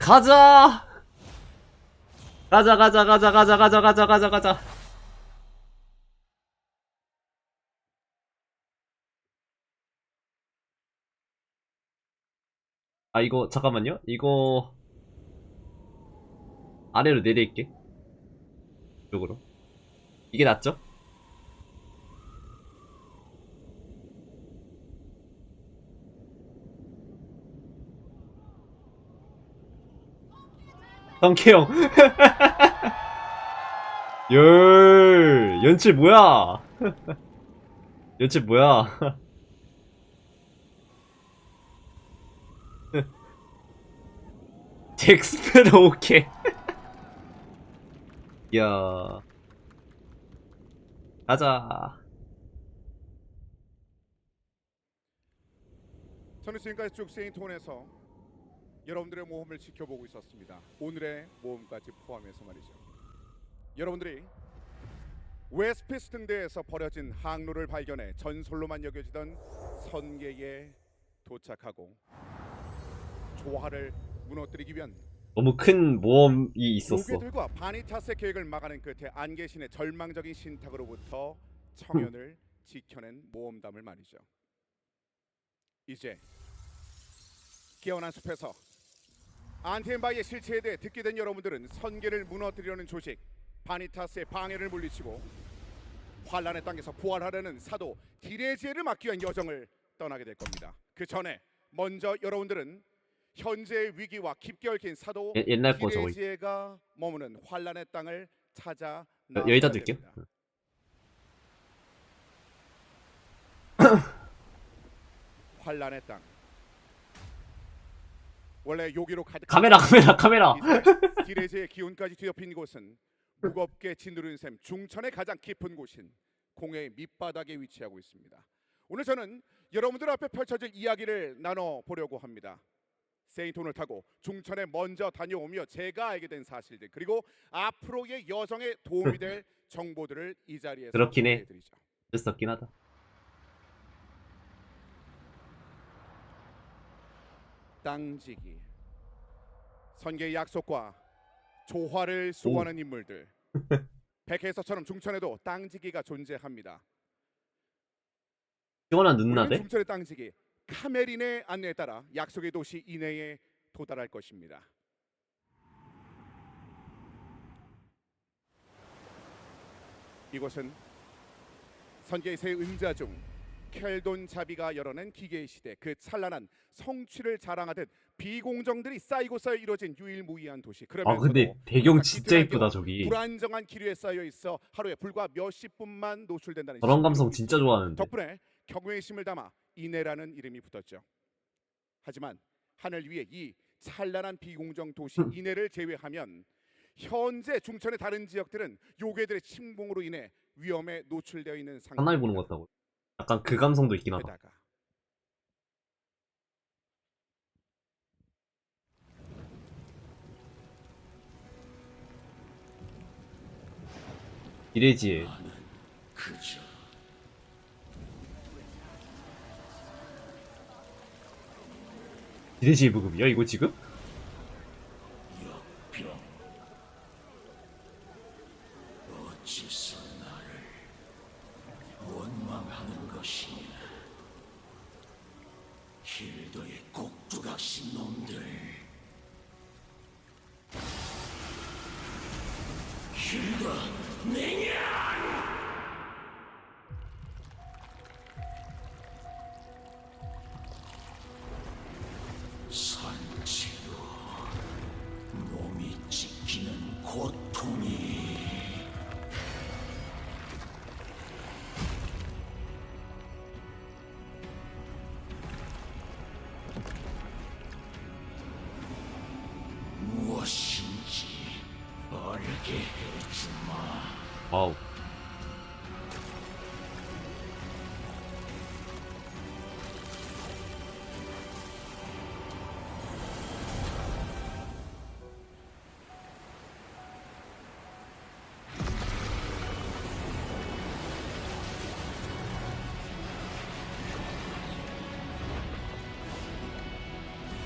가자! 가자, 가자, 가자, 가자, 가자, 가자, 가자, 가자. 아, 이거, 잠깐만요. 이거, 아래로 내릴게. 이쪽으로. 이게 낫죠? 성캐형. 연출 뭐야? 연출 뭐야? 잭스페로 오케이. 이야. 가자. 저는 지금까지 쭉 세인톤에서 여러분들의 모험을 지켜보고 있었습니다. 오늘의 모험까지 포함해서 말이죠. 여러분들이 웨스피스 등대에서 버려진 항로를 발견해 전설로만 여겨지던 선계에 도착하고 조화를 무너뜨리기 위한 너무 큰 모험이 있었어. 요괴들과 바니타스의 계획을 막아낸 끝에 안개신의 절망적인 신탁으로부터 청년을 지켜낸 모험담을 말이죠. 이제 깨어난 숲에서 안티엠바이의 실체에 대해 듣게 된 여러분들은 선계를 무너뜨리려는 조직 바니타스의 방해를 물리치고 환란의 땅에서 부활하려는 사도 디레지에를 막기 위한 여정을 떠나게 될 겁니다. 그 전에 먼저 여러분들은 현재의 위기와 깊게 얽힌 사도 옛날 거 저거. 디레지에가 머무는 환란의 땅을 찾아 여기다 둘게요. 환란의 땅. 원래 요기로 가득 카메라. 디레지의 기운까지 뒤덮인 곳은 무겁게 짓누른 셈 중천의 가장 깊은 곳인 공해의 밑바닥에 위치하고 있습니다. 오늘 저는 여러분들 앞에 펼쳐질 이야기를 나눠보려고 합니다. 세인톤을 타고 중천에 먼저 다녀오며 제가 알게 된 사실들 그리고 앞으로의 여정에 도움이 될 정보들을 이 자리에서 그렇긴 해. 소개해드리죠. 됐었긴 하다. 땅지기 선계의 약속과 조화를 수호하는 인물들 백해서처럼 중천에도 땅지기가 존재합니다. 시원한 우리는 눈나대? 중천의 땅지기 카메린의 안내에 따라 약속의 도시 이내에 도달할 것입니다. 이곳은 선계의 새 음자 중 켈돈 자비가 열어낸 기계의 시대 그 찬란한 성취를 자랑하듯 비공정들이 쌓이고 쌓여 이루어진 유일무이한 도시. 아 근데 배경 진짜 이쁘다 저기. 불안정한 기류에 쌓여 있어 하루에 불과 몇십 분만 노출된다는 저런 감성 진짜 좋아하는데. 덕분에 경외심을 담아 이내라는 이름이 붙었죠. 하지만 하늘 위에 이 찬란한 비공정 도시 이내를 제외하면 현재 중천의 다른 지역들은 요괴들의 침공으로 인해 위험에 노출되어 있는 상황입니다. 하나에 보는 것 같다고. 약간 그 감성도 있긴 하다. 게다가 이래지에 이래지의 부금이야 이거 지금? 어찌서 나를 원망하는 것이냐. 길도의 꼭두각시 놈들. 길도 내냐. 산치로 몸이 찢기는 고통이. 무엇인지 알게 해주마. 와우.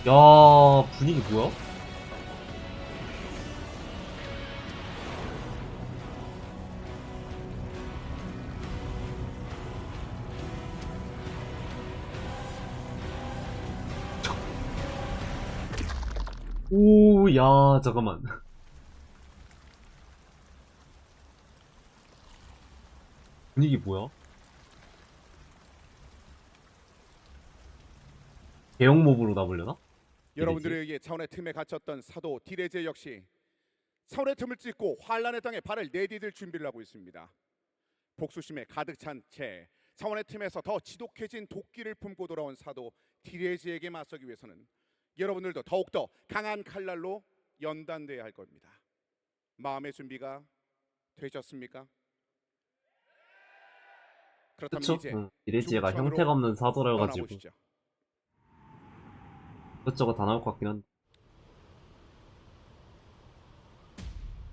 야 분위기 뭐야? 오, 야, 잠깐만. 분위기 뭐야? 대형 몹으로 나보려나? 여러분들에 의해 차원의 틈에 갇혔던 사도 디레제 역시 차원의 틈을 찢고 환란의 땅에 발을 내디딜 준비를 하고 있습니다. 복수심에 가득 찬 채 차원의 틈에서 더 지독해진 도끼를 품고 돌아온 사도 디레제에게 맞서기 위해서는 여러분들도 더욱더 강한 칼날로 연단돼야 할 겁니다. 마음의 준비가 되셨습니까? 그렇다면 그쵸? 이제 응. 디레지가 중천으로 형태가 없는 사도라 가지고 떠나보시죠. 이것저것 다 나올 것 같긴 한데.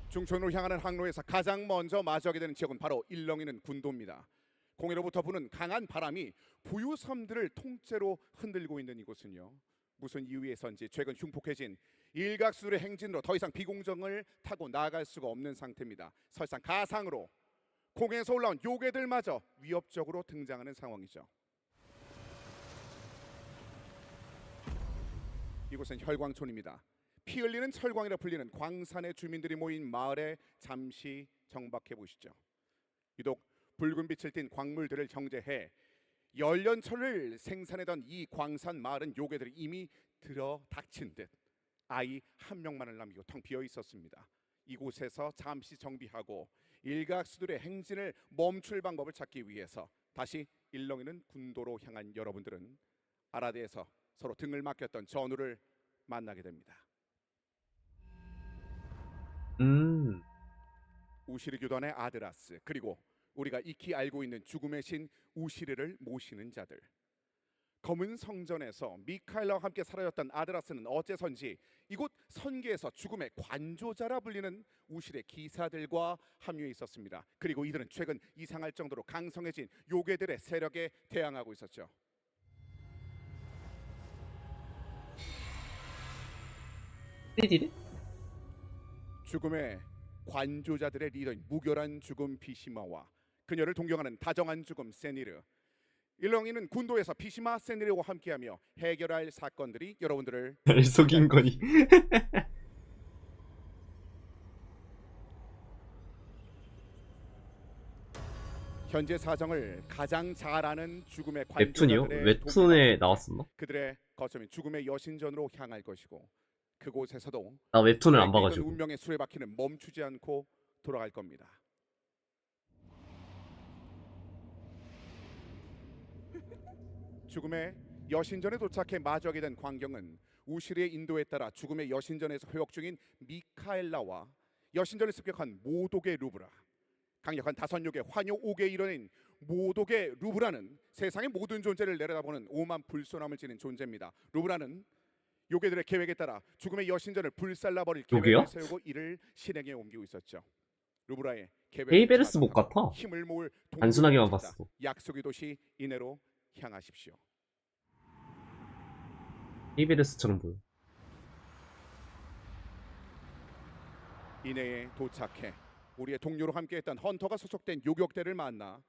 중천으로 향하는 항로에서 가장 먼저 마주하게 되는 지역은 바로 일렁이는 군도입니다. 공해로부터 부는 강한 바람이 부유섬들을 통째로 흔들고 있는 이곳은요, 무슨 이유에서인지 최근 흉폭해진 일각수들의 행진으로 더 이상 비공정을 타고 나아갈 수가 없는 상태입니다. 설상 가상으로 공해에서 올라온 요괴들마저 위협적으로 등장하는 상황이죠. 이곳은 혈광촌입니다. 피 흘리는 철광이라 불리는 광산의 주민들이 모인 마을에 잠시 정박해 보시죠. 유독 붉은 빛을 띤 광물들을 정제해 연년철을 생산하던 이 광산 마을은 요괴들이 이미 들어 닥친 듯 아이 한 명만을 남기고 텅 비어 있었습니다. 이곳에서 잠시 정비하고 일각수들의 행진을 멈출 방법을 찾기 위해서 다시 일렁이는 군도로 향한 여러분들은 아라데에서 서로 등을 맡겼던 전우를 만나게 됩니다. 우시르 교단의 아드라스, 그리고 우리가 익히 알고 있는 죽음의 신 우시르를 모시는 자들. 검은 성전에서 미카엘라와 함께 사라졌던 아드라스는 어째선지 이곳 선계에서 죽음의 관조자라 불리는 우실의 기사들과 합류해 있었습니다. 그리고 이들은 최근 이상할 정도로 강성해진 요괴들의 세력에 대항하고 있었죠. 디디리? 죽음의 관조자들의 리더인 무결한 죽음 비시마와 그녀를 동경하는 다정한 죽음 세니르. 일렁이는 군도에서 비시마 세니르와 함께하며 해결할 사건들이 여러분들을 날 속인 거니. 현재 사정을 가장 잘 아는 죽음의 웹툰이요? 관조자들의 웹툰에 나왔었나? 그들의 거점인 죽음의 여신전으로 향할 것이고 그곳에서도 나 웹툰을 안 있던 봐가지고. 운명의 수레바퀴는 멈추지 않고 돌아갈 겁니다. 죽음의 여신전에 도착해 마주하게 된 광경은 우시리의 인도에 따라 죽음의 여신전에서 회복 중인 미카엘라와 여신전을 습격한 모독의 루브라, 강력한 다선육의 환요 옥의 일원인 모독의 루브라는 세상의 모든 존재를 내려다보는 오만 불손함을 지닌 존재입니다. 루브라는 요괴들의 계획에 따라 죽음의 여신전을 불살라버릴 계획을 세우고 이를 실행에 옮기고 있었죠. 루브라의 계획을 헤이베르스 목 같아. 힘을 모을 단순하게만 봤어. 약속의 도시 이내로 향하십시오. 헤이베르스처럼 보여. 이내에 도착해 우리의 동료로 함께했던 헌터가 소속된 요격대를 만나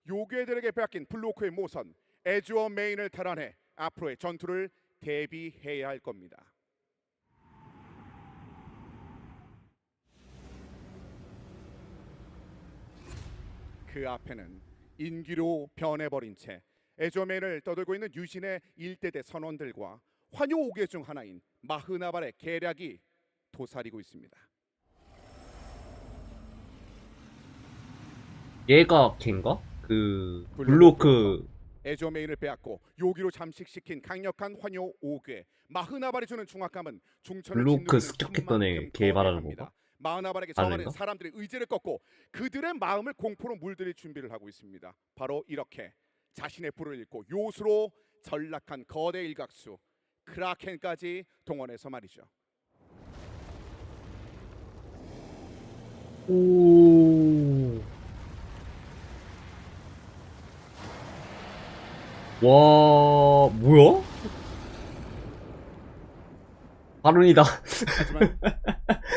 요괴들에게 빼앗긴 블로크의 모선 에즈워 메인을 탈환해 앞으로의 전투를 대비해야 할 겁니다. 그 앞에는 인기로 변해버린 채 에즈워 메인을 떠들고 있는 유신의 일대대 선원들과 환요 5개 중 하나인 마흐나발의 계략이 도사리고 있습니다. 얘가 걘가? 그 블로크 에즈워 메인을 빼앗고 요기로 잠식시킨 강력한 환요 5개 마흐나발이 주는 중압감은 중천을 블로크 짓누르는 습격했던 애 힘만큼 걔 말하는 거대합니다. 건가? 마흐나발에게 저항하는 사람들의 의지를 꺾고 그들의 마음을 공포로 물들일 준비를 하고 있습니다. 바로 이렇게 자신의 불을 잃고 요수로 전락한 거대 일각수 크라켄까지 동원해서 말이죠. 오. 와, 뭐야? 바론이다. 하지만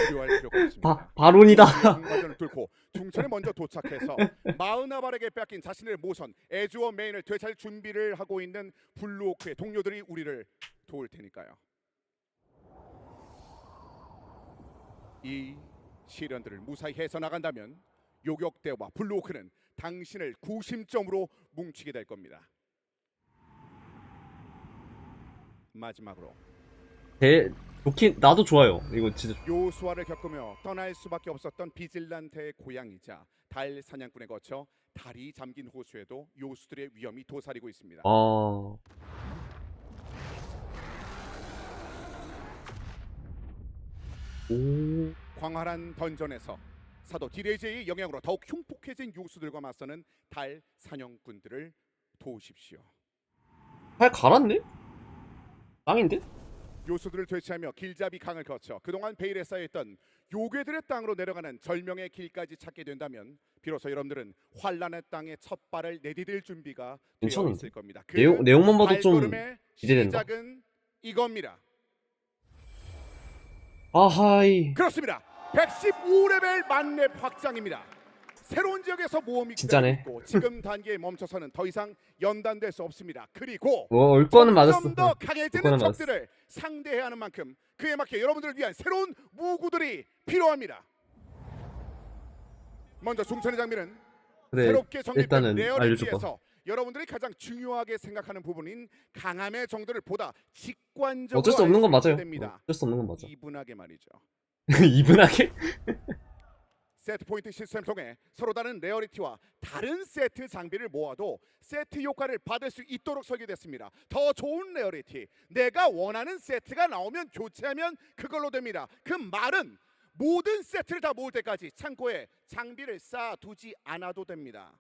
두려워할 필요가 없습니다. 바론이다. 공과전을 뚫고 중천에 먼저 도착해서 마흐나발에게 뺏긴 자신의 모선 에즈워 메인을 되찾을 준비를 하고 있는 블루오크의 동료들이 우리를 도울 테니까요. 이 시련들을 무사히 해서 나간다면 요격대와 블루호크는 당신을 구심점으로 뭉치게 될 겁니다. 마지막으로 좋긴 나도 좋아요. 이거 진짜 요수아를 겪으며 떠날 수밖에 없었던 비질란테의 고향이자 달 사냥꾼에 거쳐 달이 잠긴 호수에도 요수들의 위험이 도사리고 있습니다. 아 오. 광활한 던전에서 사도 디레이제의 영향으로 더욱 흉폭해진 요수들과 맞서는 달 사냥꾼들을 도우십시오. 팔 갈았네? 짱인데? 요수들을 되치하며 길잡이 강을 거쳐 그동안 베일에 쌓여있던 요괴들의 땅으로 내려가는 절명의 길까지 찾게 된다면 비로소 여러분들은 환란의 땅에 첫 발을 내디딜 준비가 되어 괜찮은데? 있을 겁니다. 그 내용만 봐도 좀 발걸음의 기대된다. 시작은 이겁니다. 아하이. 그렇습니다. 115레벨 만렙 확장입니다. 새로운 지역에서 모험이 진짜네. 기다리고 있고 지금 단계에 멈춰서는 더 이상 연단될 수 없습니다. 그리고 올 거는 맞았어. 점점 더 올 강해지는 거는 적들을 상대해야 하는 만큼 그에 맞게 여러분들을 위한 새로운 무구들이 필요합니다. 먼저 중천의 장비는 그래, 새롭게 정립된 일단은 레어리티에서 여러분들이 가장 중요하게 생각하는 부분인 강함의 정도를 보다 직관적으로 어쩔 수 없는 건 알 수 있게 맞아요. 됩니다. 어쩔 수 없는 건 맞아. 이분하게 말이죠. 이분하게? 세트 포인트 시스템을 통해 서로 다른 레어리티와 다른 세트 장비를 모아도 세트 효과를 받을 수 있도록 설계됐습니다. 더 좋은 레어리티, 내가 원하는 세트가 나오면 교체하면 그걸로 됩니다. 그 말은 모든 세트를 다 모을 때까지 창고에 장비를 쌓아두지 않아도 됩니다.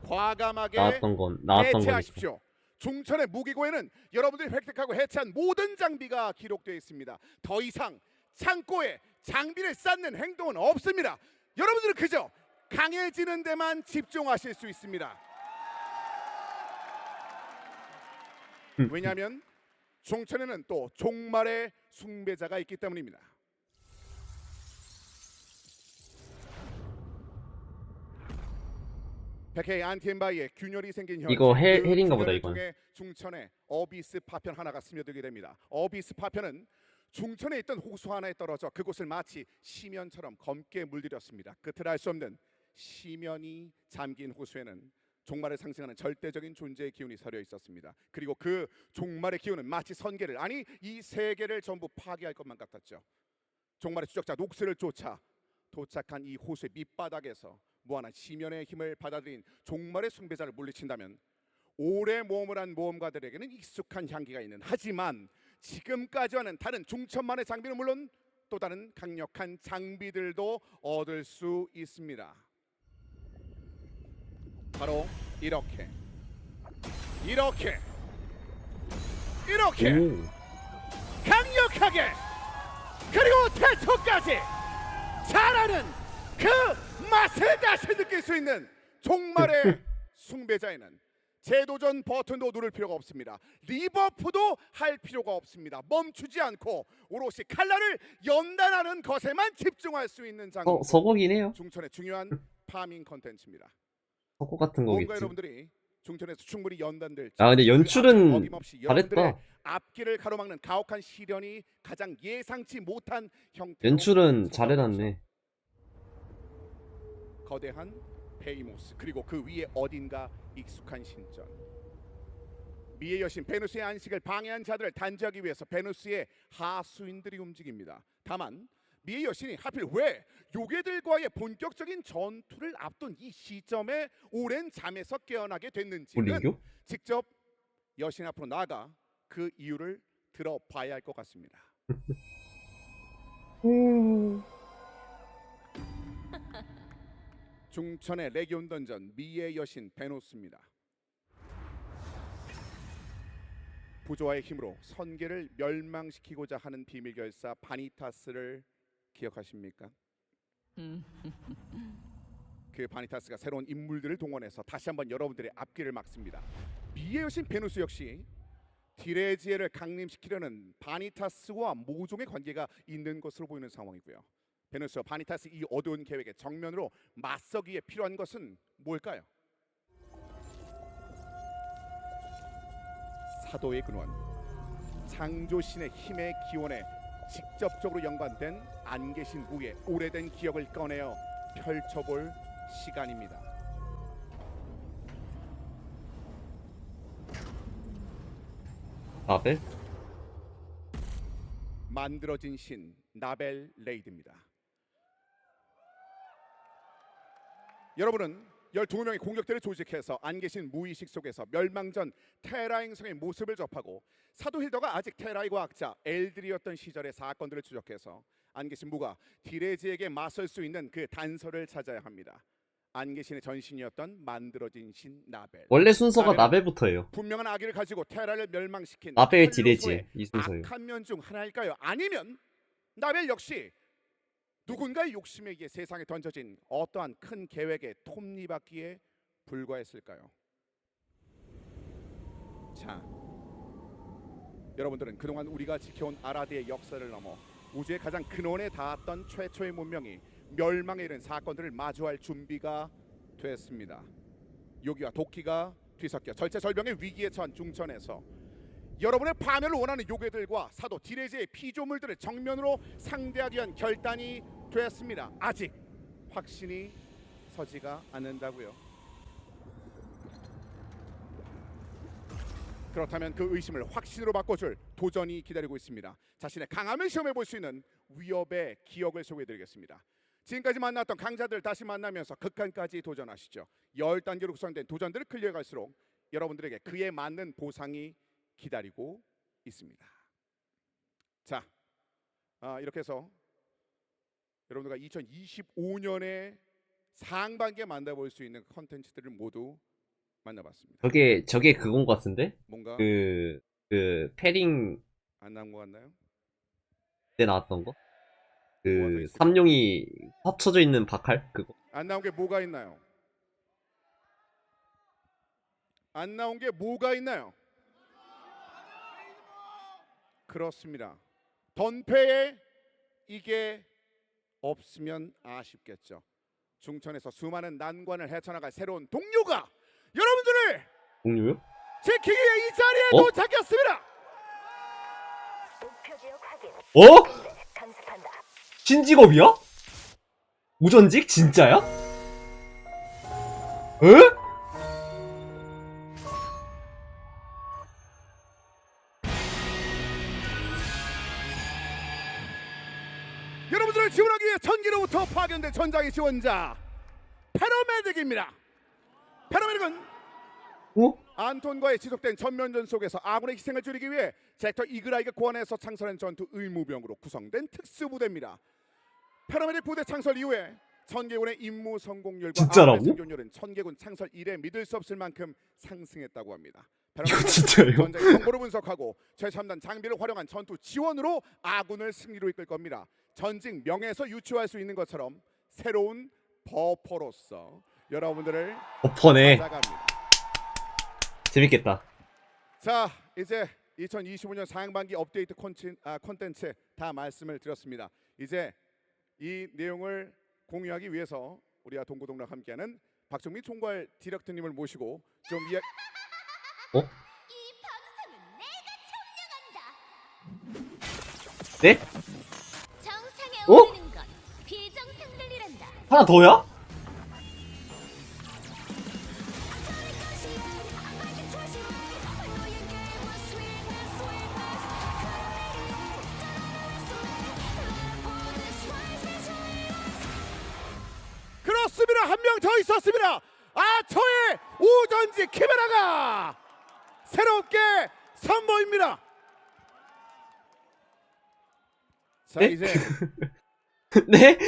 과감하게 나왔던 건 해체하십시오. 중천의 무기고에는 여러분들이 획득하고 해체한 모든 장비가 기록되어 있습니다. 더 이상 창고에 장비를 쌓는 행동은 없습니다. 여러분들은 그저 강해지는 데만 집중하실 수 있습니다. 왜냐하면 중천에는 또 종말의 숭배자가 있기 때문입니다. 백해의 안티엠바이의 균열이 생긴 현재 이거 그 헬인가 보다, 균열을 이건. 통해 중천에 어비스 파편 하나가 스며들게 됩니다. 어비스 파편은 중천에 있던 호수 하나에 떨어져 그곳을 마치 시면처럼 검게 물들였습니다. 끝을 알 수 없는 시면이 잠긴 호수에는 종말을 상징하는 절대적인 존재의 기운이 서려 있었습니다. 그리고 그 종말의 기운은 마치 선계를, 아니 이 세계를 전부 파괴할 것만 같았죠. 종말의 추적자 녹스를 쫓아 도착한 이 호수의 밑바닥에서 무한한 시면의 힘을 받아들인 종말의 숭배자를 물리친다면 오래 모험을 한 모험가들에게는 익숙한 향기가 있는, 하지만 지금까지와는 다른 중천만의 장비는 물론 또 다른 강력한 장비들도 얻을 수 있습니다. 바로 이렇게 오. 강력하게 그리고 태초까지 잘하는 그 맛을 다시 느낄 수 있는 종말의 숭배자에는 재도전 버튼도 누를 필요가 없습니다. 리버프도 할 필요가 없습니다. 멈추지 않고 오롯이 칼날을 연단하는 것에만 집중할 수 있는 장비. 서곡이긴 해요. 중천의 중요한 파밍 컨텐츠입니다. 서곡 같은 뭔가 거겠지. 여러분들이 중천에서 충분히 연단될지, 아 근데 연출은 어김없이 여러분들의 잘했다. 앞길을 가로막는 가혹한 시련이 가장 예상치 못한 형태로 연출은 찾아오죠. 잘해놨네. 거대한 베이모스, 그리고 그 위에 어딘가 익숙한 신전. 미의 여신 베누스의 안식을 방해한 자들을 단죄하기 위해서 베누스의 하수인들이 움직입니다. 다만 미의 여신이 하필 왜 요괴들과의 본격적인 전투를 앞둔 이 시점에 오랜 잠에서 깨어나게 됐는지는 우리교? 직접 여신 앞으로 나아가 그 이유를 들어봐야 할 것 같습니다. 중천의 레기온 던전 미의 여신 베누스입니다. 부조화의 힘으로 선계를 멸망시키고자 하는 비밀 결사 바니타스를 기억하십니까? 그 바니타스가 새로운 인물들을 동원해서 다시 한번 여러분들의 앞길을 막습니다. 미의 여신 베누스 역시 디레지에를 강림시키려는 바니타스와 모종의 관계가 있는 것으로 보이는 상황이고요. 베누스와 바니타스 이 어두운 계획에 정면으로 맞서기에 필요한 것은 뭘까요? 사도의 근원, 창조신의 힘의 기원에 직접적으로 연관된 안 계신 무의 오래된 기억을 꺼내어 펼쳐볼 시간입니다. 나벨? 만들어진 신 나벨 레이드입니다. 여러분은 12명의 공격대를 조직해서 안 계신 무의식 속에서 멸망전 테라 행성의 모습을 접하고 사도 힐더가 아직 테라의 과학자 엘들이었던 시절의 사건들을 추적해서 안 계신 무가 디레즈에게 맞설 수 있는 그 단서를 찾아야 합니다. 안 계신의 전신이었던 만들어진 신 나벨. 원래 순서가 나벨은 나벨부터예요. 분명한 아기를 가지고 테라를 멸망시킨 나벨 헬로소의 디레지 이 순서예요. 악한 면 중 하나일까요? 아니면 나벨 역시 누군가의 욕심에 의해 세상에 던져진 어떠한 큰 계획의 톱니바퀴에 불과했을까요? 자, 여러분들은 그동안 우리가 지켜온 아라드의 역사를 넘어 우주의 가장 근원에 닿았던 최초의 문명이 멸망에 이른 사건들을 마주할 준비가 됐습니다. 요기와 도끼가 뒤섞여 절체절명의 위기에 처한 중천에서 여러분의 파멸을 원하는 요괴들과 사도 디레즈의 피조물들을 정면으로 상대하기 위한 결단이 됐습니다. 아직 확신이 서지가 않는다고요. 그렇다면 그 의심을 확신으로 바꿔줄 도전이 기다리고 있습니다. 자신의 강함을 시험해 볼 수 있는 위협의 기억을 소개해드리겠습니다. 지금까지 만났던 강자들 다시 만나면서 극한까지 도전하시죠. 10단계로 구성된 도전들을 클리어할수록 여러분들에게 그에 맞는 보상이 기다리고 있습니다. 자, 이렇게 해서 여러분들과 2025년에 상반기에 만나볼 수 있는 컨텐츠들을 모두 만나봤습니다. 저게 그건 것 같은데? 뭔가 그 패링 안 나온 것 같나요? 때 나왔던 거? 뭐가 더 그 있을까? 삼룡이 합쳐져 있는 박할? 그거? 안 나온 게 뭐가 있나요? 안 나온 게 뭐가 있나요? 그렇습니다. 던패에 이게 없으면 아쉽겠죠. 중천에서 수많은 난관을 헤쳐나갈 새로운 동료가 여러분들을 공유요? 지키기 위해 이 자리에 어? 도착했습니다. 목표 지역 확인. 어? 감습한다. 신직업이야? 우전직? 진짜야? 에? 여러분들을 지원하기 위해 전기로부터 파견된 전장의 지원자 패러메딕입니다. 패러메딕은 어? 안톤과의 지속된 전면전 속에서 아군의 희생을 줄이기 위해 젝터 이글아이가 고안해서 창설한 전투 의무병으로 구성된 특수부대입니다. 패러메딕 부대 창설 이후에 천계군의 임무 성공률과 진짜라고? 아군의 생존율은 천계군 창설 이래 믿을 수 없을 만큼 상승했다고 합니다. 이거 진짜예요? 전장의 정보를 분석하고 최첨단 장비를 활용한 전투 지원으로 아군을 승리로 이끌 겁니다. 전직 명에서 유추할 수 있는 것처럼 새로운 버퍼로서 여러분들을 버퍼네. 찾아갑니다. 재밌겠다. 자, 이제 2025년 상반기 업데이트 콘텐츠 다 말씀을 드렸습니다. 이제 이 내용을 공유하기 위해서 우리와 동고동락 함께하는 박정민 총괄 디렉터님을 모시고 좀 이 방송은 내가 점령한다. 네? 정상에 어? 오르는 건 비정상들이란다. 하나 더야? 그렇습니다. 한 명 더 있었습니다. 아처의 우전지 키메라가 새롭게 선보입니다. 자, 네? 이제 네?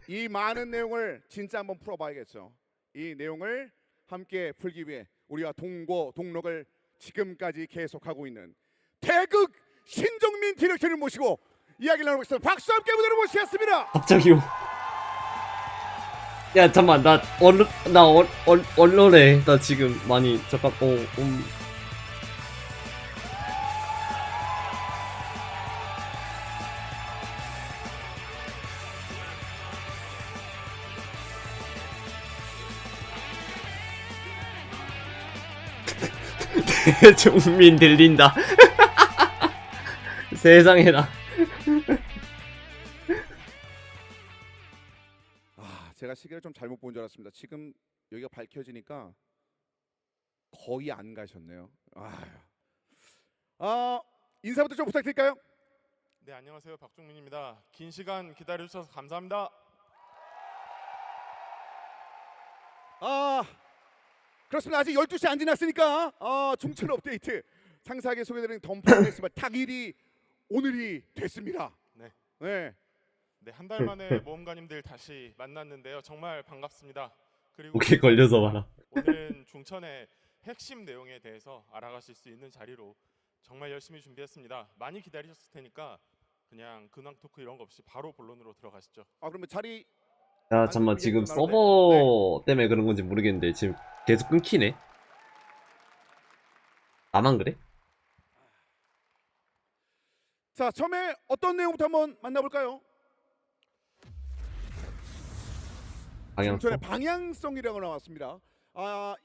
이 많은 내용을 진짜 한번 풀어봐야겠죠. 이 내용을 함께 풀기 위해 우리와 동록을 지금까지 계속하고 있는 태극 신종민 디렉터를 모시고 이야기를 나누겠습니다. 박수 함께 무대로 모시겠습니다. 갑자기요. 야 잠만 나 얼얼해. 나 지금 많이 잠깐 대종민 들린다. 세상에나. 제가 시계를 좀 잘못 본 줄 알았습니다. 지금 여기가 밝혀지니까 거의 안 가셨네요. 인사부터 좀 부탁드릴까요? 네, 안녕하세요. 박종민입니다. 긴 시간 기다려주셔서 감사합니다. 그렇습니다. 아직 12시 안 지났으니까 중천 업데이트 상세하게 소개드리는 던파 페스티벌 탁일이 오늘이 됐습니다. 네. 네. 네, 한 달 만에 모험가님들 다시 만났는데요. 정말 반갑습니다. 그리고 목에 걸려서 말아. 오늘은 중천의 핵심 내용에 대해서 알아가실 수 있는 자리로 정말 열심히 준비했습니다. 많이 기다리셨을 테니까 그냥 근황 토크 이런 거 없이 바로 본론으로 들어가시죠. 그러면 자리 야 잠만 지금 서버 때문에 그런 건지 모르겠는데 지금 계속 끊기네. 나만 그래? 자, 처음에 어떤 내용부터 한번 만나볼까요? 방향성. 중천의 방향성이라고 나왔습니다.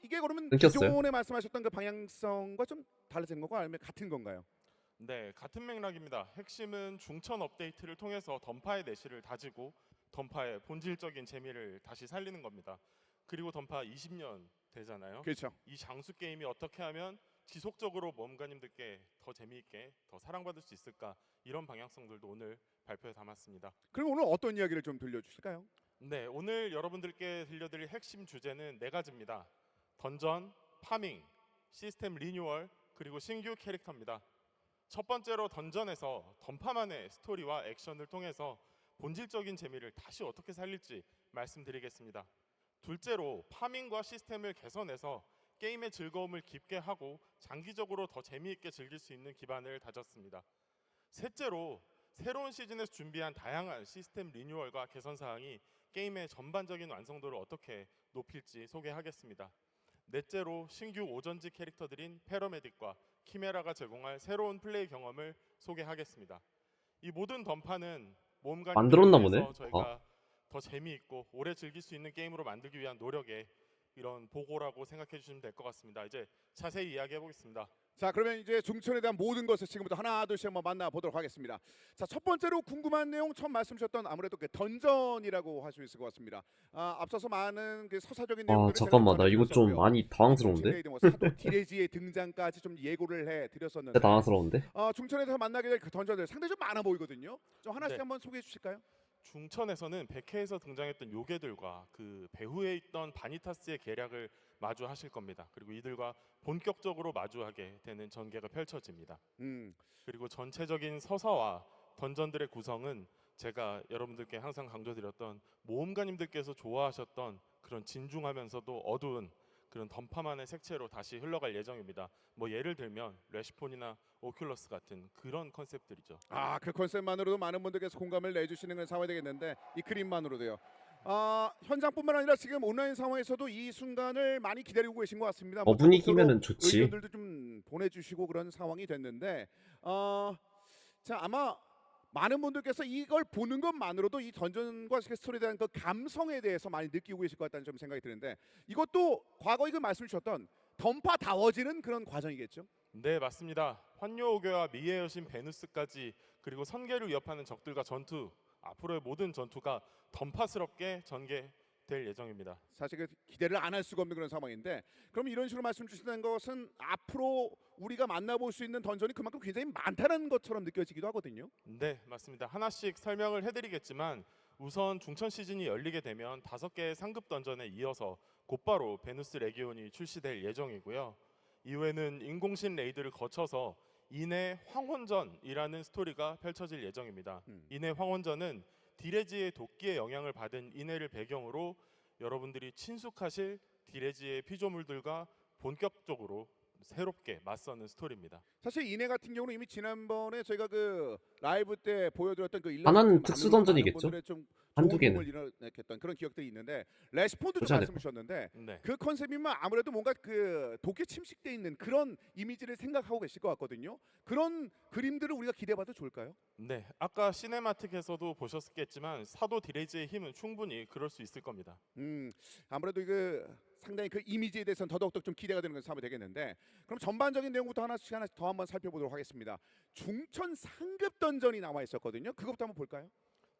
이게 그러면 끊겼어요? 기존에 말씀하셨던 그 방향성과 좀 달라진 건가요? 아니면 같은 건가요? 네, 같은 맥락입니다. 핵심은 중천 업데이트를 통해서 던파의 내실을 다지고 던파의 본질적인 재미를 다시 살리는 겁니다. 그리고 던파 20년 되잖아요. 그렇죠. 이 장수 게임이 어떻게 하면 지속적으로 모험가님들께 더 재미있게 더 사랑받을 수 있을까, 이런 방향성들도 오늘 발표에 담았습니다. 그럼 오늘 어떤 이야기를 좀 들려주실까요? 네, 오늘 여러분들께 들려드릴 핵심 주제는 네 가지입니다. 던전, 파밍, 시스템 리뉴얼, 그리고 신규 캐릭터입니다. 첫 번째로 던전에서 던파만의 스토리와 액션을 통해서 본질적인 재미를 다시 어떻게 살릴지 말씀드리겠습니다. 둘째로 파밍과 시스템을 개선해서 게임의 즐거움을 깊게 하고 장기적으로 더 재미있게 즐길 수 있는 기반을 다졌습니다. 셋째로 새로운 시즌에서 준비한 다양한 시스템 리뉴얼과 개선 사항이 게임의 전반적인 완성도를 어떻게 높일지 소개하겠습니다. 넷째로 신규 오전지 캐릭터들인 패러메딕과 키메라가 제공할 새로운 플레이 경험을 소개하겠습니다. 이 모든 던파는 모험가님들을 만들었나 보네. 위해서 저희가 더 재미있고 오래 즐길 수 있는 게임으로 만들기 위한 노력의 이런 보고라고 생각해 주시면 될 것 같습니다. 이제 자세히 이야기해 보겠습니다. 자, 그러면 이제 중천에 대한 모든 것을 지금부터 하나 둘씩 한번 만나보도록 하겠습니다. 자, 첫 번째로 궁금한 내용 처음 말씀 주셨던 아무래도 그 던전이라고 할 수 있을 것 같습니다. 앞서서 많은 그 서사적인 내용들을 잠깐만 나 이거 좀 많이 당황스러운데? 사도 디레지의 등장까지 좀 예고를 해드렸었는데 진짜 당황스러운데? 중천에서 만나게 될 그 던전들 상당히 좀 많아 보이거든요. 좀 하나씩 네. 한번 소개해 주실까요? 중천에서는 백회에서 등장했던 요괴들과 그 배후에 있던 바니타스의 계략을 마주하실 겁니다. 그리고 이들과 본격적으로 마주하게 되는 전개가 펼쳐집니다. 그리고 전체적인 서사와 던전들의 구성은 제가 여러분들께 항상 강조드렸던 모험가님들께서 좋아하셨던 그런 진중하면서도 어두운 그런 던파만의 색채로 다시 흘러갈 예정입니다. 뭐 예를 들면 레시폰이나 오큘러스 같은 그런 컨셉들이죠. 그 컨셉만으로도 많은 분들께서 공감을 내주시는 건 상황이 되겠는데 이 그림만으로도요. 현장뿐만 아니라 지금 온라인 상황에서도 이 순간을 많이 기다리고 계신 것 같습니다. 분위기면은 좋지. 의견들도 좀 보내주시고 그런 상황이 됐는데 자, 아마 많은 분들께서 이걸 보는 것만으로도 이 던전과 스토리에 대한 그 감성에 대해서 많이 느끼고 계실 것 같다는 좀 생각이 드는데 이것도 과거에 그 말씀 주셨던 던파다워지는 그런 과정이겠죠? 네, 맞습니다. 환요오교와 미의 여신 베누스까지 그리고 선계를 위협하는 적들과 전투, 앞으로의 모든 전투가 던파스럽게 전개될 예정입니다. 사실 그 기대를 안 할 수가 없는 그런 상황인데 그럼 이런 식으로 말씀 주신다는 것은 앞으로 우리가 만나볼 수 있는 던전이 그만큼 굉장히 많다는 것처럼 느껴지기도 하거든요. 네, 맞습니다. 하나씩 설명을 해드리겠지만 우선 중천 시즌이 열리게 되면 5개의 상급 던전에 이어서 곧바로 베누스 레기온이 출시될 예정이고요. 이후에는 인공신 레이드를 거쳐서 인해 황혼전이라는 스토리가 펼쳐질 예정입니다. 인해 황혼전은 디레지의 도끼의 영향을 받은 인해를 배경으로 여러분들이 친숙하실 디레지의 피조물들과 본격적으로 새롭게 맞서는 스토리입니다. 사실 이내 같은 경우는 이미 지난번에 저희가 그 라이브 때 보여드렸던 그 하나는 특수 던전이겠죠? 한두 개는. 일으켰던 그런 기억들이 있는데 레시폰도 그렇지 좀 않을까? 말씀 주셨는데 네. 그 컨셉이면 아무래도 뭔가 그 도끼 침식돼 있는 그런 이미지를 생각하고 계실 것 같거든요. 그런 그림들을 우리가 기대해봐도 좋을까요? 네, 아까 시네마틱에서도 보셨겠지만 사도 디레지의 힘은 충분히 그럴 수 있을 겁니다. 아무래도 그 상당히 그 이미지에 대해서는 더더욱 좀 기대가 되는 것이 되겠는데 그럼 전반적인 내용부터 하나씩 더 한번 살펴보도록 하겠습니다. 중천 상급 던전이 나와 있었거든요. 그것부터 한번 볼까요?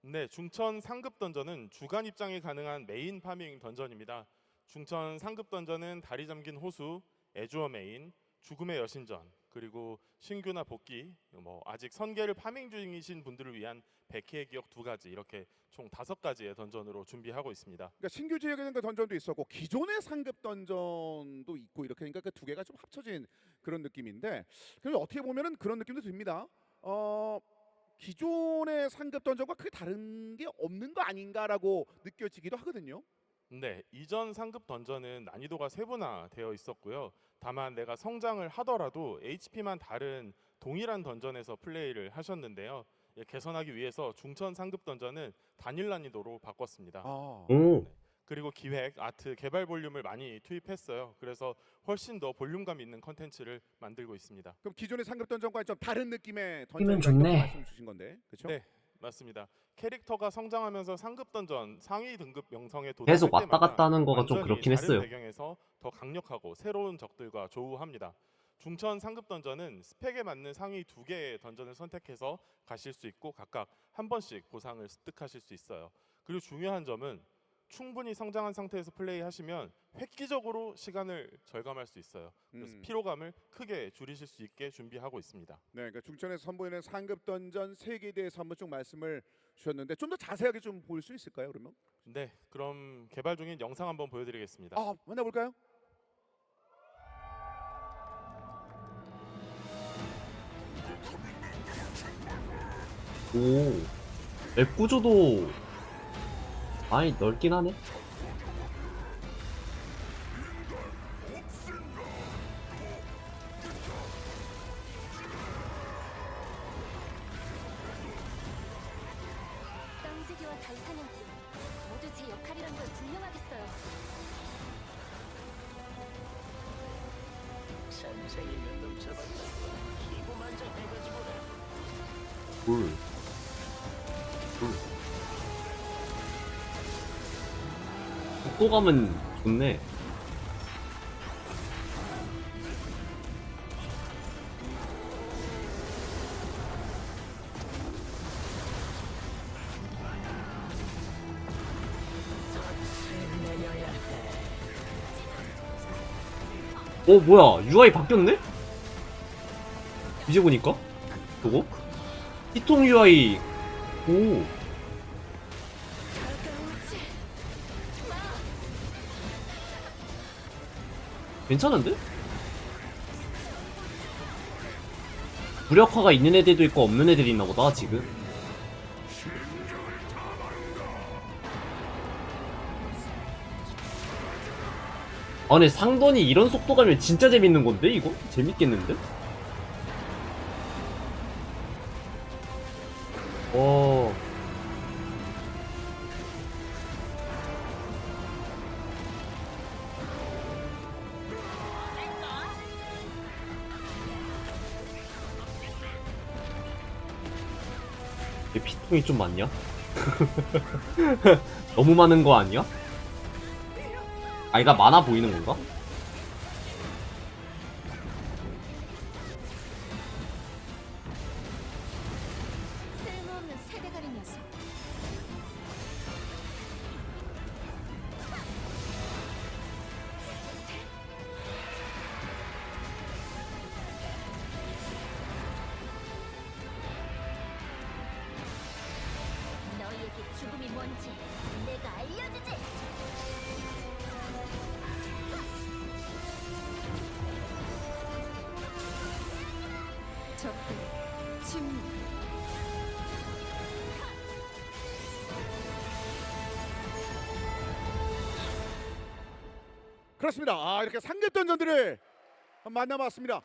네, 중천 상급 던전은 주간 입장이 가능한 메인 파밍 던전입니다. 중천 상급 던전은 다리 잠긴 호수, 애주어 메인, 죽음의 여신전, 그리고 신규나 복귀, 아직 선계를 파밍 중이신 분들을 위한 백희의 기억 2가지, 이렇게 총 5가지의 던전으로 준비하고 있습니다. 그러니까 신규 지역에 있는 그 던전도 있었고 기존의 상급 던전도 있고 이렇게 그러니까 그 두 개가 좀 합쳐진 그런 느낌인데 그럼 어떻게 보면은 그런 느낌도 듭니다. 기존의 상급 던전과 크게 다른 게 없는 거 아닌가라고 느껴지기도 하거든요. 네, 이전 상급 던전은 난이도가 세분화되어 있었고요. 다만 내가 성장을 하더라도 HP만 다른 동일한 던전에서 플레이를 하셨는데요. 개선하기 위해서 중천 상급 던전은 단일 난이도로 바꿨습니다. 아, 오. 그리고 기획, 아트, 개발 볼륨을 많이 투입했어요. 그래서 훨씬 더 볼륨감 있는 컨텐츠를 만들고 있습니다. 그럼 기존의 상급 던전과 좀 다른 느낌의 느낌은 던전이 좋네. 말씀 주신 건데, 그렇죠? 네, 맞습니다. 캐릭터가 성장하면서 상급 던전 상위 등급 명성에 도달할 계속 왔다 때마다 갔다 하는 거가 좀 완전히 그렇긴 다른 했어요. 배경에서 더 강력하고 새로운 적들과 조우합니다. 중천 상급 던전은 스펙에 맞는 상위 2개의 던전을 선택해서 가실 수 있고 각각 한 번씩 보상을 습득하실 수 있어요. 그리고 중요한 점은 충분히 성장한 상태에서 플레이하시면 획기적으로 시간을 절감할 수 있어요. 그래서 피로감을 크게 줄이실 수 있게 준비하고 있습니다. 네, 그러니까 중천에서 선보이는 상급 던전 3개에 대해서 한번 쭉 말씀을 주셨는데 좀 더 자세하게 좀 볼 수 있을까요, 그러면? 네, 그럼 개발 중인 영상 한번 보여드리겠습니다. 만나볼까요? 오. 맵 구조도 많이 넓긴 하네. 땅지기와 달사냥꾼 모두 제 역할이란 걸 증명하겠어요. 선생이 몇놈 잡았다고 기고만장해가지고는 물. 속도감은 좋네. 뭐야, UI 바뀌었네? 이제 보니까 저거 히통 UI. 오. 괜찮은데? 무력화가 있는 애들도 있고 없는 애들이 있나 보다 지금. 아니 상던이 이런 속도감이면 진짜 재밌는 건데 이거? 재밌겠는데? 와. 얘 피통이 좀 많냐? 너무 많은 거 아니야? 아이가 많아 보이는 건가? 쓸모없는 세대가리 녀석. 너희에게 죽음이 뭔지 내가 알려주지. 적들 침묵. 그렇습니다. 이렇게 상급 던전들을 만나봤습니다.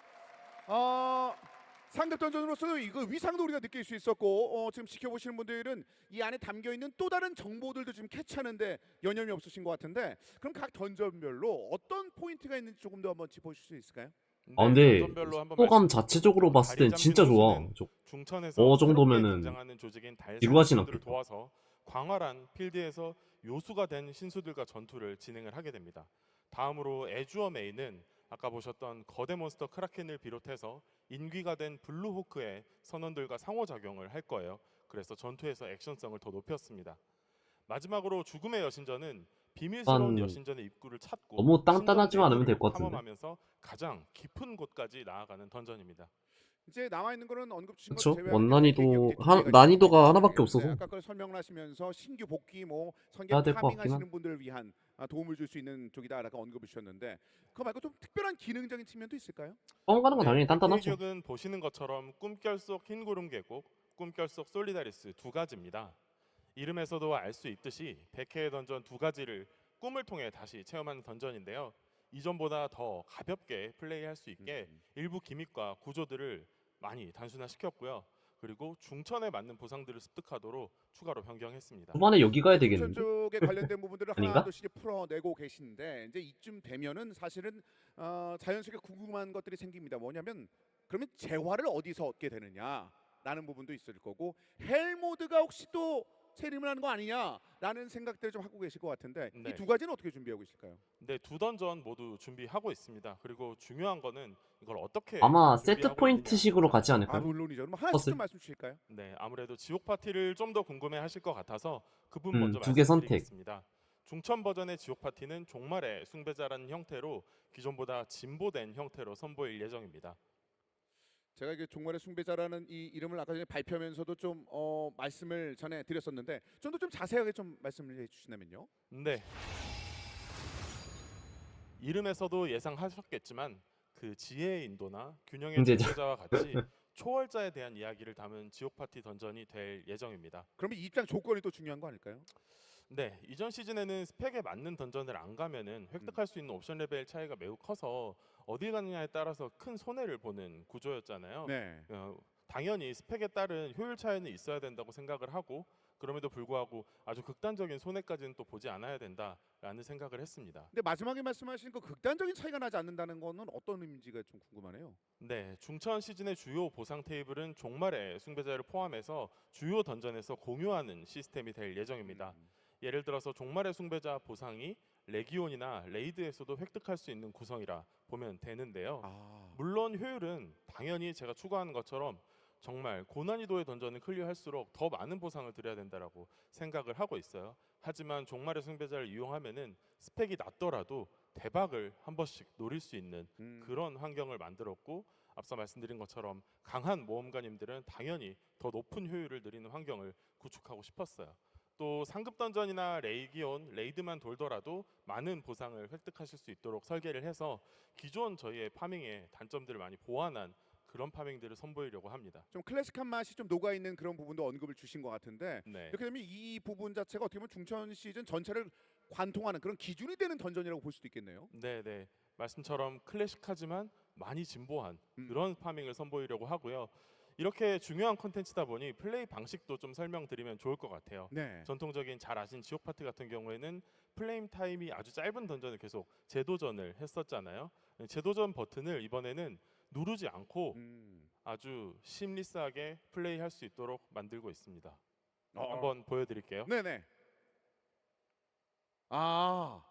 상급 던전으로서 이거 위상도 우리가 느낄 수 있었고 지금 지켜보시는 분들은 이 안에 담겨 있는 또 다른 정보들도 지금 캐치하는데 여념이 없으신 것 같은데 그럼 각 던전별로 어떤 포인트가 있는지 조금 더 한번 짚어주실 수 있을까요? 아 근데 던전별로 한번 속도감 말씀드리면 자체적으로 봤을 땐 다리 진짜 잠긴 좋아. 호수는 저 중천에서 정도면은 등장하는 조직인 지루하진 달사냥꾼들을 않겠다. 도와서 광활한 필드에서 요수가 된 신수들과 전투를 진행을 하게 됩니다. 다음으로 애주어 메인은 아까 보셨던 거대 몬스터 크라켄을 비롯해서 인귀가 된 블루호크의 선원들과 상호작용을 할 거예요. 그래서 전투에서 액션성을 더 높였습니다. 마지막으로 죽음의 여신전은 비밀스러운 일단 여신전의 입구를 찾고 너무 땅딴하지만 않으면 될 신전 것 같은데. 탐험하면서 가장 깊은 곳까지 나아가는 던전입니다. 이제 남아 있는 거는 언급 주신 것 그쵸? 제외하고 원 이제 난이도 두 개가 난이도가 있는데, 하나밖에 네, 없어서 아까 걸 설명을 하시면서 신규 복귀 뭐 성계 해야 될것 같긴 파밍하시는 분들을 위한 도움을 줄 수 있는 쪽이다라고 언급을 주셨는데 그거 말고 좀 특별한 기능적인 측면도 있을까요? 처음 가는 건 당연히 백회 단단하죠. 기억은 보시는 것처럼 꿈결 속 흰구름 계곡, 꿈결 속 솔리다리스 두 가지입니다. 이름에서도 알 수 있듯이 100회의 던전 두 가지를 꿈을 통해 다시 체험하는 던전인데요. 이전보다 더 가볍게 플레이할 수 있게 일부 기믹과 구조들을 많이 단순화시켰고요. 그리고 중천에 맞는 보상들을 습득하도록 추가로 변경했습니다. 초반에 여기 가야 중천 되겠는데? 쪽에 관련된 부분들을 아닌가? 하나둘씩 이제 풀어내고 계신데 이제 이쯤 되면은 사실은 자연스럽게 궁금한 것들이 생깁니다. 뭐냐면 그러면 재화를 어디서 얻게 되느냐라는 부분도 있을 거고 헬 모드가 혹시 또 세림을 하는 거 아니냐라는 생각들을 좀 하고 계실 것 같은데 네. 이 두 가지는 어떻게 준비하고 있을까요? 네, 두 던전 모두 준비하고 있습니다. 그리고 중요한 거는 이걸 어떻게 아마 세트 준비하고 포인트식으로 있느냐. 가지 아 않을까요? 물론이죠. 그럼 하나씩 컷을? 좀 말씀 주실까요? 네, 아무래도 지옥 파티를 좀 더 궁금해하실 것 같아서 그 부분 먼저 두 개 선택. 말씀드리겠습니다. 중천 버전의 지옥 파티는 종말의 숭배자라는 형태로 기존보다 진보된 형태로 선보일 예정입니다. 제가 이게 종말의 숭배자라는 이 이름을 아까 전에 발표하면서도 좀 말씀을 전해 드렸었는데 좀 더 좀 자세하게 좀 말씀을 해주신다면요. 네, 이름에서도 예상하셨겠지만 그 지혜의 인도나 균형의 중재자. 중재자와 같이 초월자에 대한 이야기를 담은 지옥 파티 던전이 될 예정입니다. 그러면 입장 조건이 또 중요한 거 아닐까요? 네, 이전 시즌에는 스펙에 맞는 던전을 안 가면은 획득할 수 있는 옵션 레벨 차이가 매우 커서 어디 가느냐에 따라서 큰 손해를 보는 구조였잖아요. 네. 당연히 스펙에 따른 효율 차이는 있어야 된다고 생각을 하고 그럼에도 불구하고 아주 극단적인 손해까지는 또 보지 않아야 된다라는 생각을 했습니다. 근데 마지막에 말씀하신 그 극단적인 차이가 나지 않는다는 거는 어떤 의미인지가 좀 궁금하네요. 네, 중천 시즌의 주요 보상 테이블은 종말의 숭배자를 포함해서 주요 던전에서 공유하는 시스템이 될 예정입니다. 예를 들어서 종말의 숭배자 보상이 레기온이나 레이드에서도 획득할 수 있는 구성이라 보면 되는데요. 물론 효율은 당연히 제가 추구하는 것처럼 정말 고난이도의 던전을 클리어할수록 더 많은 보상을 드려야 된다라고 생각을 하고 있어요. 하지만 종말의 숭배자를 이용하면은 스펙이 낮더라도 대박을 한 번씩 노릴 수 있는 그런 환경을 만들었고 앞서 말씀드린 것처럼 강한 모험가님들은 당연히 더 높은 효율을 누리는 환경을 구축하고 싶었어요. 또 상급 던전이나 레이기온, 레이드만 돌더라도 많은 보상을 획득하실 수 있도록 설계를 해서 기존 저희의 파밍의 단점들을 많이 보완한 그런 파밍들을 선보이려고 합니다. 좀 클래식한 맛이 좀 녹아 있는 그런 부분도 언급을 주신 것 같은데 네. 이렇게 되면 이 부분 자체가 어떻게 보면 중천 시즌 전체를 관통하는 그런 기준이 되는 던전이라고 볼 수도 있겠네요. 네, 네. 말씀처럼 클래식하지만 많이 진보한 그런 파밍을 선보이려고 하고요. 이렇게 중요한 콘텐츠다 보니 플레이 방식도 좀 설명드리면 좋을 것 같아요. 네. 전통적인 잘 아신 지옥 파티 같은 경우에는 플레임 타임이 아주 짧은 던전을 계속 재도전을 했었잖아요. 재도전 버튼을 이번에는 누르지 않고 아주 심리스하게 플레이할 수 있도록 만들고 있습니다. 한번 보여드릴게요. 네네. 아.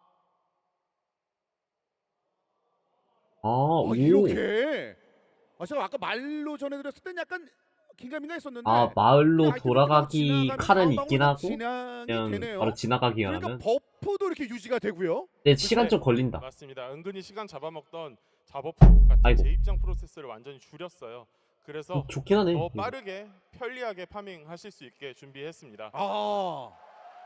오. 이렇게. 제가 아까 말로 전해드렸을 땐 약간 긴가민가했었는데. 마을로 아이템을 돌아가기 지나가면 칼은 마음으로 있긴 하고 진행이 그냥 되네요. 바로 지나가기만 그러니까 하면. 버프도 이렇게 유지가 되고요. 근데 시간 좀 걸린다. 맞습니다. 은근히 시간 잡아먹던 잡버프 같은 아이고. 재입장 프로세스를 완전히 줄였어요. 그래서 좋긴 하네. 더 빠르게 편리하게 파밍하실 수 있게 준비했습니다.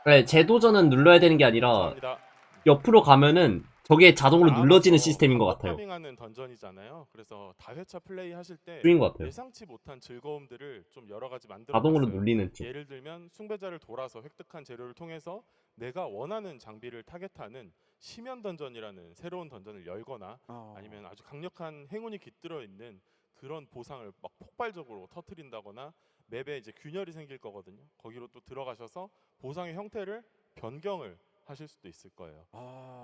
그래, 재도전은 눌러야 되는 게 아니라 감사합니다. 옆으로 가면은 저게 자동으로 눌러지는 나와서 시스템인 것 반복 같아요. 파밍하는 던전이잖아요. 그래서 다회차 플레이 하실 때 인 것 같아요. 예상치 못한 즐거움들을 좀 여러 가지 만들어 자동으로 놨어요. 눌리는 쪽. 예를 들면 숭배자를 돌아서 획득한 재료를 통해서 내가 원하는 장비를 타겟하는 심연 던전이라는 새로운 던전을 열거나 아니면 아주 강력한 행운이 깃들어 있는 그런 보상을 막 폭발적으로 터트린다거나 맵에 이제 균열이 생길 거거든요. 거기로 또 들어가셔서 보상의 형태를 변경을 하실 수도 있을 거예요.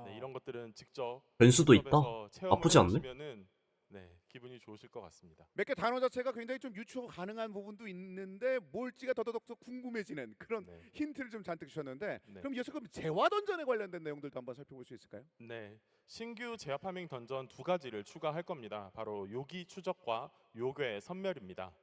네, 이런 것들은 직접 변수도 있다. 직접해서 체험을 나쁘지 않네. 해보시면은 네, 기분이 좋으실 것 같습니다. 몇 개 단어 자체가 굉장히 좀 유추 가능한 부분도 있는데 뭘지가 더더욱 더 궁금해지는 그런 네. 힌트를 좀 잔뜩 주셨는데 네. 그럼 이어서 그럼 재화 던전에 관련된 내용들도 한번 살펴볼 수 있을까요? 네, 신규 제압 파밍 던전 두 가지를 추가할 겁니다. 바로 요기 추적과 요괴 선멸입니다.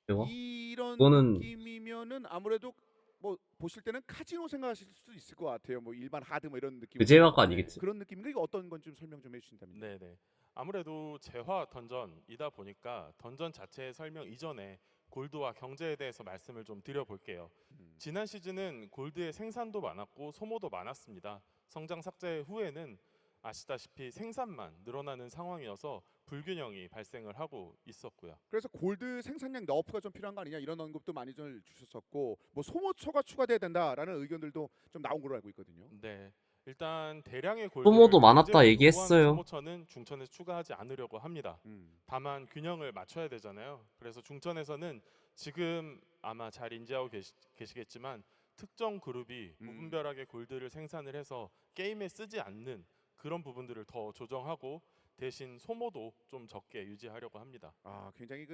제가? 이런 그거는 느낌이면은 아무래도 뭐 보실 때는 카지노 생각하실 수도 있을 것 같아요. 뭐 일반 하드 뭐 이런 느낌. 그 재화가 아니겠지. 그런 느낌인가? 이거 어떤 건 좀 설명 좀 해주신다면요. 네네. 아무래도 재화 던전이다 보니까 던전 자체의 설명 이전에 골드와 경제에 대해서 말씀을 좀 드려볼게요. 지난 시즌은 골드의 생산도 많았고 소모도 많았습니다. 성장 삭제 후에는 아시다시피 생산만 늘어나는 상황이어서 불균형이 발생을 하고 있었고요. 그래서 골드 생산량 너프가 좀 필요한 거 아니냐 이런 언급도 많이 좀 주셨었고 뭐 소모처가 추가돼야 된다라는 의견들도 좀 나온 걸로 알고 있거든요. 네. 일단 대량의 소모도 골드를 많았다 강제로 얘기했어요. 요구하는 소모처는 중천에 추가하지 않으려고 합니다. 음. 다만 균형을 맞춰야 되잖아요. 그래서 중천에서는 지금 아마 잘 인지하고 계시겠지만 특정 그룹이 무분별하게 골드를 생산을 해서 게임에 쓰지 않는 그런 부분들을 더 조정하고 대신 소모도 좀 적게 유지하려고 합니다. 아 굉장히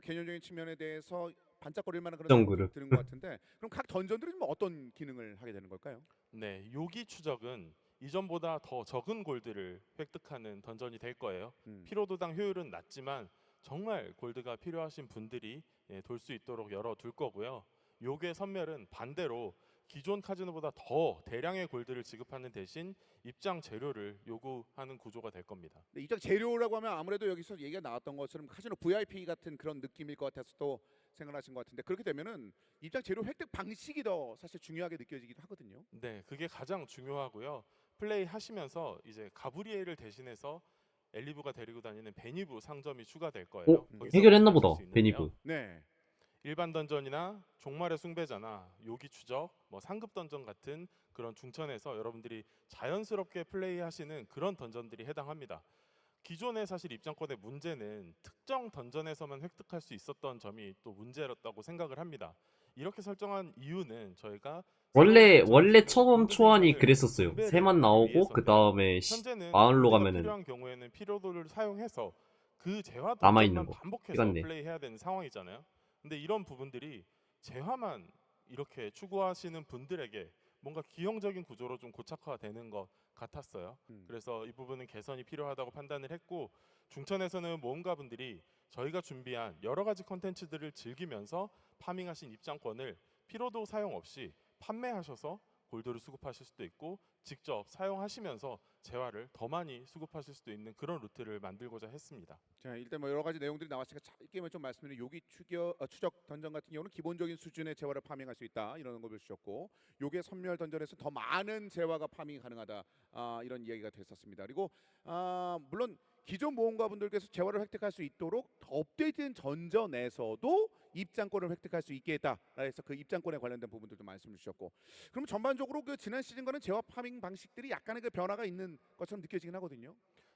개념적인 측면에 대해서 반짝거릴 만한 그런 특정 생각이 그룹. 드는 것 같은데 그럼 각 던전들은 뭐 어떤 기능을 하게 되는 걸까요? 네, 요기 추적은 이전보다 더 적은 골드를 획득하는 던전이 될 거예요. 음. 피로도당 효율은 낮지만 정말 골드가 필요하신 분들이 돌 수 있도록 열어둘 거고요. 요괴 선멸은 반대로 기존 카지노보다 더 대량의 골드를 지급하는 대신 입장 재료를 요구하는 구조가 될 겁니다. 네, 입장 재료라고 하면 아무래도 여기서 얘기가 나왔던 것처럼 카지노 VIP 같은 그런 느낌일 것 같아서 또 생각하신 것 같은데 그렇게 되면은 입장 재료 획득 방식이 더 사실 중요하게 느껴지기도 하거든요. 네, 그게 가장 중요하고요. 플레이 하시면서 이제 가브리엘을 대신해서 엘리브가 데리고 다니는 베니브 상점이 추가될 거예요. 거기서 해결했나 구매하실 보다. 수 있는데요. 베니브. 네. 일반 던전이나 종말의 숭배자나 요기 추적, 뭐 상급 던전 같은 그런 중천에서 여러분들이 자연스럽게 플레이하시는 그런 던전들이 해당합니다. 기존의 사실 입장권의 문제는 특정 던전에서만 획득할 수 있었던 점이 또 문제였다고 생각을 합니다. 이렇게 설정한 이유는 저희가 원래 처음 초안이 그랬었어요. 새만 나오고 그 다음에 현재는 마을로 골드가 가면은 필요한 경우에는 피로도를 사용해서 그 재화 남아있는 던전만 거. 반복해서 시간 내. 플레이해야 되는 상황이잖아요. 근데 이런 부분들이 재화만 이렇게 추구하시는 분들에게 뭔가 기형적인 구조로 좀 고착화되는 것 같았어요. 그래서 이 부분은 개선이 필요하다고 판단을 했고 중천에서는 모험가분들이 저희가 준비한 여러 가지 컨텐츠들을 즐기면서 파밍하신 입장권을 피로도 사용 없이 판매하셔서 골드를 수급하실 수도 있고 직접 사용하시면서 재화를 더 많이 수급하실 수도 있는 그런 루트를 만들고자 했습니다. 자 일단 뭐 여러 가지 내용들이 나왔으니까 짧게만 좀 말씀드리면 요기 추적 던전 같은 경우는 기본적인 수준의 재화를 파밍할 수 있다 이런 걸 주셨고 요괴 선멸 던전에서 더 많은 재화가 파밍 가능하다 이런 이야기가 됐었습니다. 그리고 물론 기존 모험가분들께서 재화를 획득할 수 있도록 더 업데이트된 던전에서도 입장권을 획득할 수 있게 했다. 그래서 그 입장권에 관련된 부분들도 말씀을 주셨고 그럼 전반적으로 그 지난 시즌과는 재화 파밍 방식들이 약간의 그 변화가 있는 것처럼 느껴지긴 하거든요.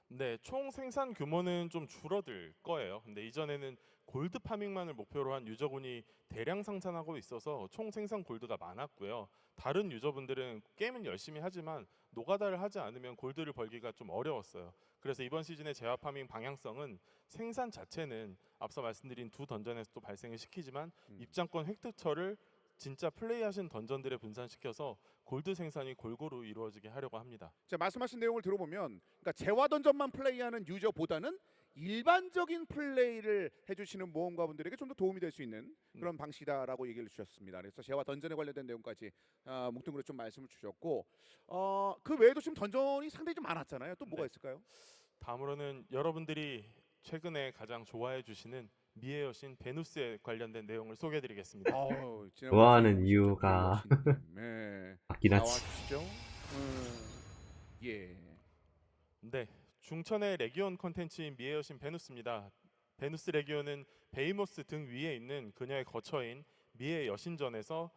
네, 총 생산 규모는 좀 줄어들 거예요. 근데 이전에는 골드 파밍만을 목표로 한 유저군이 대량 생산하고 있어서 총 생산 골드가 많았고요. 다른 유저분들은 게임은 열심히 하지만 노가다를 하지 않으면 골드를 벌기가 좀 어려웠어요. 그래서 이번 시즌의 재화 파밍 방향성은 생산 자체는 앞서 말씀드린 두 던전에서 또 발생을 시키지만 입장권 획득처를 진짜 플레이하신 던전들에 분산시켜서 골드 생산이 골고루 이루어지게 하려고 합니다. 자 말씀하신 내용을 들어보면 그러니까 재화 던전만 플레이하는 유저보다는 일반적인 플레이를 해주시는 모험가분들에게 좀 더 도움이 될 수 있는 그런 방식이다라고 얘기를 주셨습니다. 그래서 재화 던전에 관련된 내용까지 뭉뚱그려 좀 말씀을 주셨고 그 외에도 지금 던전이 상당히 좀 많았잖아요. 또 뭐가 네. 있을까요? 다음으로는 여러분들이 최근에 가장 좋아해 주시는 미의 여신 베누스에 관련된 내용을 소개해드리겠습니다. 좋아하는 이유가 맞긴 하지. 나와주시죠. 예. 네, 중천의 레기온 컨텐츠인 미의 여신 베누스입니다. 베누스 레기온은 베이모스 등 위에 있는 그녀의 거처인 미의 여신전에서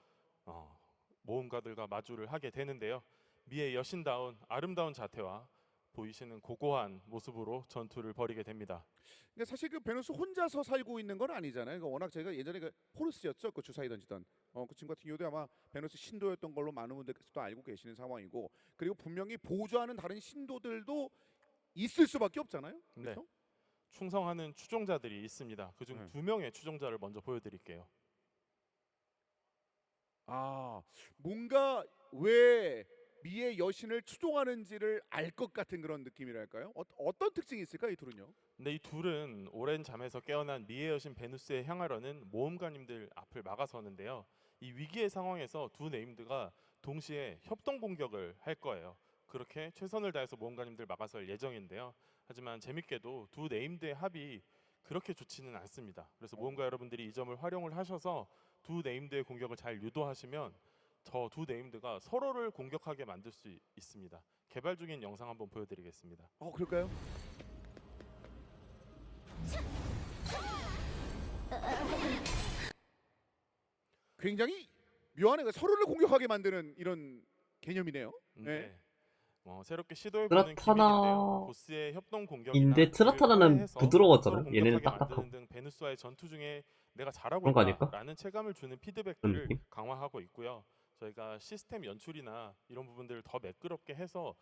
모험가들과 마주를 하게 되는데요. 미의 여신다운 아름다운 자태와 보이시는 고고한 모습으로 전투를 벌이게 됩니다. 근데 사실 그 베누스 혼자서 살고 있는 건 아니잖아요. 그러니까 워낙 제가 예전에 그 호르스였죠. 그 주사위 던지던 그 친구 같은 경우도 아마 베누스 신도였던 걸로 많은 분들께서도 알고 계시는 상황이고 그리고 분명히 보조하는 다른 신도들도 있을 수밖에 없잖아요. 네, 그렇죠? 충성하는 추종자들이 있습니다. 그중 네. 2명의 추종자를 먼저 보여드릴게요. 뭔가 왜 미의 여신을 추종하는지를 알 것 같은 그런 느낌이랄까요? 어떤 특징이 있을까 이 둘은요? 근데 이 둘은 오랜 잠에서 깨어난 미의 여신 베누스에 향하려는 모험가님들 앞을 막아서는데요. 이 위기의 상황에서 두 네임드가 동시에 협동 공격을 할 거예요. 그렇게 최선을 다해서 모험가님들 막아설 예정인데요. 하지만 재밌게도 두 네임드의 합이 그렇게 좋지는 않습니다. 그래서 모험가 여러분들이 이 점을 활용을 하셔서 두 네임드의 공격을 잘 유도하시면 저 두 네임드가 서로를 공격하게 만들 수 있습니다. 개발 중인 영상 한번 보여드리겠습니다. 그럴까요? 굉장히 묘하네. 서로를 공격하게 만드는 이런 개념이네요. 네. 새롭게 시도해보는 트라타나 기믹인데요. 보스의 협동 공격이나 인데 트라타나는 부드러웠잖아. 얘네는 딱딱하고. 등 베누스와의 전투 중에 내가 잘하고 그런 거 아닐까? 있다라는 체감을 주는 그런 피드백들을 느낌? 강화하고 있고요. 저희가 시스템 연출이나 이런 부분들을 더 매끄럽게 해서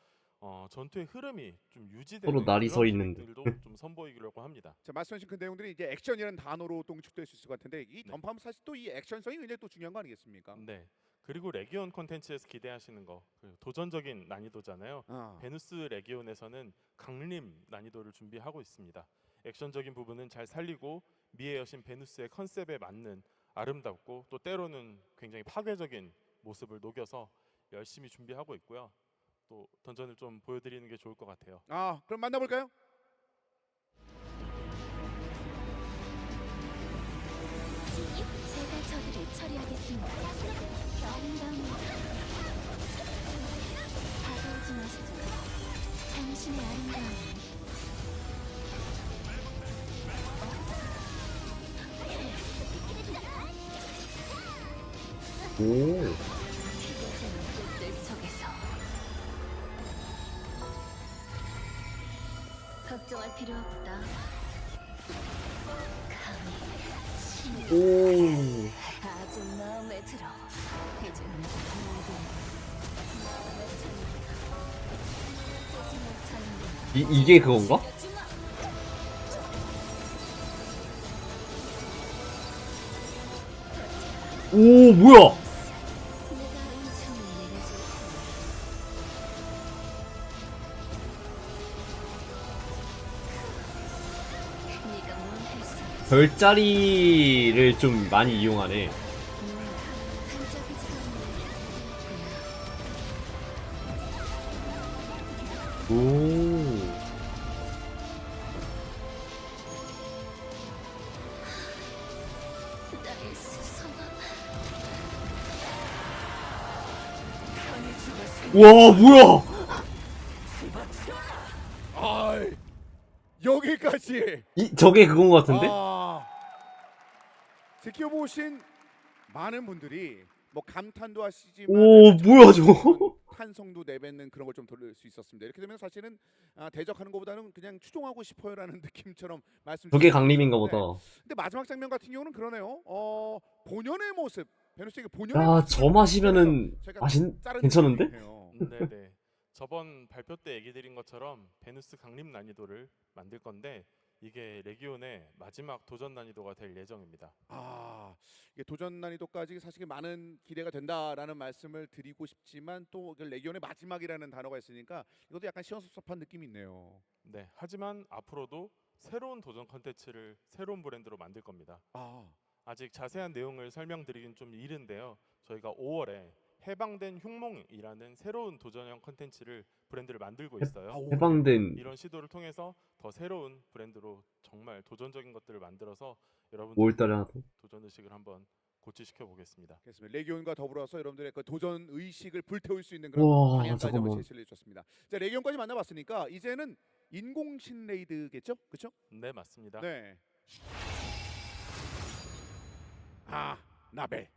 전투의 흐름이 좀 유지되는 서로 날이 그런 서 있는데. 기믹들도 좀 선보이려고 합니다. 자, 말씀하신 그 내용들이 이제 액션이라는 단어로 또 응축될 수 있을 것 같은데 이 네. 던파하면 사실 또 이 액션성이 굉장히 또 중요한 거 아니겠습니까? 네. 그리고 레기온 콘텐츠에서 기대하시는 거 도전적인 난이도잖아요. 베누스 레기온에서는 강림 난이도를 준비하고 있습니다. 액션적인 부분은 잘 살리고 미의 여신 베누스의 컨셉에 맞는 아름답고 또 때로는 굉장히 파괴적인 모습을 녹여서 열심히 준비하고 있고요. 또 던전을 좀 보여드리는 게 좋을 것 같아요. 그럼 만나볼까요? 제가 저들을 처리하겠습니다. 아름다운 다가오지 마시죠. 당신의 아름다움. 오. 기대되는 꽃들 속에서 걱정할 필요 없다. 감히 신을 오. 아주 마음에 들어. 이제 모든 마음에 듭니다. 이게 그건가? 오, 뭐야? 내가 은총을 내려줄 테니 네가 뭘 할 수 있어. 별자리를 좀 많이 이용하네. 반짝이지가 않는 오. 나의 수성아. 편히 죽었으니 와, 뭐야? 여기까지. 저게 그건 것 같은데? 지켜보신 많은 분들이 뭐 감탄도 하시지만 오, 뭐야, 저거? 탄성도 내뱉는 그런 걸 좀 들을 수 있었습니다. 이렇게 되면 사실은 대적하는 것보다는 그냥 추종하고 싶어요라는 느낌처럼 말씀. 저게 강림인가 보다. 근데 마지막 장면 같은 경우는 그러네요. 본연의 모습, 베누스에게 본연의 야, 모습을 저 마시면은 저희가 맛있 자른 괜찮은데? 느낌이네요. 네네. 저번 발표 때 얘기 드린 것처럼 베누스 강림 난이도를 만들 건데 이게 레기온의 마지막 도전 난이도가 될 예정입니다. 이게 도전 난이도까지 사실 많은 기대가 된다라는 말씀을 드리고 싶지만 또 레기온의 마지막이라는 단어가 있으니까 이것도 약간 시원섭섭한 느낌이 있네요. 네. 하지만 앞으로도 새로운 도전 컨텐츠를 새로운 브랜드로 만들 겁니다. 아직 자세한 내용을 설명드리긴 좀 이른데요. 저희가 5월에 해방된 흉몽이라는 새로운 도전형 컨텐츠를 브랜드를 만들고 있어요. 해방된 이런 시도를 통해서 더 새로운 브랜드로 정말 도전적인 것들을 만들어서 5월달에 여러분들 하나 더. 도전 의식을 한번 고취시켜 보겠습니다. 그렇습니다. 레기온과 더불어서 여러분들의 그 도전 의식을 불태울 수 있는 그런 우와, 방향까지 한번 잠깐만. 제시를 해주셨습니다. 자, 레기온까지 만나봤으니까 이제는 인공신 레이드겠죠? 그렇죠? 네, 맞습니다. 네. 나벨.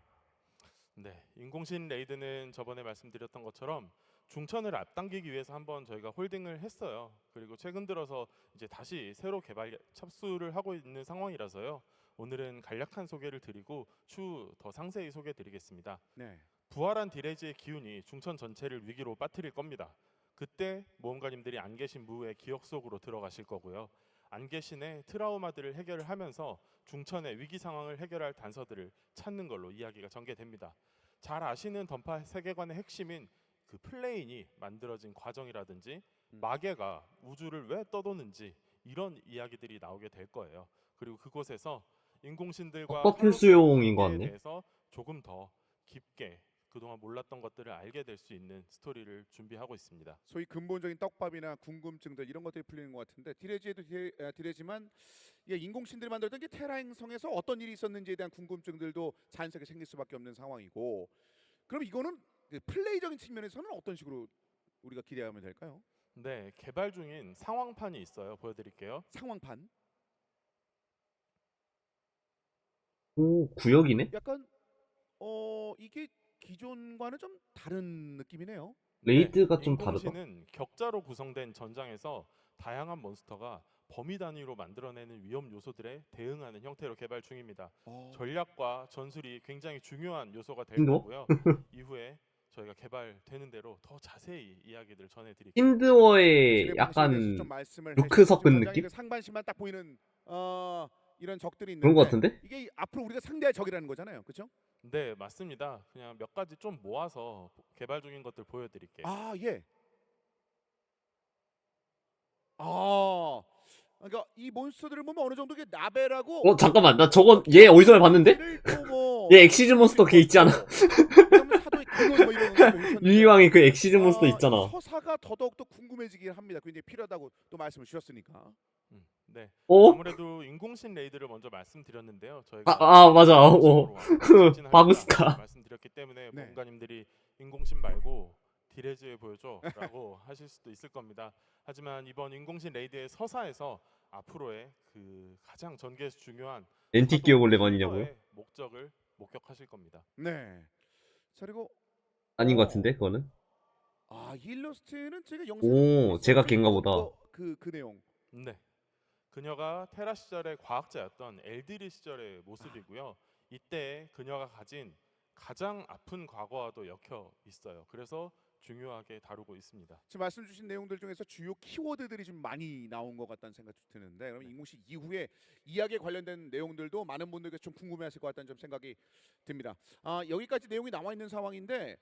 네, 인공신 레이드는 저번에 말씀드렸던 것처럼 중천을 앞당기기 위해서 한번 저희가 홀딩을 했어요. 그리고 최근 들어서 이제 다시 새로 개발 착수를 하고 있는 상황이라서요. 오늘은 간략한 소개를 드리고 추후 더 상세히 소개드리겠습니다. 네. 부활한 디레이즈의 기운이 중천 전체를 위기로 빠뜨릴 겁니다. 그때 모험가님들이 안 계신 무의 기억 속으로 들어가실 거고요. 안 계신의 트라우마들을 해결을 하면서 중천의 위기 상황을 해결할 단서들을 찾는 걸로 이야기가 전개됩니다. 잘 아시는 던파 세계관의 핵심인 그 플레인이 만들어진 과정이라든지 음. 마계가 우주를 왜 떠도는지 이런 이야기들이 나오게 될 거예요. 그리고 그곳에서 인공신들과 떡밥 칼로스의 필수용인 것 관계에 같네. 대해서 조금 더 깊게 그동안 몰랐던 것들을 알게 될 수 있는 스토리를 준비하고 있습니다. 소위 근본적인 떡밥이나 궁금증들 이런 것들이 풀리는 것 같은데 디레지에도 디레지만 인공신들이 만들었던 게 테라 행성에서 어떤 일이 있었는지에 대한 궁금증들도 자연스럽게 생길 수밖에 없는 상황이고 그럼 이거는 그 플레이적인 측면에서는 어떤 식으로 우리가 기대하면 될까요? 네, 개발 중인 상황판이 있어요. 보여드릴게요. 상황판 오, 구역이네? 약간 이게 기존과는 좀 다른 느낌이네요. 레이드가 좀 다르다. 인공신은 격자로 구성된 전장에서 다양한 몬스터가 범위 단위로 만들어내는 위험 요소들에 대응하는 형태로 개발 중입니다. 전략과 전술이 굉장히 중요한 요소가 될 이거? 거고요. 이후에 저희가 개발되는 대로 더 자세히 이야기들 전해드릴게요. 힌드워의 약간 좀 말씀을 루크 해주시죠. 섞은 전장에 느낌? 그 상반신만 딱 보이는 이런 적들이 있는데 그런 것 같은데? 이게 앞으로 우리가 상대할 적이라는 거잖아요, 그렇죠? 네, 맞습니다. 그냥 몇 가지 좀 모아서 개발 중인 것들 보여드릴게요. 아 예. 아 그러니까 이 몬스터들을 보면 어느 정도 나베라고 잠깐만, 나 저건 얘 어디서 봤는데? 얘 엑시즈 몬스터 걔 있잖아. 유이왕의 그 엑시즈 몬스터 있잖아. 서사가 더더욱 더 궁금해지긴 합니다. 굉장히 필요하다고 또 말씀을 주셨으니까. 네. 어? 아무래도 인공신 레이드를 먼저 말씀드렸는데요. 저희가 맞아. 바구스카 바구스카. 말씀드렸기 때문에 네. 모험가님들이 인공신 말고 디레즈에 보여줘라고 하실 수도 있을 겁니다. 하지만 이번 인공신 레이드의 서사에서 앞으로의 그 가장 전개에서 중요한 엔티기어 골렘아니냐고요? 서버의 목적을 목격하실 겁니다. 네. 자 그리고 아닌 것 같은데 그거는? 이 일러스트는 제가 오, 제가 걔인가 보다. 그 내용. 네. 그녀가 테라 시절의 과학자였던 엘디리 시절의 모습이고요. 이때 그녀가 가진 가장 아픈 과거와도 엮여 있어요. 그래서 중요하게 다루고 있습니다. 지금 말씀 주신 내용들 중에서 주요 키워드들이 좀 많이 나온 것 같다는 생각이 드는데 그럼 인공신 이후에 이야기에 관련된 내용들도 많은 분들께 좀 궁금해하실 것 같다는 좀 생각이 듭니다. 여기까지 내용이 나와 있는 상황인데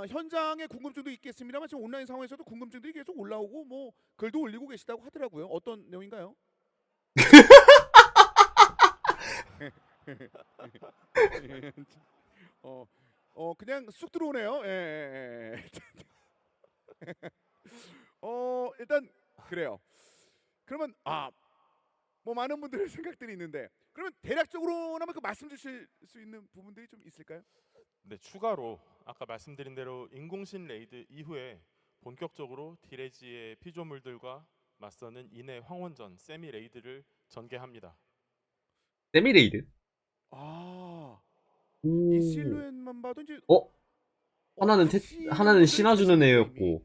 현장에 궁금증도 있겠습니다만 지금 온라인 상황에서도 궁금증들이 계속 올라오고 뭐 글도 올리고 계시다고 하더라고요. 어떤 내용인가요? 그냥 쑥 들어오네요. 예. 일단 그래요. 그러면 뭐 많은 분들의 생각들이 있는데 그러면 대략적으로나마 그 말씀 주실 수 있는 부분들이 좀 있을까요? 네, 추가로 아까 말씀드린 대로 인공신 레이드 이후에 본격적으로 디레지의 피조물들과 맞서는 인해 황혼전 세미 레이드를 전개합니다. 세미레이드? 이 실루엣만 봐도 이제 하나는 신화주는 애였고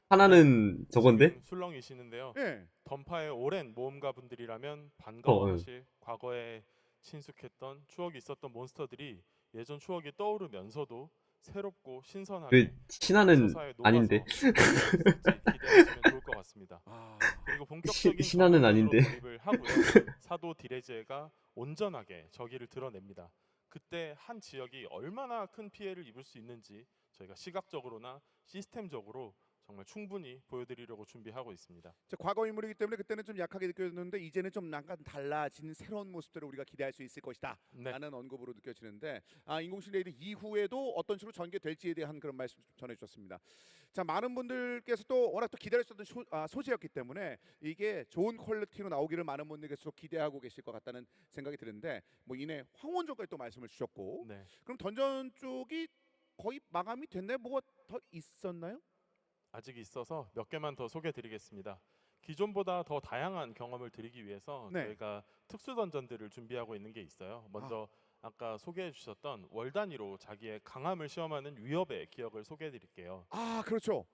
하나는 저건데? 지금 술렁이시는데요. 네. 던파의 오랜 모험가 분들이라면 반가워하실 과거에 친숙했던 추억이 있었던 몬스터들이 예전 추억이 떠오르면서도 새롭고 신선하게 그 신화는 서사에 녹아서 아닌데. 기대하시면 좋을 것 같습니다. 그리고 본격적인 신화는 전투로 아닌데. 돌입을 하고요. 사도 디레제가 온전하게 저기를 드러냅니다. 그때 한 지역이 얼마나 큰 피해를 입을 수 있는지 저희가 시각적으로나 시스템적으로 정말 충분히 보여드리려고 준비하고 있습니다. 과거 인물이기 때문에 그때는 좀 약하게 느껴졌는데 이제는 좀 약간 달라진 새로운 모습들을 우리가 기대할 수 있을 것이다 라는 언급으로 느껴지는데 인공신 레이드 이후에도 어떤 식으로 전개될지에 대한 그런 말씀 전해주셨습니다. 자 많은 분들께서 또 워낙 또 기다리셨던 소재였기 때문에 이게 좋은 퀄리티로 나오기를 많은 분들께서 기대하고 계실 것 같다는 생각이 드는데 뭐 이내 황혼전까지 또 말씀을 주셨고 그럼 던전 쪽이 거의 마감이 됐나요? 뭐가 더 있었나요? 아직 있어서 몇 개만 더 소개해드리겠습니다. 기존보다 더 다양한 경험을 드리기 위해서 저희가 특수 던전들을 준비하고 있는 게 있어요. 먼저 아까 소개해 주셨던 월 단위로 자기의 강함을 시험하는 위협의 기억을 소개해 드릴게요. 그렇죠.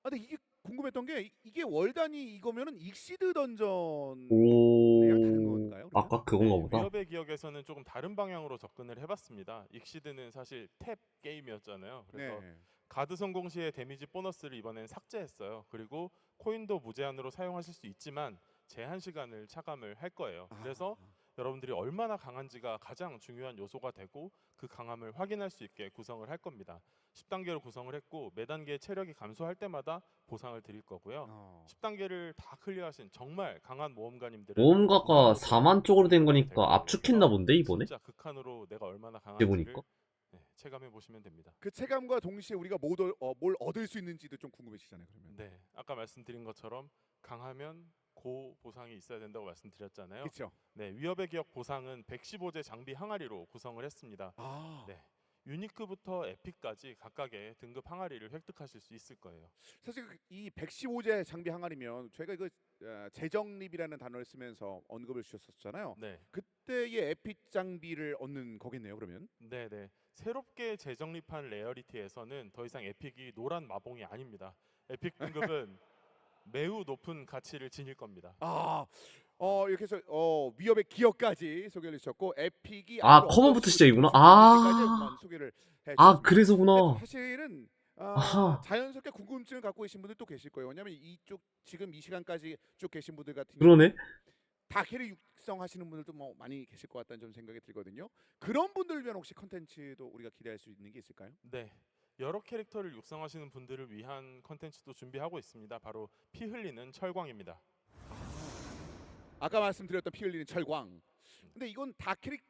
근데 이게 궁금했던 게 이게 월 단위 이거면은 익시드 던전이랑 다른 건가요? 아까 그건가 보다. 위협의 기억에서는 조금 다른 방향으로 접근을 해봤습니다. 익시드는 사실 탭 게임이었잖아요. 그래서 가드 성공 시에 데미지 보너스를 이번엔 삭제했어요. 그리고 코인도 무제한으로 사용하실 수 있지만 제한 시간을 차감을 할 거예요. 그래서 여러분들이 얼마나 강한지가 가장 중요한 요소가 되고 그 강함을 확인할 수 있게 구성을 할 겁니다. 10단계로 구성을 했고 매 단계 체력이 감소할 때마다 보상을 드릴 거고요. 10단계를 다 클리어하신 정말 강한 모험가님들은 모험가가 무한도전 4만 쪽으로 된 될 거니까 거예요. 압축했나 본데 이번에? 진짜 극한으로 내가 얼마나 이제 강한지를 보니까 체감해 보시면 됩니다. 그 체감과 동시에 우리가 뭘 얻을 수 있는지도 좀 궁금해지잖아요. 그러면. 네, 아까 말씀드린 것처럼 강하면 고 보상이 있어야 된다고 말씀드렸잖아요. 그렇죠. 네, 위협의 기억 보상은 115제 장비 항아리로 구성을 했습니다. 아, 네, 유니크부터 에픽까지 각각의 등급 항아리를 획득하실 수 있을 거예요. 사실 이 115제 장비 항아리면 저희가 이거 재정립이라는 단어를 쓰면서 언급을 주셨었잖아요. 네, 그때의 에픽 장비를 얻는 거겠네요. 그러면. 네, 네. 새롭게 재정립한 레어리티에서는 더 이상 에픽이 노란 마봉이 아닙니다. 에픽 등급은 매우 높은 가치를 지닐 겁니다. 아, 이렇게 해서 위협의 기억까지 소개를 해주셨고 에픽이 아, 앞으로 커먼부터 어떤 시작이구나. 소개까지 소개를 해주셨습니다. 아, 근데 그래서구나. 사실은 아하. 자연스럽게 궁금증을 갖고 계신 분들 또 계실 거예요. 왜냐하면 이쪽 지금 이 시간까지 쭉 계신 분들 같은 그러네. 경우는 다 캐릭 육성하시는 분들도 뭐 많이 계실 것 같다는 좀 생각이 들거든요. 그런 분들을 위한 혹시 컨텐츠도 우리가 기대할 수 있는 게 있을까요? 네, 여러 캐릭터를 육성하시는 분들을 위한 컨텐츠도 준비하고 있습니다. 바로 피 흘리는 철광입니다. 아까 말씀드렸던 피 흘리는 철광. 근데 이건 다 캐릭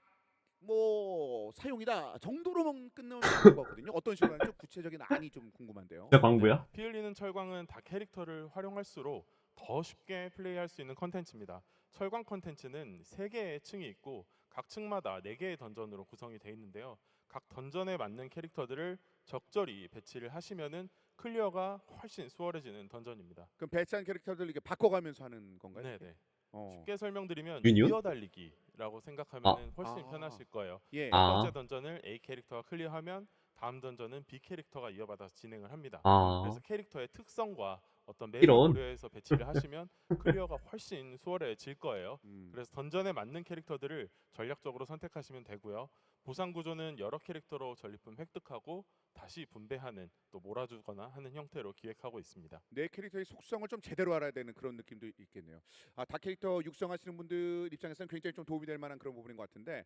뭐 사용이다 정도로만 끝나는 거거든요. 어떤 식으로 하는지 좀 구체적인 안이 좀 궁금한데요. 진짜 광부야? 피 흘리는 철광은 다 캐릭터를 활용할수록 더 쉽게 플레이할 수 있는 컨텐츠입니다. 철광 컨텐츠는 3개의 층이 있고 각 층마다 4개의 던전으로 구성이 되어 있는데요. 각 던전에 맞는 캐릭터들을 적절히 배치를 하시면은 클리어가 훨씬 수월해지는 던전입니다. 그럼 배치한 캐릭터들 이렇게 바꿔가면서 하는 건가요? 네네. 어. 쉽게 설명드리면 유니온? 이어달리기라고 생각하면 훨씬 아. 편하실 거예요. 예. 첫 아. 번째 던전을 A 캐릭터가 클리어하면 다음 던전은 B 캐릭터가 이어받아서 진행을 합니다. 아, 그래서 캐릭터의 특성과 어떤 맵을 이런. 고려해서 배치를 하시면 클리어가 훨씬 수월해질 거예요. 음. 그래서 던전에 맞는 캐릭터들을 전략적으로 선택하시면 되고요. 보상 구조는 여러 캐릭터로 전리품 획득하고 다시 분배하는 또 몰아주거나 하는 형태로 기획하고 있습니다. 내 캐릭터의 속성을 좀 제대로 알아야 되는 그런 느낌도 있겠네요. 다 캐릭터 육성하시는 분들 입장에서는 굉장히 좀 도움이 될 만한 그런 부분인 것 같은데.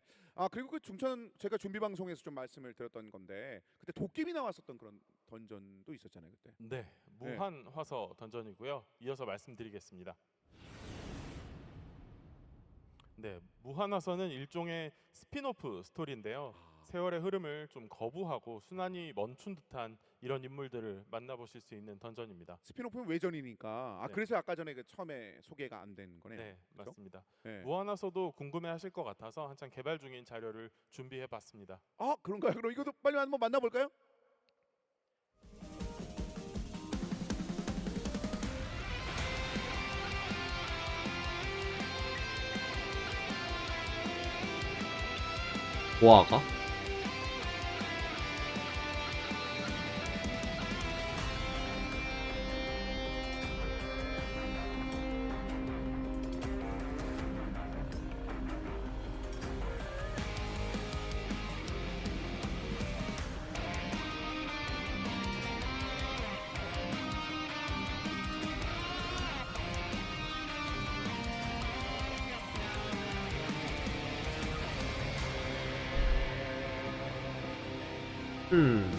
그리고 그 중천 제가 준비 방송에서 좀 말씀을 드렸던 건데 그때 도깨비 나왔었던 그런 던전도 있었잖아요 그때. 네, 무한 화서 던전이고요. 이어서 말씀드리겠습니다. 네, 무한화서는 일종의 스피노프 스토리인데요. 세월의 흐름을 좀 거부하고 순환이 멈춘 듯한 이런 인물들을 만나보실 수 있는 던전입니다. 스피노프는 외전이니까. 네. 그래서 아까 전에 그 처음에 소개가 안 된 거네요. 네, 그죠? 맞습니다. 네. 무한화서도 궁금해하실 것 같아서 한창 개발 중인 자료를 준비해봤습니다. 그런가요? 그럼 이것도 빨리 한번 만나볼까요? 보아가? 음.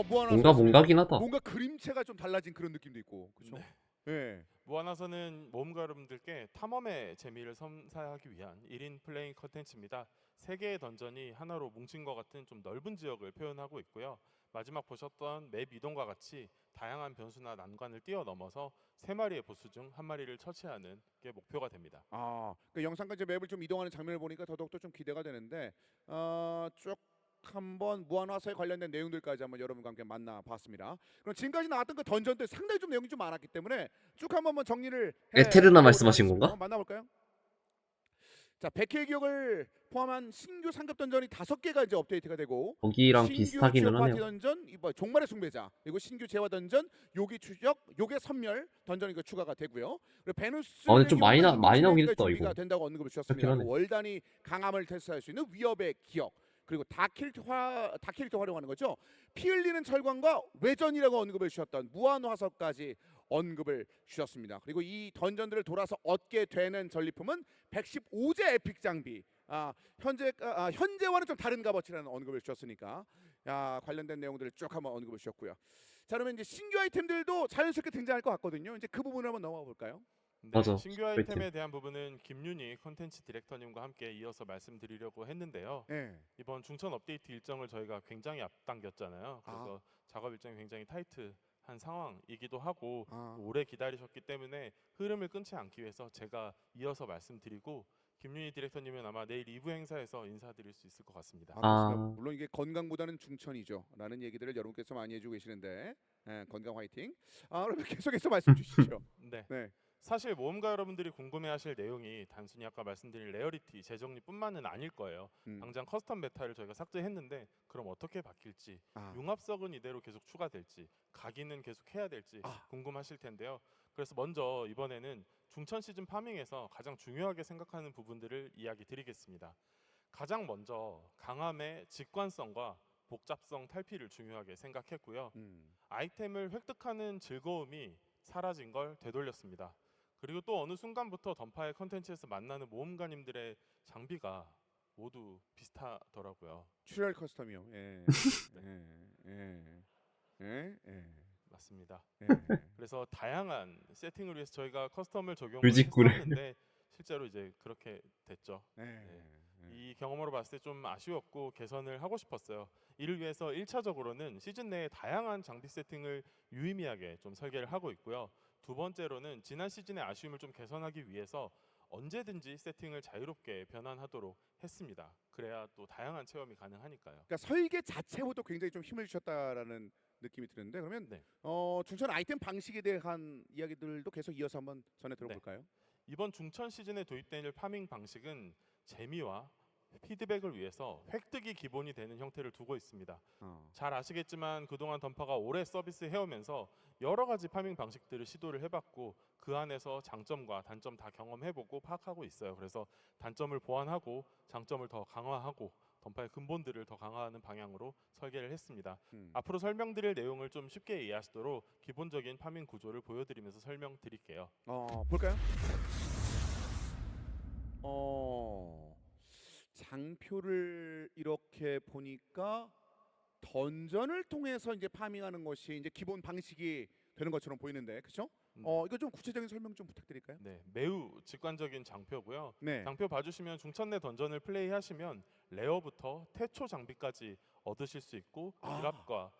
무한화서 뭔가긴 하다. 뭔가 그림체가 좀 달라진 그런 느낌도 있고. 그렇죠? 네. 네. 무한화서는 모험가 여러분들께 탐험의 재미를 선사하기 위한 1인 플레잉 컨텐츠입니다. 3개의 던전이 하나로 뭉친 것 같은 좀 넓은 지역을 표현하고 있고요. 마지막 보셨던 맵 이동과 같이 다양한 변수나 난관을 뛰어넘어서 3마리의 보스 중 1마리를 처치하는 게 목표가 됩니다. 그 영상과 이제 맵을 좀 이동하는 장면을 보니까 더더욱 좀 기대가 되는데 쭉 한번 무한화서에 관련된 내용들까지 한번 여러분과 함께 만나봤습니다. 그럼 지금까지 나왔던 그 던전들 상당히 좀 내용이 좀 많았기 때문에 쭉 한번 정리를 에테르나 해보도록 말씀하신 하겠습니다. 건가? 한번 만나볼까요? 자, 100회 기억을 포함한 신규 상급 던전이 5개가 이제 업데이트가 되고 거기랑 신규 비슷하기는 지역 파티 하네요. 던전, 이번 종말의 숭배자, 그리고 신규 재화 던전, 요기 추적, 요괴 선멸 던전이 그 추가가 되고요. 그리고 베누스 근데 좀 많이 나오긴 했다, 준비가 이거. 된다고 언급을 주셨습니다. 그렇긴 하네. 그리고 월단이 강함을 테스트할 수 있는 위협의 기억, 그리고 다킬릭터 활용하는 거죠. 피 흘리는 철광과 외전이라고 언급을 주셨던 무한 화석까지 언급을 주셨습니다. 그리고 이 던전들을 돌아서 얻게 되는 전리품은 115제 에픽 장비. 현재와는 좀 다른 값어치라는 언급을 주셨으니까 관련된 내용들을 쭉 한번 언급을 주셨고요. 자, 그러면 이제 신규 아이템들도 자연스럽게 등장할 것 같거든요. 이제 그 부분을 한번 넘어가 볼까요? 네, 맞아. 신규 아이템에 대한 부분은 김윤희 컨텐츠 디렉터님과 함께 이어서 말씀드리려고 했는데요. 네. 이번 중천 업데이트 일정을 저희가 굉장히 앞당겼잖아요. 그래서 작업 일정이 굉장히 타이트한 상황이기도 하고 오래 기다리셨기 때문에 흐름을 끊지 않기 위해서 제가 이어서 말씀드리고 김윤희 디렉터님은 아마 내일 2부 행사에서 인사드릴 수 있을 것 같습니다. 그렇습니다. 물론 이게 건강보다는 중천이죠라는 얘기들을 여러분께서 많이 해주고 계시는데 건강 화이팅. 그러면 계속해서 말씀 주시죠. 네. 네. 사실 모험가 여러분들이 궁금해하실 내용이 단순히 아까 말씀드린 레어리티 재정리뿐만은 아닐 거예요. 당장 커스텀 메타를 저희가 삭제했는데 그럼 어떻게 바뀔지, 융합석은 이대로 계속 추가될지, 각인은 계속 해야 될지 궁금하실 텐데요. 그래서 먼저 이번에는 중천 시즌 파밍에서 가장 중요하게 생각하는 부분들을 이야기 드리겠습니다. 가장 먼저 강함의 직관성과 복잡성 탈피를 중요하게 생각했고요. 아이템을 획득하는 즐거움이 사라진 걸 되돌렸습니다. 그리고 또 어느 순간부터 던파의 컨텐츠에서 만나는 모험가님들의 장비가 모두 비슷하더라고요. 출혈 커스텀이요. 예. 예. 맞습니다. 예. 그래서 다양한 세팅을 위해서 저희가 커스텀을 적용을 뮤직구를. 했었는데 실제로 이제 그렇게 됐죠. 예. 이 경험으로 봤을 때 좀 아쉬웠고 개선을 하고 싶었어요. 이를 위해서 1차적으로는 시즌 내에 다양한 장비 세팅을 유의미하게 좀 설계를 하고 있고요. 두 번째로는 지난 시즌의 아쉬움을 좀 개선하기 위해서 언제든지 세팅을 자유롭게 변환하도록 했습니다. 그래야 또 다양한 체험이 가능하니까요. 그러니까 설계 자체부터 굉장히 좀 힘을 주셨다라는 느낌이 드는데 그러면 네. 중천 아이템 방식에 대한 이야기들도 계속 이어서 한번 전해 들어볼까요? 이번 중천 시즌에 도입된 파밍 방식은 재미와 피드백을 위해서 획득이 기본이 되는 형태를 두고 있습니다. 잘 아시겠지만 그동안 던파가 오래 서비스 해오면서 여러 가지 파밍 방식들을 시도를 해봤고 그 안에서 장점과 단점 다 경험해보고 파악하고 있어요. 그래서 단점을 보완하고 장점을 더 강화하고 던파의 근본들을 더 강화하는 방향으로 설계를 했습니다. 앞으로 설명드릴 내용을 좀 쉽게 이해하시도록 기본적인 파밍 구조를 보여드리면서 설명드릴게요. 볼까요? 장표를 이렇게 보니까 던전을 통해서 이제 파밍하는 것이 이제 기본 방식이 되는 것처럼 보이는데, 그렇죠? 이거 좀 구체적인 설명 좀 부탁드릴까요? 네, 매우 직관적인 장표고요. 네. 장표 봐주시면 중천 내 던전을 플레이하시면 레어부터 태초 장비까지 얻으실 수 있고 일합과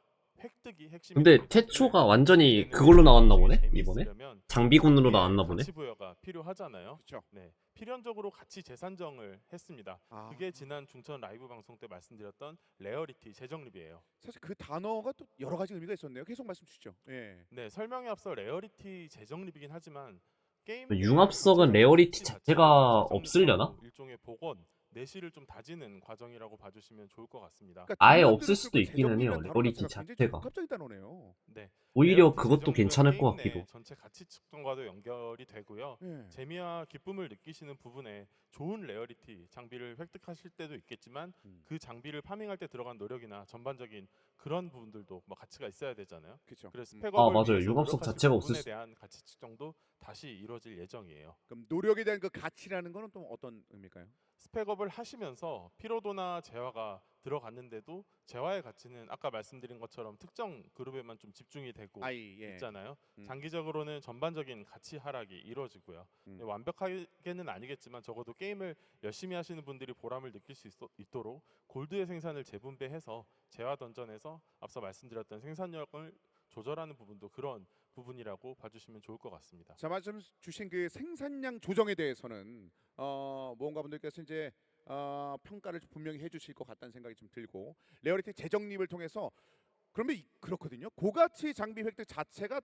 획득이 핵심이 근데 되기 때문에 태초가 완전히 그걸로 나왔나 보네? 이번에? 재미있으려면 장비군으로 나왔나 보네? 가치 부여가 필요하잖아요. 그렇죠. 네, 필연적으로 가치 재산정을 했습니다. 그게 지난 중천 라이브 방송 때 말씀드렸던 레어리티 재정립이에요. 사실 그 단어가 또 여러 가지 의미가 있었네요. 계속 말씀 주시죠. 예. 네, 설명에 앞서 레어리티 재정립이긴 하지만 게임 융합석은 레어리티 자체가 없으려나? 일종의 복원, 내실을 좀 다지는 과정이라고 봐주시면 좋을 것 같습니다. 그러니까 아예 중간들을 없을 수도 쓰고 있기는 해요, 재정비라는 레어리티 단어가 굉장히 자체가. 복합적인 단어네요. 네, 오히려 레어리티 그것도 재정립은 괜찮을 것 게임 내 같기도. 전체 가치 측정과도 연결이 되고요. 예. 재미와 기쁨을 느끼시는 부분에 좋은 레어리티 장비를 획득하실 때도 있겠지만 그 장비를 파밍할 때 들어간 노력이나 전반적인 그런 부분들도 뭐 가치가 있어야 되잖아요. 그렇죠. 그래서 아, 스펙업을 맞아요. 위해서 융합석 노력하실 자체가 없을 부분에 수- 대한 가치 측정도 다시 이루어질 예정이에요. 그럼 노력에 대한 그 가치라는 거는 또 어떤 의미일까요? 스펙업을 하시면서 피로도나 재화가 들어갔는데도 재화의 가치는 아까 말씀드린 것처럼 특정 그룹에만 좀 집중이 되고 예. 있잖아요. 음. 장기적으로는 전반적인 가치 하락이 이루어지고요. 네, 완벽하게는 아니겠지만 적어도 게임을 열심히 하시는 분들이 보람을 느낄 수 있도록 골드의 생산을 재분배해서 재화 던전에서 앞서 말씀드렸던 생산력을 조절하는 부분도 그런 부분이라고 봐주시면 좋을 것 같습니다. 자, 말씀 주신 그 생산량 조정에 대해서는 모험가 분들께서 이제 평가를 분명히 해주실 것 같다는 생각이 좀 들고 레어리티 재정립을 통해서 그러면 그렇거든요. 고가치 장비 획득 자체가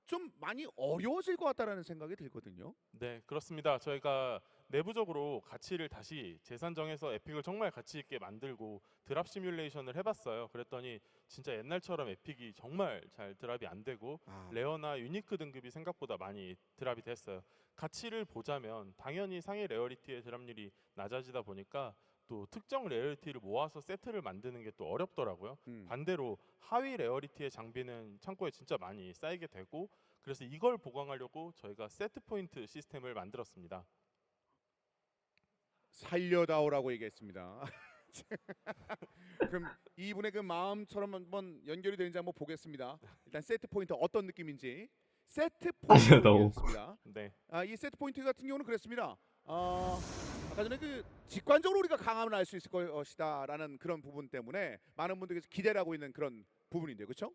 좀 많이 어려워질 것 같다라는 생각이 들거든요. 네, 그렇습니다. 저희가 내부적으로 가치를 다시 재산정해서 에픽을 정말 가치 있게 만들고 드랍 시뮬레이션을 해봤어요. 그랬더니 진짜 옛날처럼 에픽이 정말 잘 드랍이 안 되고 레어나 유니크 등급이 생각보다 많이 드랍이 됐어요. 가치를 보자면 당연히 상위 레어리티의 드랍률이 낮아지다 보니까 또 특정 레어리티를 모아서 세트를 만드는 게 또 어렵더라고요. 반대로 하위 레어리티의 장비는 창고에 진짜 많이 쌓이게 되고, 그래서 이걸 보강하려고 저희가 세트 포인트 시스템을 만들었습니다. 살려다오라고 얘기했습니다. 그럼 이분의 그 마음처럼 한번 연결이 되는지 한번 보겠습니다. 일단 세트 포인트 어떤 느낌인지 세트 살려다오. 포인트였습니다. 네, 이 세트 포인트 같은 경우는 그랬습니다. 아까 전에 그 직관적으로 우리가 강함을 알 수 있을 것이다라는 그런 부분 때문에 많은 분들께서 기대를 하고 있는 그런 부분인데요, 그렇죠?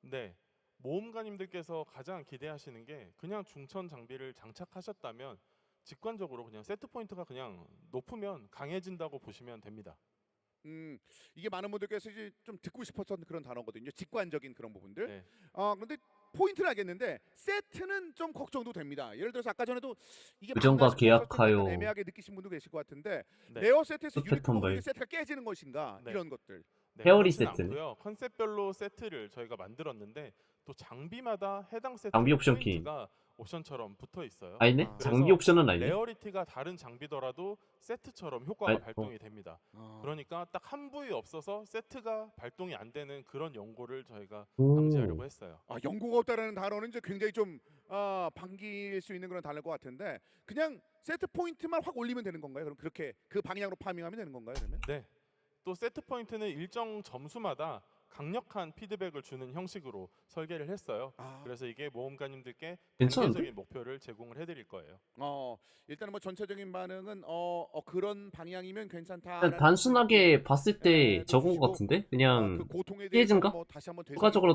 네. 모험가님들께서 가장 기대하시는 게 그냥 중천 장비를 장착하셨다면 직관적으로 그냥 세트 포인트가 그냥 높으면 강해진다고 보시면 됩니다. 이게 많은 분들께서 이제 좀 듣고 싶었던 그런 단어거든요. 직관적인 그런 부분들. 네. 그런데 포인트는 알겠는데 세트는 좀 걱정도 됩니다. 예를 들어서 아까 전에도 이게 부정과 맞나 싶어서 좀 계약하여 약간 애매하게 느끼신 분도 계실 것 같은데 네. 레어 세트에서 스펙 유니크로 텀블. 보이게 세트가 깨지는 것인가 네. 이런 것들. 네, 페어리 그렇진 세트네. 않고요. 컨셉별로 세트를 저희가 만들었는데 또 장비마다 해당 세트 장비 옵션 키. 포인트가 옵션처럼 붙어 있어요. 아니네? 아. 장비 옵션은 아니네. 레어리티가 다른 장비더라도 세트처럼 효과가 아이, 발동이 됩니다. 그러니까 딱 한 부위 없어서 세트가 발동이 안 되는 그런 연고를 저희가 방지하려고 했어요. 연고가 없다라는 단어는 이제 굉장히 좀 반길 수 있는 그런 단어일 것 같은데 그냥 세트 포인트만 확 올리면 되는 건가요? 그럼 그렇게 그 방향으로 파밍하면 되는 건가요? 그러면? 네. 또 세트 포인트는 일정 점수마다 강력한 피드백을 주는 형식으로 설계를 했어요. 그래서 이게 모험가님들께 괜찮은데? 단계적인 목표를 제공을 해드릴 거예요. 일단은 뭐 전체적인 반응은 그런 방향이면 괜찮다. 그냥 단순하게 봤을 때 적은 것 같은데? 그냥 피해진가? 뭐 다시 한번 추가적으로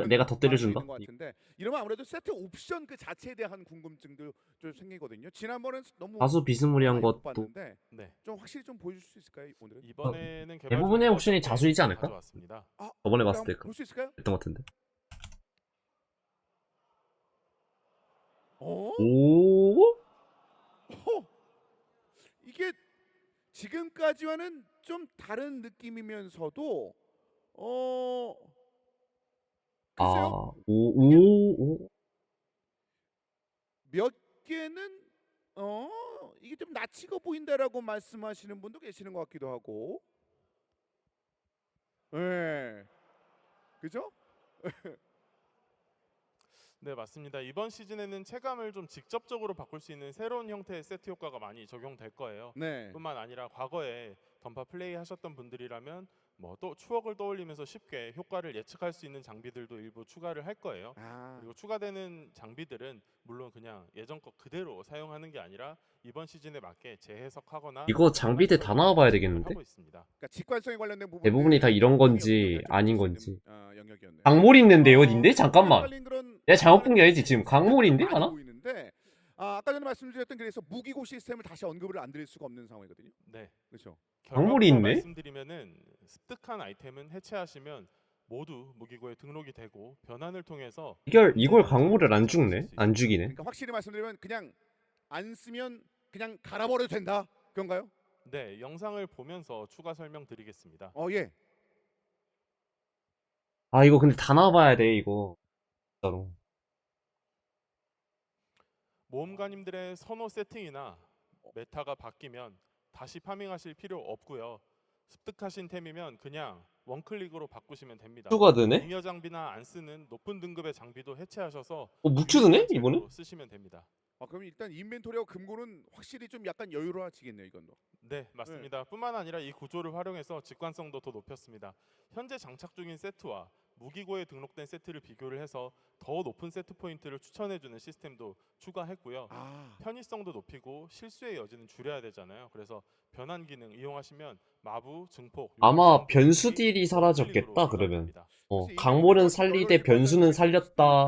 내가 더 때려준다? 것 같은데 이러면 아무래도 세트 옵션 그 자체에 대한 궁금증도 좀 생기거든요. 지난번엔 너무 다소 비스무리한 많이 못 것도 봤는데 네. 좀 확실히 좀 보여줄 수 있을까요? 오늘은 이번에는 대부분의 옵션이 자수이지 않을까? 가져왔습니다. 저번에 봤을 때 볼 수 있을까요? 했던 것 같은데. 어? 오? 이게 지금까지와는 좀 다른 느낌이면서도 글쎄요. 오. 몇 개는 이게 좀 낯익어 보인다라고 말씀하시는 분도 계시는 것 같기도 하고. 네. 그죠? 네, 맞습니다. 이번 시즌에는 체감을 좀 직접적으로 바꿀 수 있는 새로운 형태의 세트 효과가 많이 적용될 거예요. 네. 뿐만 아니라 과거에 던파 플레이 하셨던 분들이라면 뭐 또 추억을 떠올리면서 쉽게 효과를 예측할 수 있는 장비들도 일부 추가를 할 거예요. 그리고 추가되는 장비들은 물론 그냥 예전 것 그대로 사용하는 게 아니라 이번 시즌에 맞게 재해석하거나 이거 장비들 다 나와봐야 되겠는데? 하고 있습니다. 그러니까 직관성에 관련된 부분 대부분이 다 이런 건지 아닌 건지. 영역이었네요. 강물 있는데요, 어딘데? 잠깐만. 그런 내가 잘못 본 게 아니지. 지금 강물인데 많이 하나? 보이는데, 아까 전에 말씀드렸던 그래서 무기고 시스템을 다시 언급을 안 드릴 수가 없는 상황이거든요. 네. 그렇죠. 광물이 결론부터 있네? 말씀드리면은 습득한 아이템은 해체하시면 모두 무기고에 등록이 되고 변환을 통해서 이걸 강물을 안 죽네? 안 죽이네. 그러니까 확실히 말씀드리면 그냥 안 쓰면 그냥 갈아버려도 된다. 그런가요? 네, 영상을 보면서 추가 설명드리겠습니다. 예. 이거 근데 다 나와봐야 돼, 이거. 진짜로. 모험가님들의 선호 세팅이나 메타가 바뀌면 다시 파밍하실 필요 없고요. 습득하신 템이면 그냥 원클릭으로 바꾸시면 됩니다. 슈가 드네? 잉여 장비나 안 쓰는 높은 등급의 장비도 해체하셔서 묵추 드네? 유일한 이번에? 재료로 쓰시면 됩니다. 그럼 일단 인벤토리하고 금고는 확실히 좀 약간 여유로워지겠네요, 이건. 네, 맞습니다. 뿐만 아니라 이 구조를 활용해서 직관성도 더 높였습니다. 현재 장착 중인 세트와 무기고에 등록된 세트를 비교를 해서 더 높은 세트 포인트를 추천해주는 시스템도 추가했고요. 편의성도 높이고 실수의 여지는 줄여야 되잖아요. 그래서 변환 기능 이용하시면 마부, 증폭, 아마 요격 변수 등급이 딜이 사라졌겠다, 원클릭으로 그러면. 변환됩니다. 강물은 살리되 변수는 살렸다,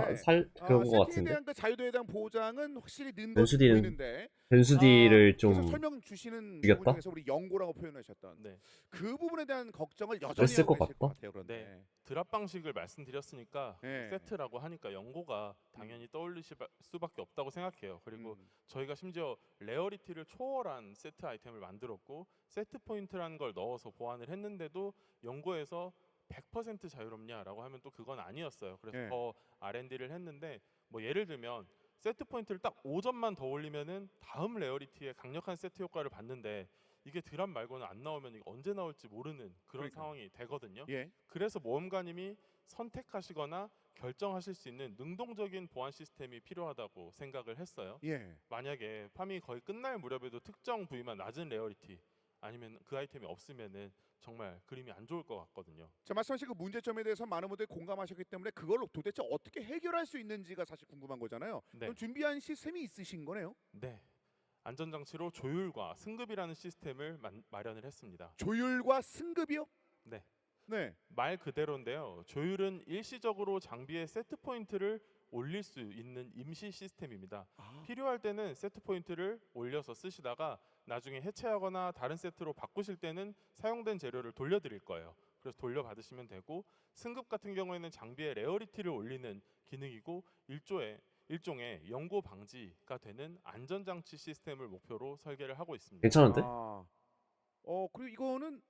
그런 거 세팅에 같은데. 대한 그 자유도에 대한 보장은 확실히 는 변수 것으로 딜은 보이는데 변수 딜을 좀 그래서 설명 주시는 죽였다? 부분 중에서 우리 연고라고 표현하셨던 네. 그 부분에 대한 걱정을 여전히 그랬을 하고 것 계실 것 같다? 같아요. 그런데 네. 드랍 방식을 말씀드렸으니까 네. 세트라고 하니까 보니까 연고가 당연히 떠올릴 수밖에 없다고 생각해요. 그리고 음. 저희가 심지어 레어리티를 초월한 세트 아이템을 만들었고 세트 포인트라는 걸 넣어서 보완을 했는데도 연고에서 100% 자유롭냐라고 하면 또 그건 아니었어요. 그래서 예. 더 R&D를 했는데 뭐 예를 들면 세트 포인트를 딱 5점만 더 올리면은 다음 레어리티에 강력한 세트 효과를 받는데 이게 드랍 말고는 안 나오면 이거 언제 나올지 모르는 그런 그러니까요. 상황이 되거든요. 예. 그래서 모험가님이 선택하시거나 결정하실 수 있는 능동적인 보안 시스템이 필요하다고 생각을 했어요. 예. 만약에 파밍이 거의 끝날 무렵에도 특정 부위만 낮은 레어리티 아니면 그 아이템이 없으면은 정말 그림이 안 좋을 것 같거든요. 자, 말씀하신 그 문제점에 대해서 많은 분들이 공감하셨기 때문에 그걸 도대체 어떻게 해결할 수 있는지가 사실 궁금한 거잖아요. 네. 그럼 준비한 시스템이 있으신 거네요. 네. 안전장치로 조율과 승급이라는 시스템을 마련을 했습니다. 조율과 승급이요? 네. 네. 말 그대로인데요. 조율은 일시적으로 장비의 세트 포인트를 올릴 수 있는 임시 시스템입니다. 아, 필요할 때는 세트 포인트를 올려서 쓰시다가 나중에 해체하거나 다른 세트로 바꾸실 때는 사용된 재료를 돌려드릴 거예요. 그래서 돌려받으시면 되고 승급 같은 경우에는 장비의 레어리티를 올리는 기능이고 일종의 연고 방지가 되는 안전장치 시스템을 목표로 설계를 하고 있습니다. 괜찮은데? 아. 그리고 이거는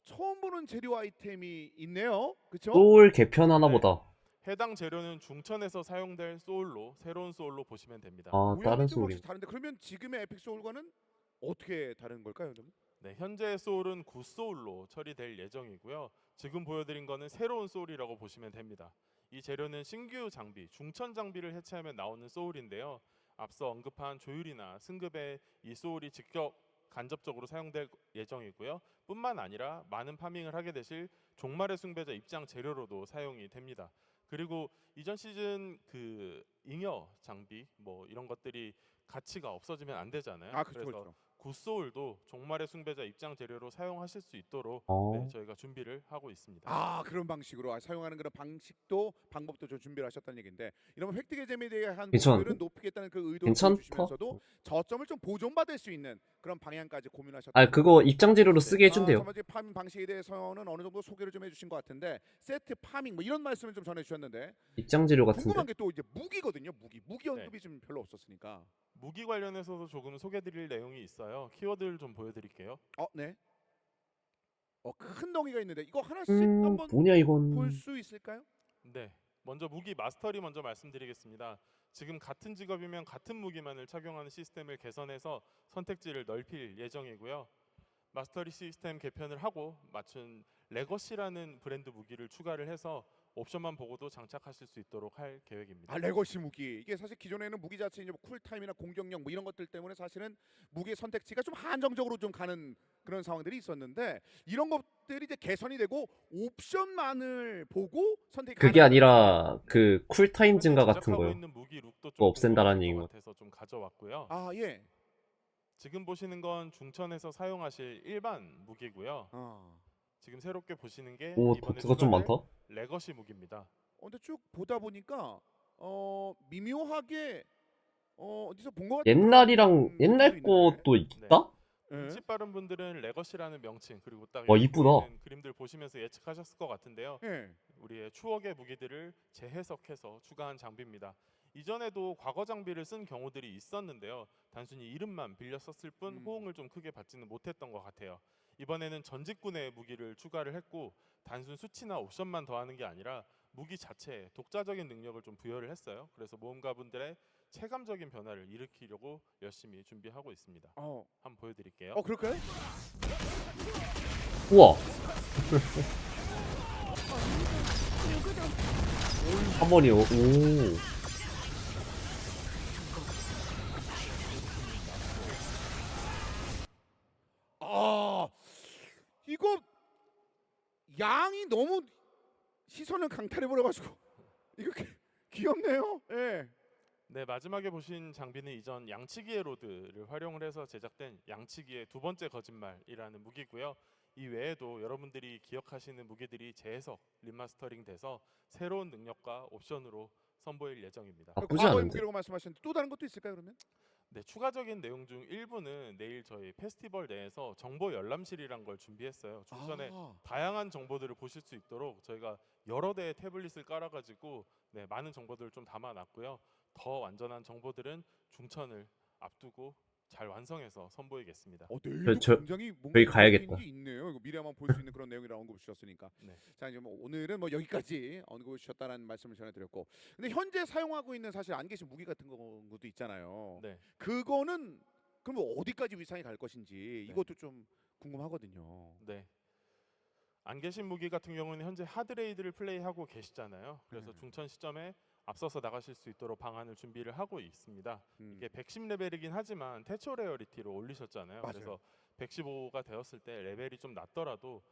처음 보는 재료 아이템이 있네요. 그렇죠? 소울 개편하나 네. 보다. 해당 재료는 중천에서 사용될 새로운 소울로 보시면 됩니다. 아, 모양이 다른 좀 소울이. 확실히 다른데 그러면 지금의 에픽 소울과는 어떻게 다른 걸까요, 여러분? 네, 현재 소울은 굿소울로 처리될 예정이고요. 지금 보여드린 거는 새로운 소울이라고 보시면 됩니다. 이 재료는 신규 장비, 중천 장비를 해체하면 나오는 소울인데요. 앞서 언급한 조율이나 승급에 이 소울이 직접 간접적으로 사용될 예정이고요. 뿐만 아니라 많은 파밍을 하게 되실 종말의 숭배자 입장 재료로도 사용이 됩니다. 그리고 이전 시즌 그 잉여 장비 뭐 이런 것들이 가치가 없어지면 안 되잖아요. 아, 그렇죠, 그래서 그렇죠. 굿소울도 종말의 숭배자 입장 재료로 사용하실 수 있도록 어. 저희가 준비를 하고 있습니다. 아, 그런 방식으로 사용하는 그런 방법도 좀 준비를 하셨다는 얘기인데 이러면 획득의 재미에 대한 괜찮은데? 부분들은 높이겠다는 그 의도를 괜찮다? 보여주시면서도 저점을 좀 보존받을 수 있는 그런 방향까지 고민하셨다. 아, 그거 입장 재료로 쓰게 해준대요. 첫 번째 파밍 방식에 대해서는 어느 정도 소개를 좀 해주신 것 같은데 세트 파밍 뭐 이런 말씀을 좀 전해주셨는데 입장 재료 같은데? 궁금한 게 또 이제 무기거든요. 무기 언급이 네. 좀 별로 없었으니까. 무기 관련해서도 조금 소개드릴 내용이 있어요. 키워드를 좀 보여드릴게요. 네. 큰 덩이가 있는데 이거 하나씩 한번 뭐냐 이건. 볼 수 있을까요? 네, 먼저 무기 마스터리 먼저 말씀드리겠습니다. 지금 같은 직업이면 같은 무기만을 착용하는 시스템을 개선해서 선택지를 넓힐 예정이고요. 마스터리 시스템 개편을 하고 맞춘 레거시라는 브랜드 무기를 추가를 해서 옵션만 보고도 장착하실 수 있도록 할 계획입니다. 아, 레거시 무기. 이게 사실 기존에는 무기 자체 이제 뭐 쿨타임이나 공격력 뭐 이런 것들 때문에 사실은 무기의 선택지가 좀 한정적으로 좀 가는 그런 상황들이 있었는데 이런 것들이 이제 개선이 되고 옵션만을 보고 선택이 그게 가능하다. 아니라 그 쿨타임 현재 증가 같은 제작하고 거요. 있는 무기 룩도 그거 없앤다라는 궁금하실 얘기인 것 것 같아서 좀 가져왔고요. 아, 예. 지금 보시는 건 중천에서 사용하실 일반 무기고요. 지금 새롭게 보시는 게 오, 이번에 도트가 좀 추가될 많다. 레거시 무기입니다. 근데 쭉 보다 보니까 미묘하게 어디서 본 것 같은 옛날이랑 그런 옛날 느낌도 있는데. 것도 있다? 예. 눈치 빠른 분들은 레거시라는 명칭 그리고 딱 와, 여기 이쁘다. 보이는 그림들 보시면서 예측하셨을 것 같은데요. 예. 우리의 추억의 무기들을 재해석해서 추가한 장비입니다. 이전에도 과거 장비를 쓴 경우들이 있었는데요. 단순히 이름만 빌려 썼을 뿐 호응을 좀 크게 받지는 못했던 것 같아요. 이번에는 전직군의 무기를 추가를 했고 단순 수치나 옵션만 더하는 게 아니라 무기 자체에 독자적인 능력을 좀 부여를 했어요. 그래서 모험가분들의 체감적인 변화를 일으키려고 열심히 준비하고 있습니다. 한번 보여드릴게요. 그럴까요? 우와. 한 번이요. 오. 이거 양이 너무 시선을 강탈해 버려가지고 이거 귀엽네요. 예. 네, 마지막에 보신 장비는 이전 양치기의 로드를 활용을 해서 제작된 양치기의 두 번째 거짓말이라는 무기고요. 이 외에도 여러분들이 기억하시는 무기들이 재해석, 리마스터링 돼서 새로운 능력과 옵션으로 선보일 예정입니다. 나쁘지 과거의 않은데. 무기라고 말씀하셨는데 또 다른 것도 있을까요, 그러면? 네, 추가적인 내용 중 일부는 내일 저희 페스티벌 내에서 정보 열람실이란 걸 준비했어요. 중천에 아, 다양한 정보들을 보실 수 있도록 저희가 여러 대의 태블릿을 깔아가지고 네, 많은 정보들을 좀 담아놨고요. 더 완전한 정보들은 중천을 앞두고 잘 완성해서 선보이겠습니다. 내일도 저- 굉장히 뭔가 저희 인상 있는 가야겠다. 게 있네요. 이거 미래만 볼 수 있는 그런 내용이라 언급을 주셨으니까. 네. 자 이제 뭐 오늘은 뭐 여기까지 언급을 주셨다는 말씀을 전해드렸고, 근데 현재 사용하고 있는 사실 안 계신 무기 같은 것도 있잖아요. 네. 그거는 그럼 어디까지 위상이 갈 것인지 네. 이것도 좀 궁금하거든요. 네. 안 계신 무기 같은 경우는 현재 하드레이드를 플레이하고 계시잖아요. 그래서 네. 중천 시점에 앞서서 나가실 수 있도록 방안을 준비를 하고 있습니다. 음. 이게 110레벨이긴 하지만 태초 레어리티로 올리셨잖아요. 맞아요. 그래서 115가 되었을 때 레벨이 좀 낮더라도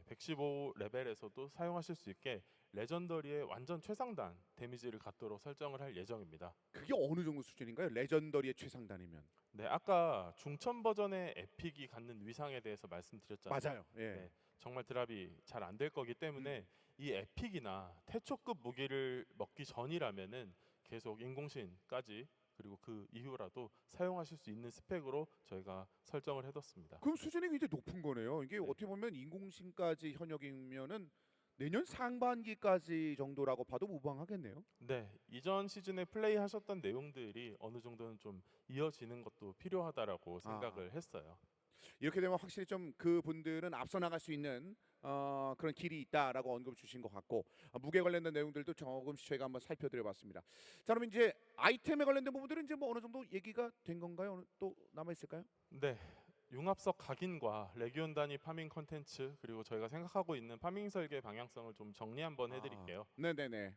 115 레벨에서도 사용하실 수 있게 레전더리의 완전 최상단 데미지를 갖도록 설정을 할 예정입니다. 그게 어느 정도 수준인가요? 레전더리의 최상단이면. 네, 아까 중천 버전의 에픽이 갖는 위상에 대해서 말씀드렸잖아요. 맞아요. 예. 네, 정말 드랍이 잘 안 될 거기 때문에 이 에픽이나 태초급 무기를 먹기 전이라면은 계속 인공신까지 그리고 그 이후라도 사용하실 수 있는 스펙으로 저희가 설정을 해뒀습니다. 그럼 수준이 굉장히 높은 거네요. 이게 네. 어떻게 보면 인공신까지 현역이면은 내년 상반기까지 정도라고 봐도 무방하겠네요. 네, 이전 시즌에 플레이하셨던 내용들이 어느 정도는 좀 이어지는 것도 필요하다라고 생각을 했어요. 이렇게 되면 확실히 좀 그분들은 앞서 나갈 수 있는 그런 길이 있다라고 언급 주신 것 같고, 무게 관련된 내용들도 조금씩 저희가 한번 살펴드려봤습니다. 자, 그럼 이제 아이템에 관련된 부분들은 이제 뭐 어느 정도 얘기가 된 건가요? 또 남아 있을까요? 네, 융합석 각인과 레기온 단위 파밍 컨텐츠 그리고 저희가 생각하고 있는 파밍 설계 방향성을 좀 정리 한번 해드릴게요. 네네네.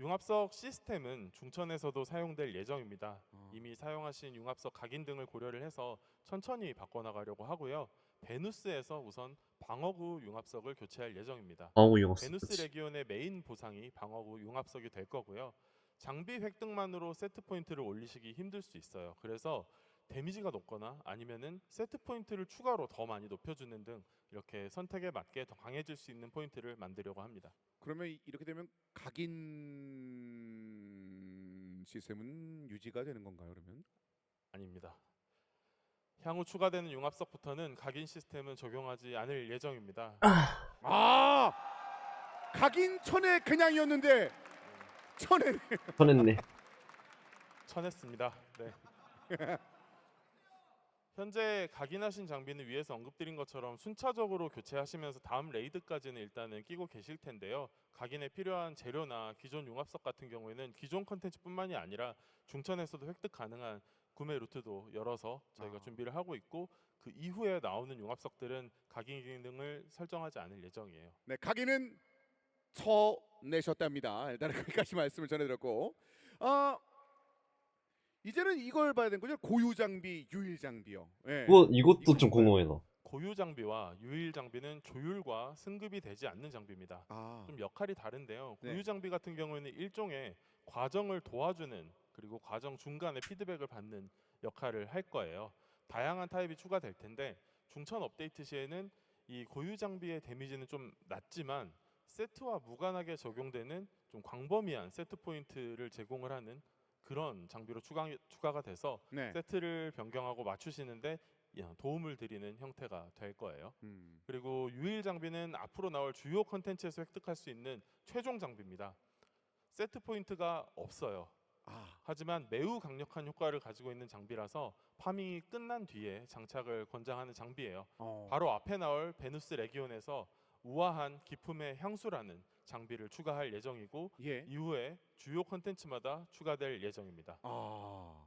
융합석 시스템은 중천에서도 사용될 예정입니다. 아. 이미 사용하신 융합석 각인 등을 고려를 해서 천천히 바꿔나가려고 하고요. 베누스에서 우선 방어구 융합석을 교체할 예정입니다. 방어구 베누스 융합석. 레기온의 메인 보상이 방어구 융합석이 될 거고요. 장비 획득만으로 세트 포인트를 올리시기 힘들 수 있어요. 그래서 데미지가 높거나 아니면은 세트 포인트를 추가로 더 많이 높여주는 등 이렇게 선택에 맞게 더 강해질 수 있는 포인트를 만들려고 합니다. 그러면 이렇게 되면 각인 시스템은 유지가 되는 건가요? 그러면? 아닙니다. 향후 추가되는 융합석부터는 각인 시스템은 적용하지 않을 예정입니다. 아, 각인 천에 그냥이었는데 천에. 쳐냈네. 쳐냈습니다. 네. 현재 각인하신 장비는 위에서 언급드린 것처럼 순차적으로 교체하시면서 다음 레이드까지는 일단은 끼고 계실 텐데요. 각인에 필요한 재료나 기존 융합석 같은 경우에는 기존 컨텐츠뿐만이 아니라 중천에서도 획득 가능한 구매 루트도 열어서 저희가 준비를 하고 있고, 그 이후에 나오는 융합석들은 각인 기능을 설정하지 않을 예정이에요. 네, 각인은 쳐내셨답니다. 일단 거기까지 말씀을 전해드렸고, 이제는 이걸 봐야 되는 거죠. 고유 장비, 유일 장비요. 예. 이것도 좀 궁금해서. 고유 장비와 유일 장비는 조율과 승급이 되지 않는 장비입니다. 아, 좀 역할이 다른데요. 네. 고유 장비 같은 경우에는 일종의 과정을 도와주는 그리고 과정 중간에 피드백을 받는 역할을 할 거예요. 다양한 타입이 추가될 텐데 중천 업데이트 시에는 이 고유 장비의 데미지는 좀 낮지만 세트와 무관하게 적용되는 좀 광범위한 세트 포인트를 제공을 하는 그런 장비로 추가가 돼서 네. 세트를 변경하고 맞추시는데 도움을 드리는 형태가 될 거예요. 그리고 유일 장비는 앞으로 나올 주요 컨텐츠에서 획득할 수 있는 최종 장비입니다. 세트 포인트가 없어요. 아, 하지만 매우 강력한 효과를 가지고 있는 장비라서 파밍이 끝난 뒤에 장착을 권장하는 장비예요. 바로 앞에 나올 베누스 레기온에서 우아한 기품의 향수라는 장비를 추가할 예정이고, 예. 이후에 주요 컨텐츠마다 추가될 예정입니다. 아,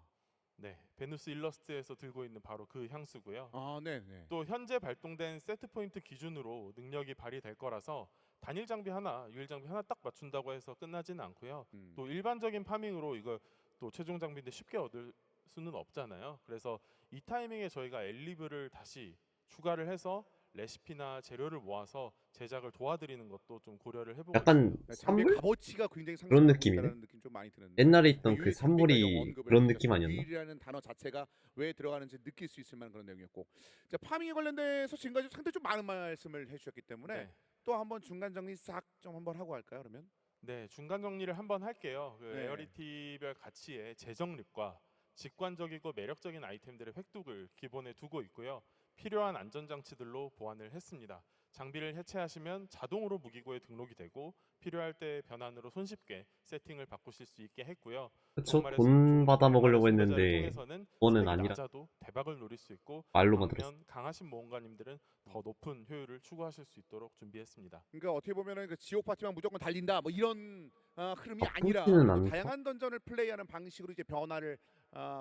네, 베누스 일러스트에서 들고 있는 바로 그 향수고요. 네, 네. 또 현재 발동된 세트 포인트 기준으로 능력이 발휘될 거라서 단일 장비 하나, 유일 장비 하나 딱 맞춘다고 해서 끝나지는 않고요. 또 일반적인 파밍으로 이걸 또 최종 장비인데 쉽게 얻을 수는 없잖아요. 그래서 이 타이밍에 저희가 엘리브를 다시 추가를 해서 레시피나 재료를 모아서 제작을 도와드리는 것도 좀 고려를 해보고 약간 있습니다. 장비 산물? 값어치가 굉장히 그런 상승하고 느낌이네. 있다는 느낌 좀 많이 드는데. 옛날에 있던 그 유일 산물이 장비가 좀 언급을 그런 해주셨어요. 느낌 아니었나? 유일이라는 단어 자체가 왜 들어가는지 느낄 수 있을 만한 그런 내용이었고, 자, 파밍에 관련돼서 지금까지 상당히 좀 많은 말씀을 해주셨기 때문에 네. 또 한번 중간 정리 싹 좀 한번 하고 할까요? 그러면? 네, 중간 정리를 한번 할게요. 그 네. 레어리티별 가치의 재정립과 직관적이고 매력적인 아이템들의 획득을 기본에 두고 있고요. 필요한 안전장치들로 보완을 했습니다. 장비를 해체하시면 자동으로 무기고에 등록이 되고 필요할 때 변환으로 손쉽게 세팅을 바꾸실 수 있게 했고요. 그쵸? 돈 받아 먹으려고 했는데 통해서는 그거는 스펙이 아니라 낮아도 대박을 노릴 수 있고 말로만 들었어. 반면 강하신 모험가님들은 더 높은 효율을 추구하실 수 있도록 준비했습니다. 그러니까 어떻게 보면은 그 지옥 파티만 무조건 달린다 뭐 이런 흐름이 아, 아니라 그렇지는 또 않다. 다양한 던전을 플레이하는 방식으로 이제 변화를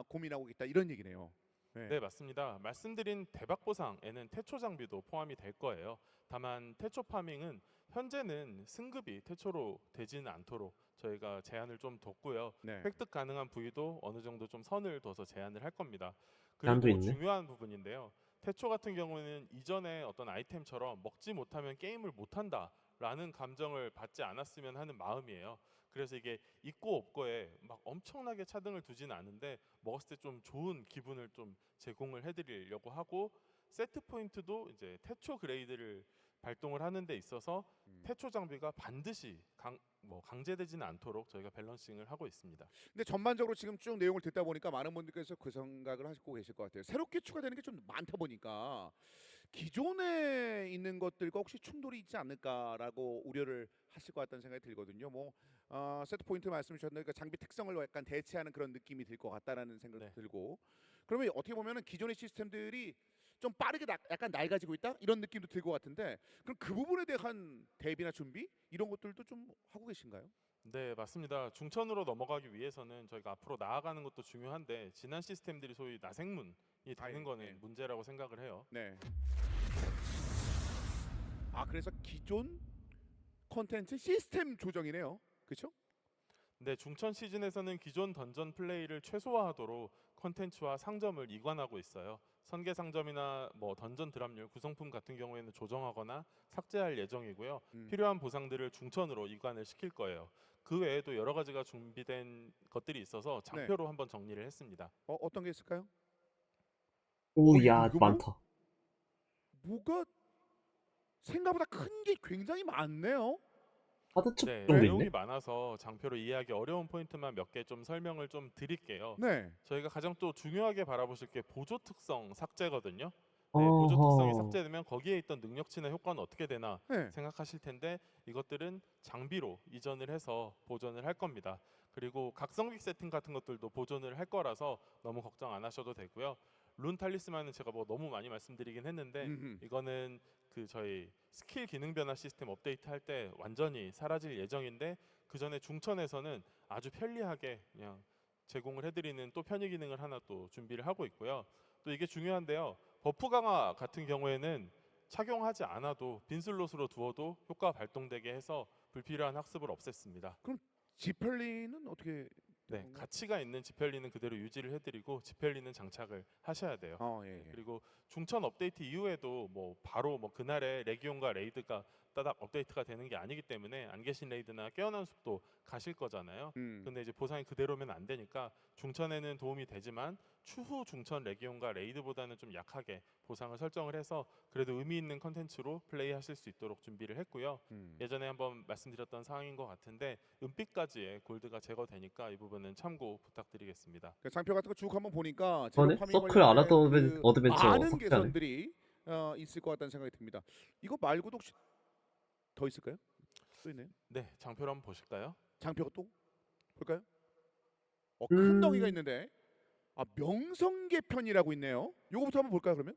고민하고 있다 이런 얘기네요. 네, 맞습니다. 말씀드린 대박 보상에는 태초 장비도 포함이 될 거예요. 다만 태초 파밍은 현재는 승급이 태초로 되지는 않도록 저희가 제한을 좀 뒀고요. 네. 획득 가능한 부위도 어느 정도 좀 선을 둬서 제한을 할 겁니다. 제한도 그리고 있네. 중요한 부분인데요. 태초 같은 경우는 이전에 어떤 아이템처럼 먹지 못하면 게임을 못한다라는 감정을 받지 않았으면 하는 마음이에요. 그래서 이게 있고 없고에 막 엄청나게 차등을 두지는 않은데 먹었을 때 좀 좋은 기분을 좀 제공을 해드리려고 하고 세트 포인트도 이제 태초 그레이드를 발동을 하는 데 있어서 태초 장비가 반드시 강제되지는 않도록 저희가 밸런싱을 하고 있습니다. 근데 전반적으로 지금 쭉 내용을 듣다 보니까 많은 분들께서 그 생각을 하시고 계실 것 같아요. 새롭게 추가되는 게 좀 많다 보니까 기존에 있는 것들과 혹시 충돌이 있지 않을까라고 우려를 하실 것 같다는 생각이 들거든요. 뭐 세트 포인트 말씀 주셨는데 그 장비 특성을 약간 대체하는 그런 느낌이 들 것 같다라는 생각이 네. 들고 그러면 어떻게 보면은 기존의 시스템들이 좀 빠르게 약간 낡아지고 있다 이런 느낌도 들 것 같은데 그럼 그 부분에 대한 대비나 준비 이런 것들도 좀 하고 계신가요? 네, 맞습니다. 중천으로 넘어가기 위해서는 저희가 앞으로 나아가는 것도 중요한데 지난 시스템들이 소위 나생문이 되는 거는 네. 문제라고 생각을 해요. 네. 그래서 기존 콘텐츠 시스템 조정이네요. 그렇죠? 네, 중천 시즌에서는 기존 던전 플레이를 최소화하도록 컨텐츠와 상점을 이관하고 있어요. 선계 상점이나 뭐 던전 드랍률, 구성품 같은 경우에는 조정하거나 삭제할 예정이고요. 필요한 보상들을 중천으로 이관을 시킬 거예요. 그 외에도 여러 가지가 준비된 것들이 있어서 장표로 한번 정리를 했습니다. 어떤 게 있을까요? 오야 이거 뭐? 많다. 뭐가 생각보다 큰 게 굉장히 많네요. 하드축 네, 정도 내용이 있네. 많아서 장표로 이해하기 어려운 포인트만 몇 개 좀 설명을 좀 드릴게요. 네. 저희가 가장 또 중요하게 바라보실 게 보조 특성 삭제거든요. 네, 보조 특성이 어허. 삭제되면 거기에 있던 능력치나 효과는 어떻게 되나 네. 생각하실 텐데 이것들은 장비로 이전을 해서 보존을 할 겁니다. 그리고 각성기 세팅 같은 것들도 보존을 할 거라서 너무 걱정 안 하셔도 되고요. 룬 탈리스만은 제가 뭐 너무 많이 말씀드리긴 했는데 음흠. 이거는 그 저희 스킬 기능 변화 시스템 업데이트 할 때 완전히 사라질 예정인데 그 전에 중천에서는 아주 편리하게 그냥 제공을 해드리는 또 편의 기능을 하나 또 준비를 하고 있고요. 또 이게 중요한데요. 버프 강화 같은 경우에는 착용하지 않아도 빈 슬롯으로 두어도 효과 발동되게 해서 불필요한 학습을 없앴습니다. 지펠리는 어떻게? 네, 건가요? 가치가 있는 지펠리는 그대로 유지를 해드리고 지펠리는 장착을 하셔야 돼요. 예. 네, 그리고 중천 업데이트 이후에도 뭐 바로 뭐 그날에 레기온과 레이드가 따닥 업데이트가 되는 게 아니기 때문에 안 계신 레이드나 깨어난 숲도 가실 거잖아요. 근데 이제 보상이 그대로면 안 되니까 중천에는 도움이 되지만 추후 중천 레기온과 레이드보다는 좀 약하게 보상을 설정을 해서 그래도 의미 있는 컨텐츠로 플레이하실 수 있도록 준비를 했고요. 예전에 한번 말씀드렸던 사항인 것 같은데 은빛까지의 골드가 제거되니까 이 부분은 참고 부탁드리겠습니다. 그 장표 같은 거 쭉 한번 보니까 그러네? 서클 어드벤처 많은 삭제하네. 개선들이 있을 것 같다는 생각이 듭니다. 이거 말고도 혹시 더 있을까요? 또 있네요. 네, 장표를 한번 보실까요? 장표가 또 볼까요? 큰 덩이가 음. 있는데 명성계 편이라고 있네요. 요거부터 한번 볼까요 그러면?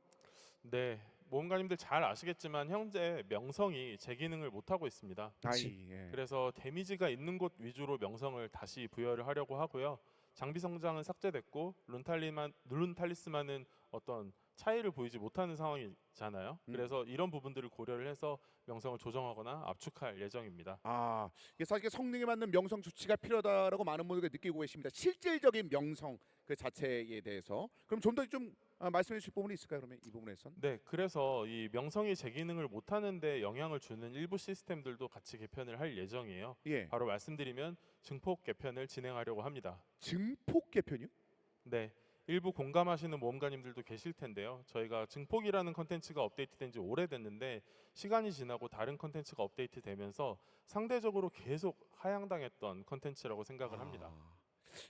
네, 모험가님들 잘 아시겠지만 현재 명성이 제 기능을 못 하고 있습니다. 그치. 예. 그래서 데미지가 있는 곳 위주로 명성을 다시 부여를 하려고 하고요. 장비 성장은 삭제됐고 룬 탈리스만은 어떤 차이를 보이지 못하는 상황이잖아요. 그래서 이런 부분들을 고려를 해서 명성을 조정하거나 압축할 예정입니다. 이게 사실 성능에 맞는 명성 조치가 필요하다라고 많은 분들이 느끼고 계십니다. 실질적인 명성 그 자체에 대해서 그럼 좀 더 좀 말씀해 주실 부분이 있을까요? 그러면 이 부분에선? 네, 그래서 이 명성이 제 기능을 못하는데 영향을 주는 일부 시스템들도 같이 개편을 할 예정이에요. 예. 바로 말씀드리면 증폭 개편을 진행하려고 합니다. 증폭 개편이요? 네, 일부 공감하시는 모험가님들도 계실 텐데요. 저희가 증폭이라는 컨텐츠가 업데이트된 지 오래됐는데 시간이 지나고 다른 컨텐츠가 업데이트되면서 상대적으로 계속 하향당했던 컨텐츠라고 생각을 합니다.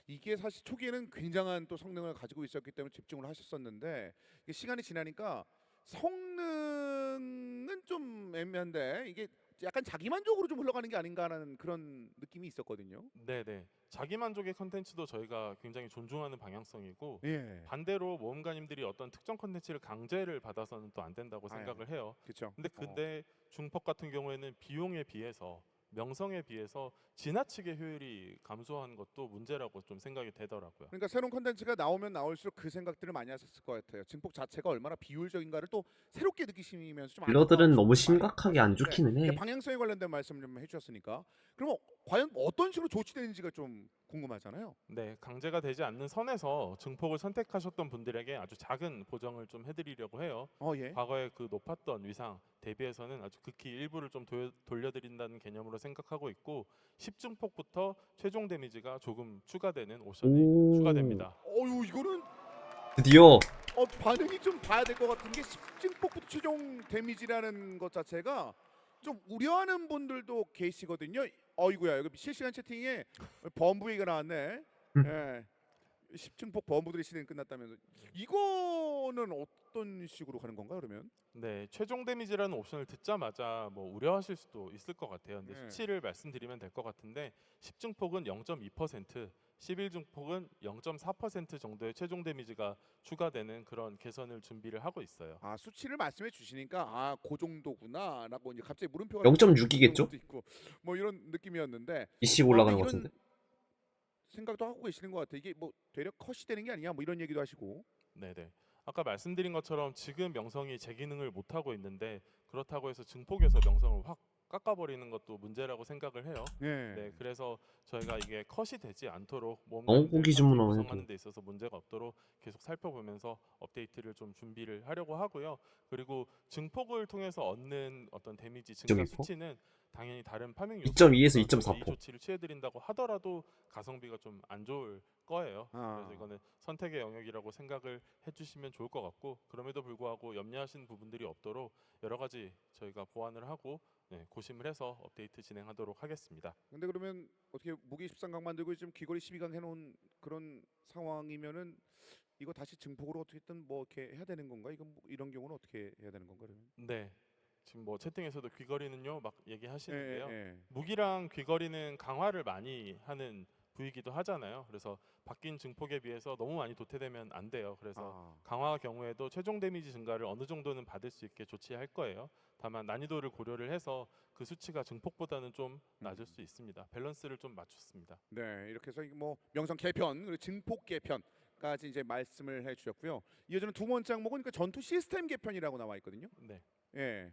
이게 사실 초기에는 굉장한 또 성능을 가지고 있었기 때문에 집중을 하셨었는데 이게 시간이 지나니까 성능은 좀 애매한데 이게 약간 자기만족으로 좀 흘러가는 게 아닌가라는 그런 느낌이 있었거든요. 네네. 자기 만족의 컨텐츠도 저희가 굉장히 존중하는 방향성이고 예. 반대로 모험가님들이 어떤 특정 컨텐츠를 강제를 받아서는 또 안 된다고 아유, 생각을 해요. 그렇죠. 근데 중폭 같은 경우에는 비용에 비해서 명성에 비해서 지나치게 효율이 감소한 것도 문제라고 좀 생각이 되더라고요. 그러니까 새로운 컨텐츠가 나오면 나올수록 그 생각들을 많이 하셨을 것 같아요. 증폭 자체가 얼마나 비효율적인가를 또 새롭게 느끼시면서 좀 딜러들은 너무 안타까워하시고 심각하게 안 많이 좋기는 하셨는데 해. 방향성에 관련된 말씀 좀 해주셨으니까 그럼 과연 어떤 식으로 조치되는지가 좀 궁금하잖아요. 네, 강제가 되지 않는 선에서 증폭을 선택하셨던 분들에게 아주 작은 보정을 좀 해드리려고 해요. 예. 과거에 그 높았던 위상 대비해서는 아주 극히 일부를 좀 돌려드린다는 개념으로 생각하고 있고 10증폭부터 최종 데미지가 조금 추가되는 옵션이 오. 추가됩니다. 어유 이거는 드디어 반응이 좀 봐야 될 것 같은 게 10증폭부터 최종 데미지라는 것 자체가 좀 우려하는 분들도 계시거든요. 어이구야 여기 실시간 채팅에 범부 얘기가 나왔네. 예. 10증폭 범부들의 시대는 끝났다면서 이거는 어떤 식으로 가는 건가요 그러면? 네, 최종 데미지라는 옵션을 듣자마자 뭐 우려하실 수도 있을 것 같아요. 근데 네. 수치를 말씀드리면 될 것 같은데 10증폭은 0.2%, 11증폭은 0.4% 정도의 최종 데미지가 추가되는 그런 개선을 준비를 하고 있어요. 아 수치를 말씀해 주시니까 그 정도구나라고 이제 갑자기 물음표가 0.6 이겠죠? 것도 있고 뭐 이런 느낌이었는데 20 근데 올라가는 것 이런 같은데. 생각도 하고 계시는 것 같아요. 이게 뭐 되려 컷이 되는 게 아니냐 뭐 이런 얘기도 하시고. 네네. 아까 말씀드린 것처럼 지금 명성이 제 기능을 못 하고 있는데 그렇다고 해서 증폭에서 명성을 확 깎아버리는 것도 문제라고 생각을 해요. 네. 네, 그래서 저희가 이게 컷이 되지 않도록 광고 모험가님들 기준만 파티 하면 구성하는 데 있어서 문제가 없도록 계속 살펴보면서 업데이트를 좀 준비를 하려고 하고요. 그리고 증폭을 통해서 얻는 어떤 데미지 증가 2.2%? 수치는 당연히 다른 파밍 요소 2.2에서 이 2.4%. 조치를 취해드린다고 하더라도 가성비가 좀 안 좋을 거예요. 아. 그래서 이거는 선택의 영역이라고 생각을 해주시면 좋을 것 같고 그럼에도 불구하고 염려하시는 부분들이 없도록 여러 가지 저희가 보완을 하고 고심을 해서 업데이트 진행하도록 하겠습니다. 근데 그러면 어떻게 무기 13강 만들고 지금 귀걸이 12강 해놓은 그런 상황이면은 이거 다시 증폭으로 어떻게든 뭐 이렇게 해야 되는 건가? 이건 뭐 이런 경우는 어떻게 해야 되는 건가 그러면? 네. 지금 뭐 채팅에서도 귀걸이는요 막 얘기하시는데요. 예. 무기랑 귀걸이는 강화를 많이 하는 부위기도 하잖아요. 그래서 바뀐 증폭에 비해서 너무 많이 도태되면 안 돼요. 그래서 아. 강화 경우에도 최종 데미지 증가를 어느 정도는 받을 수 있게 조치할 거예요. 다만 난이도를 고려를 해서 그 수치가 증폭보다는 좀 낮을 수 있습니다. 밸런스를 좀 맞췄습니다. 네, 이렇게 해서 뭐 명성 개편 그리고 증폭 개편까지 이제 말씀을 해주셨고요. 이어지는 두 번째 항목은 그 전투 시스템 개편이라고 나와 있거든요. 네. 예.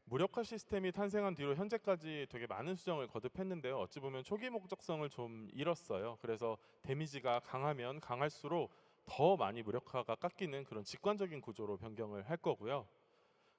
무력화 시스템이 탄생한 뒤로 현재까지 되게 많은 수정을 거듭했는데요. 어찌 보면 초기 목적성을 좀 잃었어요. 그래서 데미지가 강하면 강할수록 더 많이 무력화가 깎이는 그런 직관적인 구조로 변경을 할 거고요.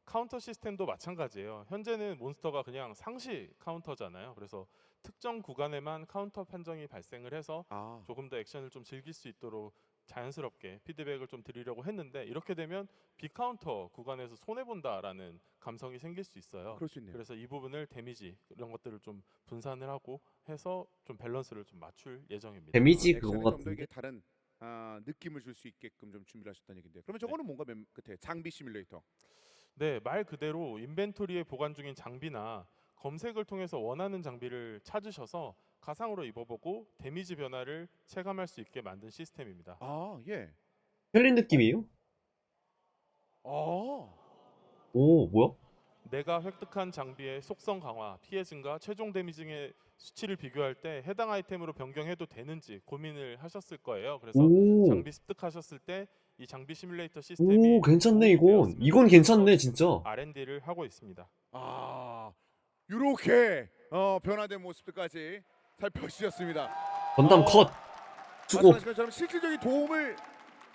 카운터 시스템도 마찬가지예요. 현재는 몬스터가 그냥 상시 카운터잖아요. 그래서 특정 구간에만 카운터 판정이 발생을 해서 아. 조금 더 액션을 좀 즐길 수 있도록 자연스럽게 피드백을 좀 드리려고 했는데 이렇게 되면 비카운터 구간에서 손해 본다라는 감성이 생길 수 있어요. 그럴 수 있네요. 그래서 이 부분을 데미지 이런 것들을 좀 분산을 하고 해서 좀 밸런스를 좀 맞출 예정입니다. 데미지 액션에 그거 좀더 이게 같은데. 다른 느낌을 줄 수 있게끔 좀 준비를 하셨다는 얘긴데요. 그러면 저거는 뭔가 맨 끝에 장비 시뮬레이터. 네, 말 그대로 인벤토리에 보관 중인 장비나 검색을 통해서 원하는 장비를 찾으셔서 가상으로 입어보고 데미지 변화를 체감할 수 있게 만든 시스템입니다. 아 예. 헬린 느낌이에요? 아. 오, 뭐야? 내가 획득한 장비의 속성 강화, 피해 증가, 최종 데미지의 수치를 비교할 때 해당 아이템으로 변경해도 되는지 고민을 하셨을 거예요. 그래서 오. 장비 습득하셨을 때 이 장비 시뮬레이터 시스템이 오, 괜찮네 도움이 이건. 되었으면 이건 좋겠어서 괜찮네 지금 진짜. R&D를 하고 있습니다. 이렇게 변화된 모습들까지 살펴주셨습니다. 건담 컷. 수고. 말씀하신 것처럼 실질적인 도움을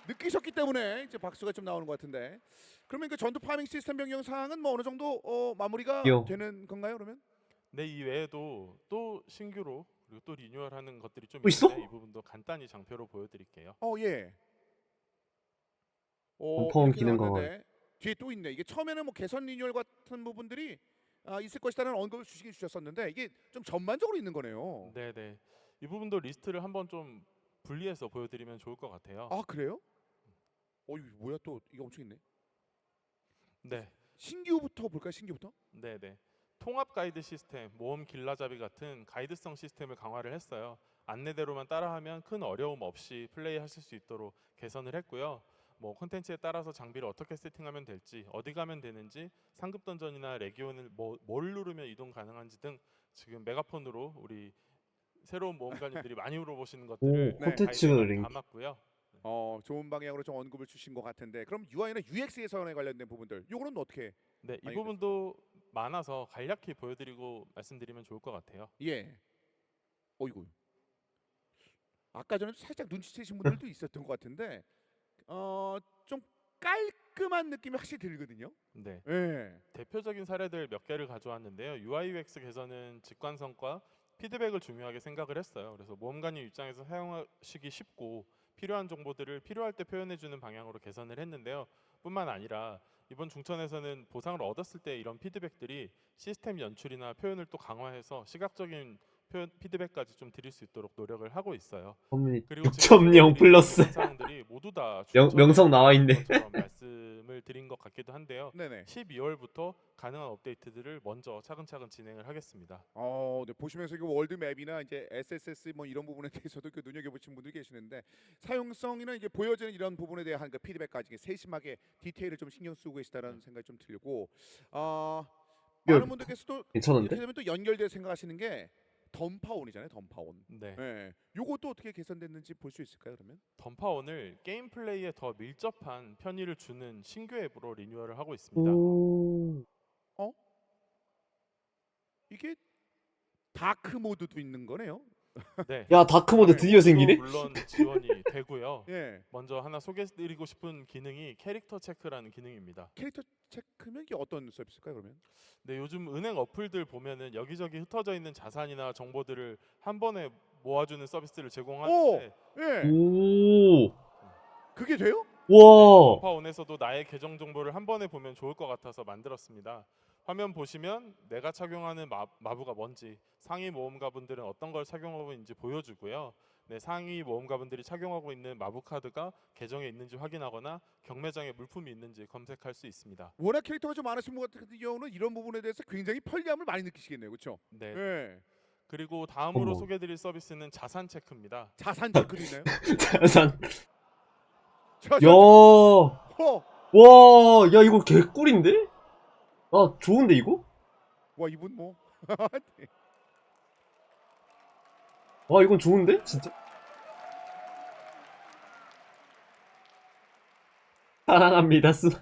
느끼셨기 때문에 이제 박수가 좀 나오는 것 같은데 그러면 그 전투 파밍 시스템 변경 사항은 뭐 어느 정도 마무리가 요. 되는 건가요 그러면? 네, 이 외에도 또 신규로 그리고 또 리뉴얼하는 것들이 좀 또 있어? 있는데 이 부분도 간단히 장표로 보여드릴게요. 예. 컴파운 이렇게 기능 나왔는데 뒤에 또 있네. 이게 처음에는 뭐 개선 리뉴얼 같은 부분들이 있을 것이라는 언급을 주시긴 주셨었는데 이게 좀 전반적으로 있는 거네요. 네네. 이 부분도 리스트를 한번 좀 분리해서 보여드리면 좋을 것 같아요. 아 그래요? 이거 뭐야 또 이거 엄청 있네. 네, 신규부터 볼까요? 신규부터? 네, 네. 통합 가이드 시스템, 모험 길라잡이 같은 가이드성 시스템을 강화를 했어요. 안내대로만 따라하면 큰 어려움 없이 플레이하실 수 있도록 개선을 했고요. 뭐 콘텐츠에 따라서 장비를 어떻게 세팅하면 될지, 어디 가면 되는지, 상급 던전이나 레기온을 뭘 누르면 이동 가능한지 등 지금 메가폰으로 우리 새로운 모험가님들이 많이 물어보시는 것들을 오, 콘텐츠 가이드에 많이 링크. 담았고요. 좋은 방향으로 좀 언급을 주신 것 같은데 그럼 UI나 UX 개선에 관련된 부분들 요거는 어떻게? 네, 이 아니, 부분도 많아서 간략히 보여드리고 말씀드리면 좋을 것 같아요. 예. 어이구. 아까 전에 살짝 눈치채신 분들도 있었던 것 같은데 좀 깔끔한 느낌이 확실히 들거든요. 네, 예. 대표적인 사례들 몇 개를 가져왔는데요. UI UX 개선은 직관성과 피드백을 중요하게 생각을 했어요. 그래서 모험가님 입장에서 사용하시기 쉽고 필요한 정보들을 필요할 때 표현해주는 방향으로 개선을 했는데요. 뿐만 아니라 이번 중천에서는 보상을 얻었을 때 이런 피드백들이 시스템 연출이나 표현을 또 강화해서 시각적인 피드백까지 좀 드릴 수 있도록 노력을 하고 있어요. 커뮤니티 그리고 지금 6.0 플러스 이런 사항들이 모두 다 명성 나와 있네. 것처럼 말씀을 드린 것 같기도 한데요. 네네. 12월부터 가능한 업데이트들을 먼저 차근차근 진행을 하겠습니다. 네, 보시면서 그 월드맵이나 이제 SSS 뭐 이런 부분에 대해서도 그 눈여겨보신 분들이 계시는데 사용성이나 이게 보여지는 이런 부분에 대한 그 피드백까지 세심하게 디테일을 좀 신경 쓰고 계시다라는 생각이 좀 들고 많은 분들께서도 괜찮은데? 이렇게 되면 또 연결될 생각하시는 게 던파온이잖아요. 던파온. 네. 예. 요것도 어떻게 개선됐는지 볼 수 있을까요, 그러면? 던파온을 게임 플레이에 더 밀접한 편의를 주는 신규 앱으로 리뉴얼을 하고 있습니다. 오. 이게 다크 모드도 있는 거네요. 네. 야, 다크 모드 드디어 생기네? 물론 지원이 되고요. 예. 먼저 하나 소개해드리고 싶은 기능이 캐릭터 체크라는 기능입니다. 캐릭터 체크면 이게 어떤 서비스일까요, 그러면? 네, 요즘 은행 어플들 보면은 여기저기 흩어져 있는 자산이나 정보들을 한 번에 모아주는 서비스를 제공하는데 예. 오. 그게 돼요? 와. 던파온에서도 나의 계정 정보를 한 번에 보면 좋을 것 같아서 만들었습니다. 화면 보시면 내가 착용하는 마부가 뭔지, 상위 모험가분들은 어떤 걸 착용하고 있는지 보여주고요. 네, 상위 모험가분들이 착용하고 있는 마부 카드가 계정에 있는지 확인하거나 경매장에 물품이 있는지 검색할 수 있습니다. 워낙 캐릭터가 좀 많으신 분 같은 경우는 이런 부분에 대해서 굉장히 편리함을 많이 느끼시겠네요, 그렇죠? 네. 예. 그리고 다음으로 어머. 소개드릴 서비스는 자산 체크입니다. 자산 체크도 있나요? 자산. 자산. 야. 허. 와, 야 이거 개꿀인데? 아, 좋은데 이거? 와 이분 뭐? 네. 와, 이건 좋은데? 진짜? 사랑합니다, 수나.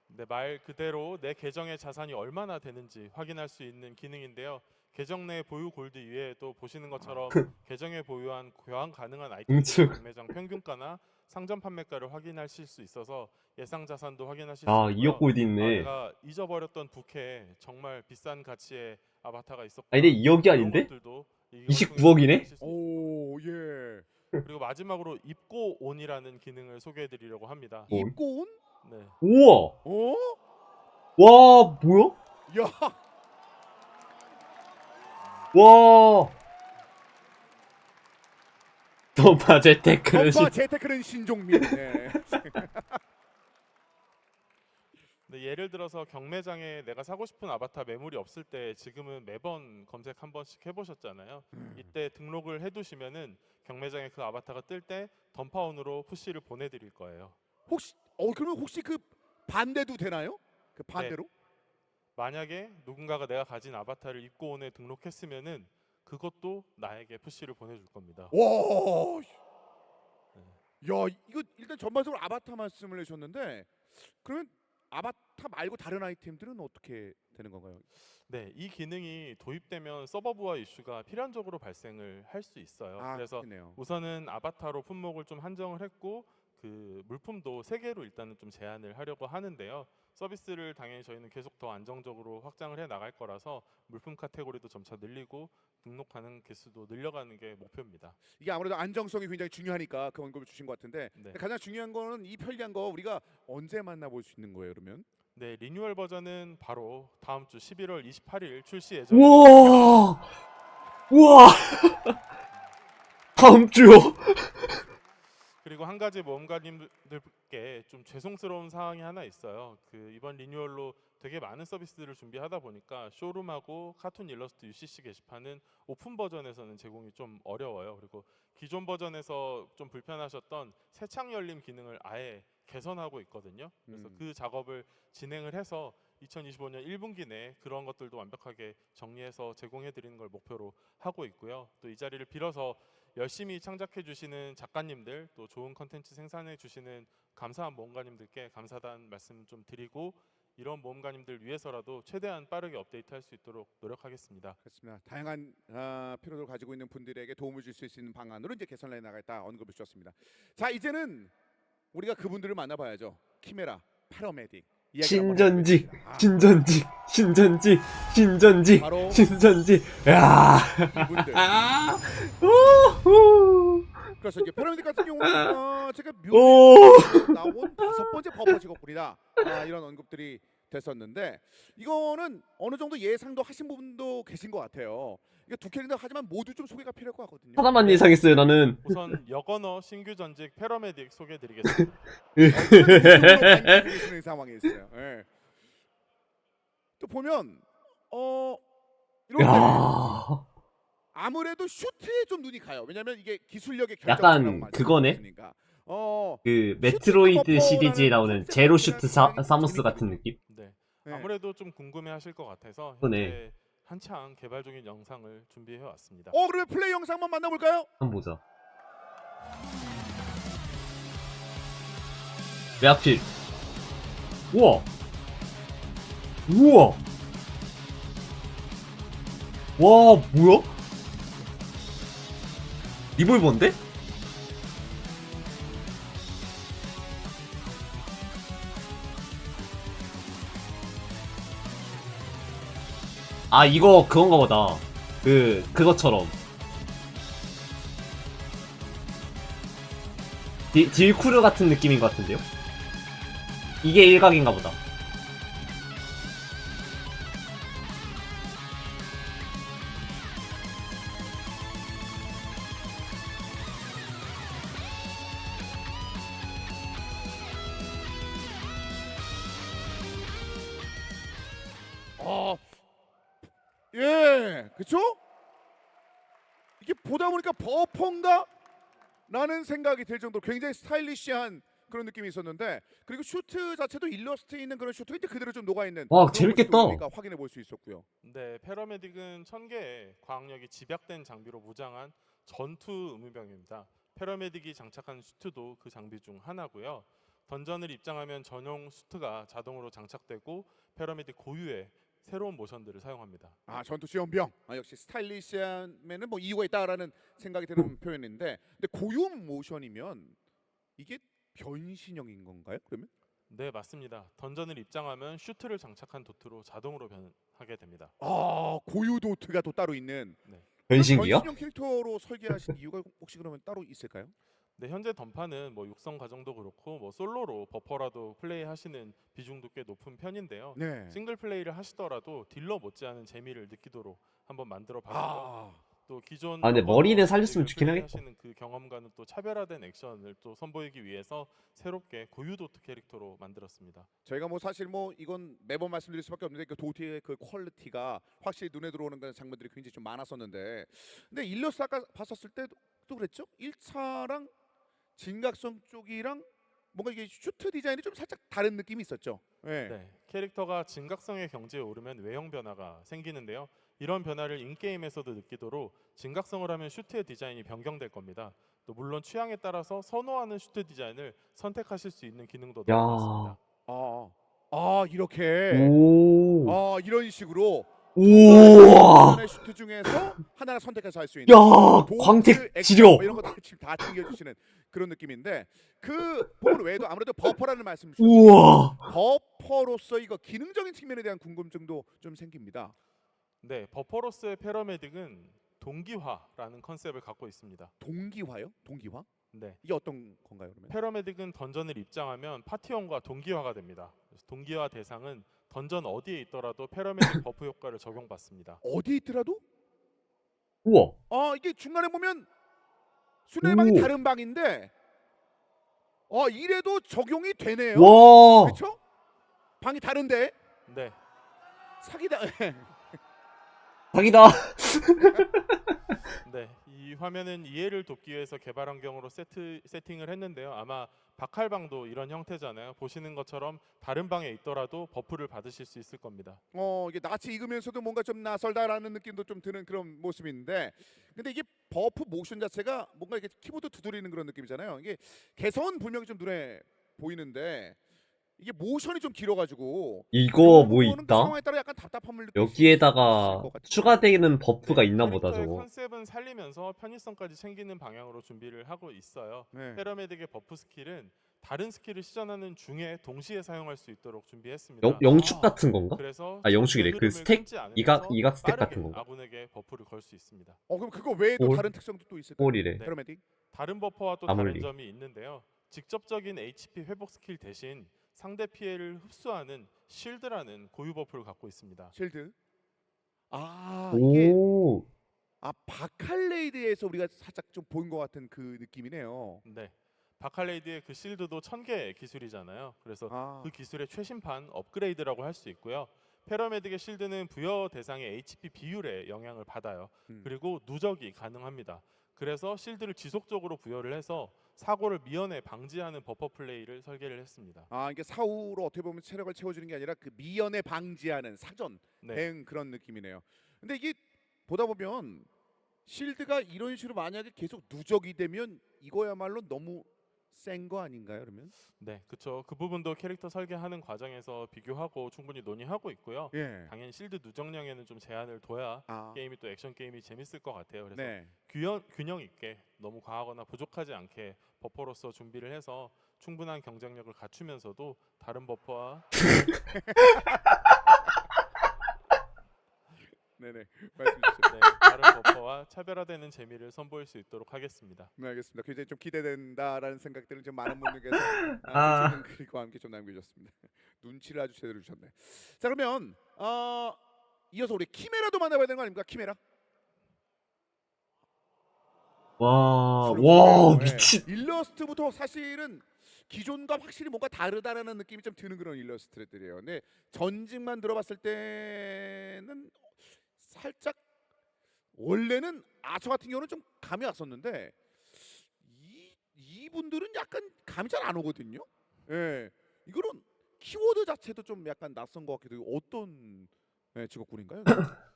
네, 말 그대로 내 계정의 자산이 얼마나 되는지 확인할 수 있는 기능인데요. 계정 내 보유 골드 이외에도 보시는 것처럼 계정에 보유한 교환 가능한 아이템 응축. 경매장 평균가나 상점 판매가를 확인하실 수 있어서 예상 자산도 확인하실 아, 수 있고요. 2억 골드 있네. 내가 잊어버렸던 부캐에 정말 비싼 가치의 아바타가 있었고 아니, 근데 2억이 아닌데? 29억 이네? 오 예. 그리고 마지막으로 입고 온이라는 기능을 소개해드리려고 합니다. 온? 입고 온? 네. 우와. 어? 와, 뭐야? 야. 와. 던파 재테크는 던파 재테크는 신종민. 네. 네, 예를 들어서 경매장에 내가 사고 싶은 아바타 매물이 없을 때 지금은 매번 검색 한 번씩 해보셨잖아요. 이때 등록을 해두시면은 경매장에 그 아바타가 뜰 때 던파온으로 푸시를 보내드릴 거예요. 혹시 그러면 혹시 그 반대도 되나요? 그 반대로? 만약에 누군가가 내가 가진 아바타를 입고온에 등록했으면은 그것도 나에게 푸시를 보내줄 겁니다. 와. 야 이거 일단 전반적으로 아바타 말씀을 해주셨는데 그러면 아바타 말고 다른 아이템들은 어떻게 되는 건가요? 네, 이 기능이 도입되면 서버 부하 이슈가 필연적으로 발생을 할 수 있어요. 그래서 그렇네요. 우선은 아바타로 품목을 좀 한정을 했고 그 물품도 3개로 일단은 좀 제한을 하려고 하는데요. 서비스를 당연히 저희는 계속 더 안정적으로 확장을 해 나갈 거라서 물품 카테고리도 점차 늘리고 등록하는 개수도 늘려가는 게 목표입니다. 이게 아무래도 안정성이 굉장히 중요하니까 그 언급을 주신 것 같은데 네. 가장 중요한 거는 이 편리한 거 우리가 언제 만나볼 수 있는 거예요, 그러면? 네, 리뉴얼 버전은 바로 다음 주 11월 28일 출시 예정입니다. 우와. 우와. 다음 주요. 그리고 한 가지 모험가님들께 좀 죄송스러운 사항이 하나 있어요. 그 이번 리뉴얼로 되게 많은 서비스들을 준비하다 보니까 쇼룸하고 카툰 일러스트 UCC 게시판은 오픈 버전에서는 제공이 좀 어려워요. 그리고 기존 버전에서 좀 불편하셨던 새창 열림 기능을 아예 개선하고 있거든요. 그래서 그 작업을 진행을 해서 2025년 1분기 내에 그런 것들도 완벽하게 정리해서 제공해 드리는 걸 목표로 하고 있고요. 또 이 자리를 빌어서 열심히 창작해 주시는 작가님들, 또 좋은 컨텐츠 생산해 주시는 감사한 모험가님들께 감사단 말씀 좀 드리고, 이런 모험가님들 위해서라도 최대한 빠르게 업데이트할 수 있도록 노력하겠습니다. 그렇습니다. 다양한 필요를 가지고 있는 분들에게 도움을 줄 수 있는 방안으로 이제 개선해 나가겠다 언급을 주셨습니다. 자, 이제는 우리가 그분들을 만나봐야죠. 키메라, 파라메딕. 이야기 한번 신전지, 해보겠습니다. 신전지, 신전지, 신전지, 바로 신전지. 야. 이분들. 우후. 그래서 이제 파라메딕 같은 경우는 제가 오. 뮤직에 나온 5번째 버퍼 직업군이다. 이런 언급들이 됐었는데, 이거는 어느 정도 예상도 하신 부분도 계신 것 같아요. 이게 두 캐릭터 하지만 모두 좀 소개가 필요할 것 같거든요. 하나만 예상했어요 나는. 우선 여건어 신규 전직 패러메딕 소개해 드리겠습니다. 계시는 상황에 있어요. 예. 또 보면 이런 야. 아무래도 슈트에 좀 눈이 가요. 왜냐면 이게 기술력의 약간 그거네? 그 메트로이드 시리즈에 나오는 제로 슈트 사무스 같은 느낌? 네. 네. 아무래도 좀 궁금해하실 것 같아서 그러네. 현재 한창 개발 중인 영상을 준비해 왔습니다. 그러면 플레이 영상 한번 만나볼까요? 한번 보자. 왜 하필? 우와. 우와. 와 뭐야? 리볼버인데? 아 이거 그건가 보다. 그것처럼 딜쿠르 같은 느낌인 것 같은데요? 이게 일각인가 보다. 예, 그렇죠? 이게 보다 보니까 버퍼인가? 라는 생각이 들 정도로 굉장히 스타일리시한 그런 느낌이 있었는데, 그리고 슈트 자체도 일러스트에 있는 그런 슈트가 이제 그대로 좀 녹아있는 와, 그런 재밌겠다. 모습도 우리가 확인해 볼 수 있었고요. 네, 패러메딕은 1000개의 과학력이 집약된 장비로 무장한 전투 의무병입니다. 패러메딕이 장착한 수트도 그 장비 중 하나고요. 던전을 입장하면 전용 수트가 자동으로 장착되고 패러메딕 고유의 새로운 모션들을 사용합니다. 전투 시험병. 역시 스타일리시하면은 뭐 이유가 있다라는 생각이 드는 표현인데, 근데 고유 모션이면 이게 변신형인 건가요? 그러면? 네, 맞습니다. 던전을 입장하면 슈트를 장착한 도트로 자동으로 변하게 됩니다. 고유 도트가 또 따로 있는. 변신기요? 변신형 캐릭터로 설계하신 이유가 혹시 그러면 따로 있을까요? 네, 현재 던파는 뭐 육성 과정도 그렇고 뭐 솔로로 버퍼라도 플레이하시는 비중도 꽤 높은 편인데요. 네. 싱글 플레이를 하시더라도 딜러 못지않은 재미를 느끼도록 한번 만들어 봤고요. 또 기존 근데 머리는 살렸으면 좋긴 하겠다. 하시는 그 경험과는 또 차별화된 액션을 또 선보이기 위해서 새롭게 고유 도트 캐릭터로 만들었습니다. 저희가 뭐 사실 뭐 이건 매번 말씀드릴 수밖에 없는데, 그 도트의 그 퀄리티가 확실히 눈에 들어오는 그런 장면들이 굉장히 좀 많았었는데, 근데 일러스 아까 봤었을 때도 그랬죠? 1차랑 진각성 쪽이랑 뭔가 이게 슈트 디자인이 좀 살짝 다른 느낌이 있었죠. 네. 네, 캐릭터가 진각성의 경지에 오르면 외형 변화가 생기는데요. 이런 변화를 인게임에서도 느끼도록 진각성을 하면 슈트의 디자인이 변경될 겁니다. 또 물론 취향에 따라서 선호하는 슈트 디자인을 선택하실 수 있는 기능도 야. 넣어놨습니다. 이렇게 오. 이런 식으로 우와. 의 슈트 중에서 하나를 선택해서 할 수 있는 야, 도트, 광택 액션 지려. 뭐 이런 것들 지금 다 챙겨주시는 그런 느낌인데, 그 부분 외에도 아무래도 버퍼라는 말씀을 주셨어요. 우와. 버퍼로서 이거 기능적인 측면에 대한 궁금증도 좀 생깁니다. 네, 버퍼로스의 패러메딕은 동기화라는 컨셉을 갖고 있습니다. 동기화요? 동기화? 네, 이게 어떤 건가요, 그러면? 패러메딕은 던전을 입장하면 파티원과 동기화가 됩니다. 그래서 동기화 대상은 던전 어디에 있더라도 패러메딕 버프 효과를 적용받습니다. 어디 있더라도? 우와. 이게 중간에 보면 순회방이 오. 다른 방인데 이래도 적용이 되네요. 와. 그렇죠? 방이 다른데 네. 사기다. 자기다. 네, 이 화면은 이해를 돕기 위해서 개발 환경으로 세팅을 했는데요. 아마 박할방도 이런 형태잖아요. 보시는 것처럼 다른 방에 있더라도 버프를 받으실 수 있을 겁니다. 이게 낯이 익으면서도 뭔가 좀 낯설다라는 느낌도 좀 드는 그런 모습인데, 근데 이게 버프 모션 자체가 뭔가 이렇게 키보드 두드리는 그런 느낌이잖아요. 이게 개성은 분명히 좀 눈에 보이는데 이게 모션이 좀 길어가지고 이거 뭐 요거는 그 있다? 상황에 따라 약간 답답함을 느낄 수 있을 여기에다가 것 같아요. 추가되는 버프가 있나 보다 캐릭터의 저거. 컨셉은 살리면서 편의성까지 챙기는 방향으로 준비를 하고 있어요. 네. 페라메딕의 버프 스킬은 다른 스킬을 시전하는 중에 동시에 사용할 수 있도록 준비했습니다. 영축 같은 건가? 그래서 아, 영축이래. 전투의 그 흐름을 스택? 끊지 않으면서 이각 스택 빠르게 같은 건가? 아군에게 버프를 걸 수 있습니다. 그럼 그거 외에도 볼? 다른 특성도 또 있을까요? 꼴이래. 네. 페라메딕? 다른 버퍼와 또 아몰리. 다른 점이 있는데요. 직접적인 HP 회복 스킬 대신 상대 피해를 흡수하는 실드라는 고유 버프를 갖고 있습니다. 실드. 이게 오. 바칼레이드에서 우리가 살짝 좀 본 것 같은 그 느낌이네요. 네. 바칼레이드의 그 실드도 1000개 기술이잖아요. 그래서 그 기술의 최신판 업그레이드라고 할 수 있고요. 페라메딕의 실드는 부여 대상의 HP 비율에 영향을 받아요. 그리고 누적이 가능합니다. 그래서 실드를 지속적으로 부여를 해서 사고를 미연에 방지하는 버퍼 플레이를 설계를 했습니다. 이게 사후로 어떻게 보면 체력을 채워주는 게 아니라 그 미연에 방지하는 사전 네. 대응 그런 느낌이네요. 근데 이게 보다 보면 실드가 이런 식으로 만약에 계속 누적이 되면 이거야말로 너무 센 거 아닌가요? 그러면? 네, 그렇죠. 그 부분도 캐릭터 설계하는 과정에서 비교하고 충분히 논의하고 있고요. 예. 당연히 실드 누적량에는 좀 제한을 둬야 게임이 또 액션 게임이 재밌을 것 같아요. 그래서 네. 균형 있게 너무 과하거나 부족하지 않게 버퍼로서 준비를 해서 충분한 경쟁력을 갖추면서도 다른 버퍼와 네네. 말씀 주시죠. 네, 다른 버퍼와 차별화되는 재미를 선보일 수 있도록 하겠습니다. 네, 알겠습니다. 굉장히 좀 기대된다라는 생각들을 좀 많은 분들께서 아. 재밌는 글과 함께 좀 남겨주셨습니다. 눈치를 아주 제대로 주셨네. 자, 그러면 이어서 우리 키메라도 만나봐야 되는 거 아닙니까? 키메라. 와 네. 미친. 일러스트부터 사실은 기존과 확실히 뭔가 다르다라는 느낌이 좀 드는 그런 일러스트들이에요. 근데 전직만 들어봤을 때는 살짝 원래는 저 같은 경우는 좀 감이 왔었는데 이분들은 약간 감이 잘 안 오거든요. 예, 이거는 키워드 자체도 좀 약간 낯선 것 같기도 하고 어떤 직업군인가요?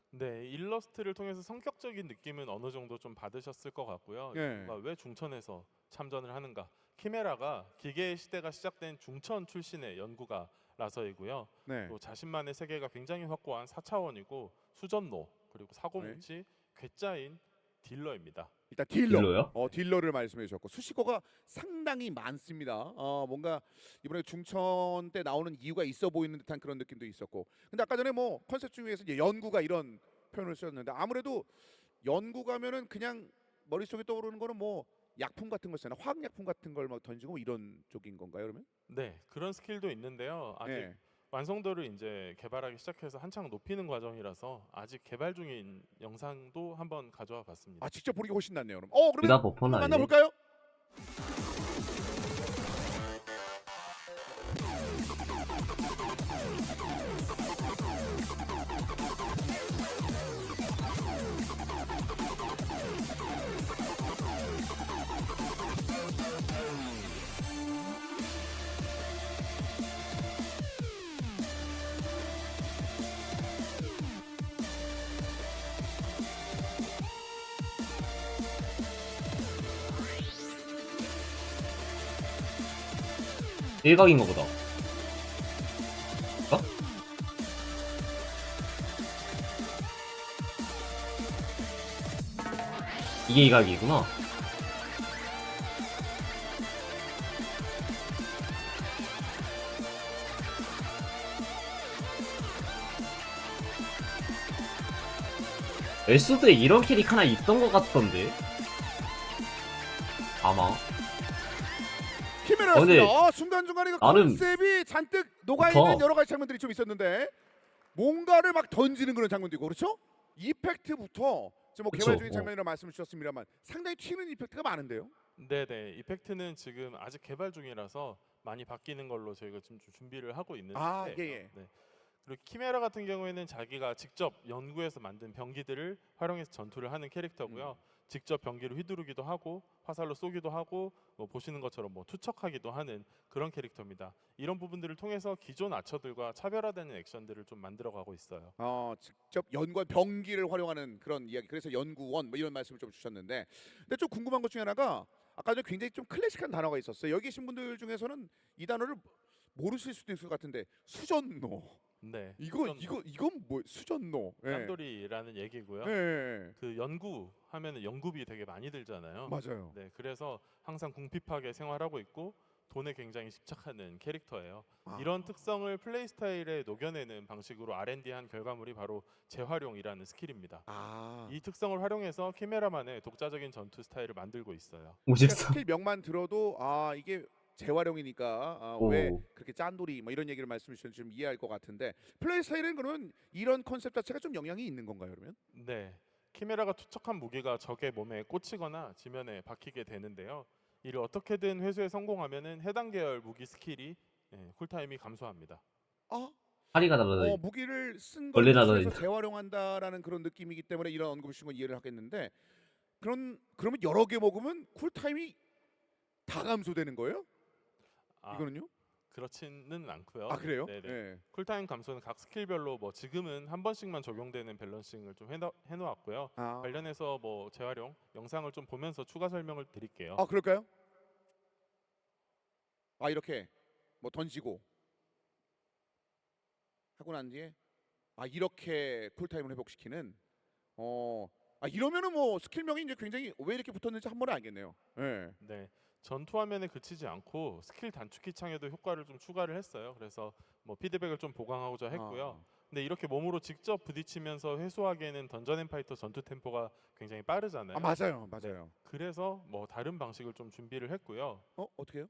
네, 일러스트를 통해서 성격적인 느낌은 어느 정도 좀 받으셨을 것 같고요. 예. 왜 중천에서 참전을 하는가? 키메라가 기계의 시대가 시작된 중천 출신의 연구가라서이고요. 네. 또 자신만의 세계가 굉장히 확고한 4차원이고 수전노 그리고 사고뭉치 괴짜인 딜러입니다. 일단 딜러. 딜러요? 딜러를 말씀해 주셨고 수식어가 상당히 많습니다. 뭔가 이번에 중천 때 나오는 이유가 있어 보이는 듯한 그런 느낌도 있었고. 근데 아까 전에 뭐 컨셉 중에서 이제 연구가 이런 표현을 쓰였는데 아무래도 연구가면은 그냥 머릿속에 떠오르는 거는 뭐 약품 같은 거 쓰나 화학약품 같은 걸 막 던지고 뭐 이런 쪽인 건가요, 그러면? 네, 그런 스킬도 있는데요. 아직 네. 완성도를 이제 개발하기 시작해서 한창 높이는 과정이라서 아직 개발 중인 영상도 한번 가져와 봤습니다. 직접 보는 게 훨씬 낫네요. 그럼. 둘 그러면 다 버퍼는 한번 아니네. 만나볼까요? 일각인가 보다. 이게 이각이구나. 엘소드에 이런 캐릭 하나 있던 것 같던데. 아마. 키메라였습니다. 순간중간에 그 나는 컨셉이 잔뜩 녹아있는 좋다. 여러 가지 장면들이 좀 있었는데 뭔가를 막 던지는 그런 장면도 있고 그렇죠? 이펙트부터 지금 뭐 그쵸, 개발 중인 어. 장면이라 말씀을 주셨습니다만 상당히 튀는 이펙트가 많은데요. 네네. 이펙트는 지금 아직 개발 중이라서 많이 바뀌는 걸로 저희가 좀 준비를 하고 있는 아, 상태예요. 예, 예. 네. 그리고 키메라 같은 경우에는 자기가 직접 연구해서 만든 병기들을 활용해서 전투를 하는 캐릭터고요. 직접 병기를 휘두르기도 하고 화살로 쏘기도 하고 뭐 보시는 것처럼 뭐 투척하기도 하는 그런 캐릭터입니다. 이런 부분들을 통해서 기존 아처들과 차별화되는 액션들을 좀 만들어가고 있어요. 직접 연구한 병기를 활용하는 그런 이야기. 그래서 연구원 뭐 이런 말씀을 좀 주셨는데, 근데 좀 궁금한 것 중에 하나가 아까 전에 굉장히 좀 클래식한 단어가 있었어요. 여기 계신 분들 중에서는 이 단어를 모르실 수도 있을 것 같은데 수전노. 네. 이건 뭐 수전노? 예. 짠돌이라는 얘기고요. 예. 그 연구하면은 연구비 되게 많이 들잖아요. 맞아요. 네, 그래서 항상 궁핍하게 생활하고 있고 돈에 굉장히 집착하는 캐릭터예요. 아. 이런 특성을 플레이 스타일에 녹여내는 방식으로 R&D한 결과물이 바로 재활용이라는 스킬입니다. 아. 이 특성을 활용해서 키메라만의 독자적인 전투 스타일을 만들고 있어요. 그러니까 53. 스킬 명만 들어도 이게 재활용이니까 왜 오. 그렇게 짠돌이 뭐 이런 얘기를 말씀해 주셨는지 좀 이해할 것 같은데, 플레이 스타일은 그러면 이런 컨셉 자체가 좀 영향이 있는 건가요, 그러면? 네, 키메라가 투척한 무기가 적의 몸에 꽂히거나 지면에 박히게 되는데요. 이를 어떻게든 회수에 성공하면은 해당 계열 무기 스킬이 쿨타임이 감소합니다. 파리가 날아다니. 무기를 쓴 걸 원래 회수해서 나눠있는. 재활용한다라는 그런 느낌이기 때문에 이런 언급을 주신 건 이해를 하겠는데, 그러면 여러 개 먹으면 쿨타임이 다 감소되는 거예요? 아, 이거는요? 그렇지는 않고요. 그래요? 네네. 네. 쿨타임 감소는 각 스킬별로 뭐 지금은 한 번씩만 적용되는 밸런싱을 좀 해놓았고요. 관련해서 뭐 재활용 영상을 좀 보면서 추가 설명을 드릴게요. 그럴까요? 이렇게 뭐 던지고 하고 난 뒤에 이렇게 쿨타임을 회복시키는 이러면은 뭐 스킬명이 이제 굉장히 왜 이렇게 붙었는지 한 번에 알겠네요. 네. 네, 전투 화면에 그치지 않고 스킬 단축키 창에도 효과를 좀 추가를 했어요. 그래서 뭐 피드백을 좀 보강하고자 했고요. 근데 이렇게 몸으로 직접 부딪히면서 회수하기에는 던전 앤 파이터 전투 템포가 굉장히 빠르잖아요. 맞아요. 그래서 뭐 다른 방식을 좀 준비를 했고요. 어떻게 해요?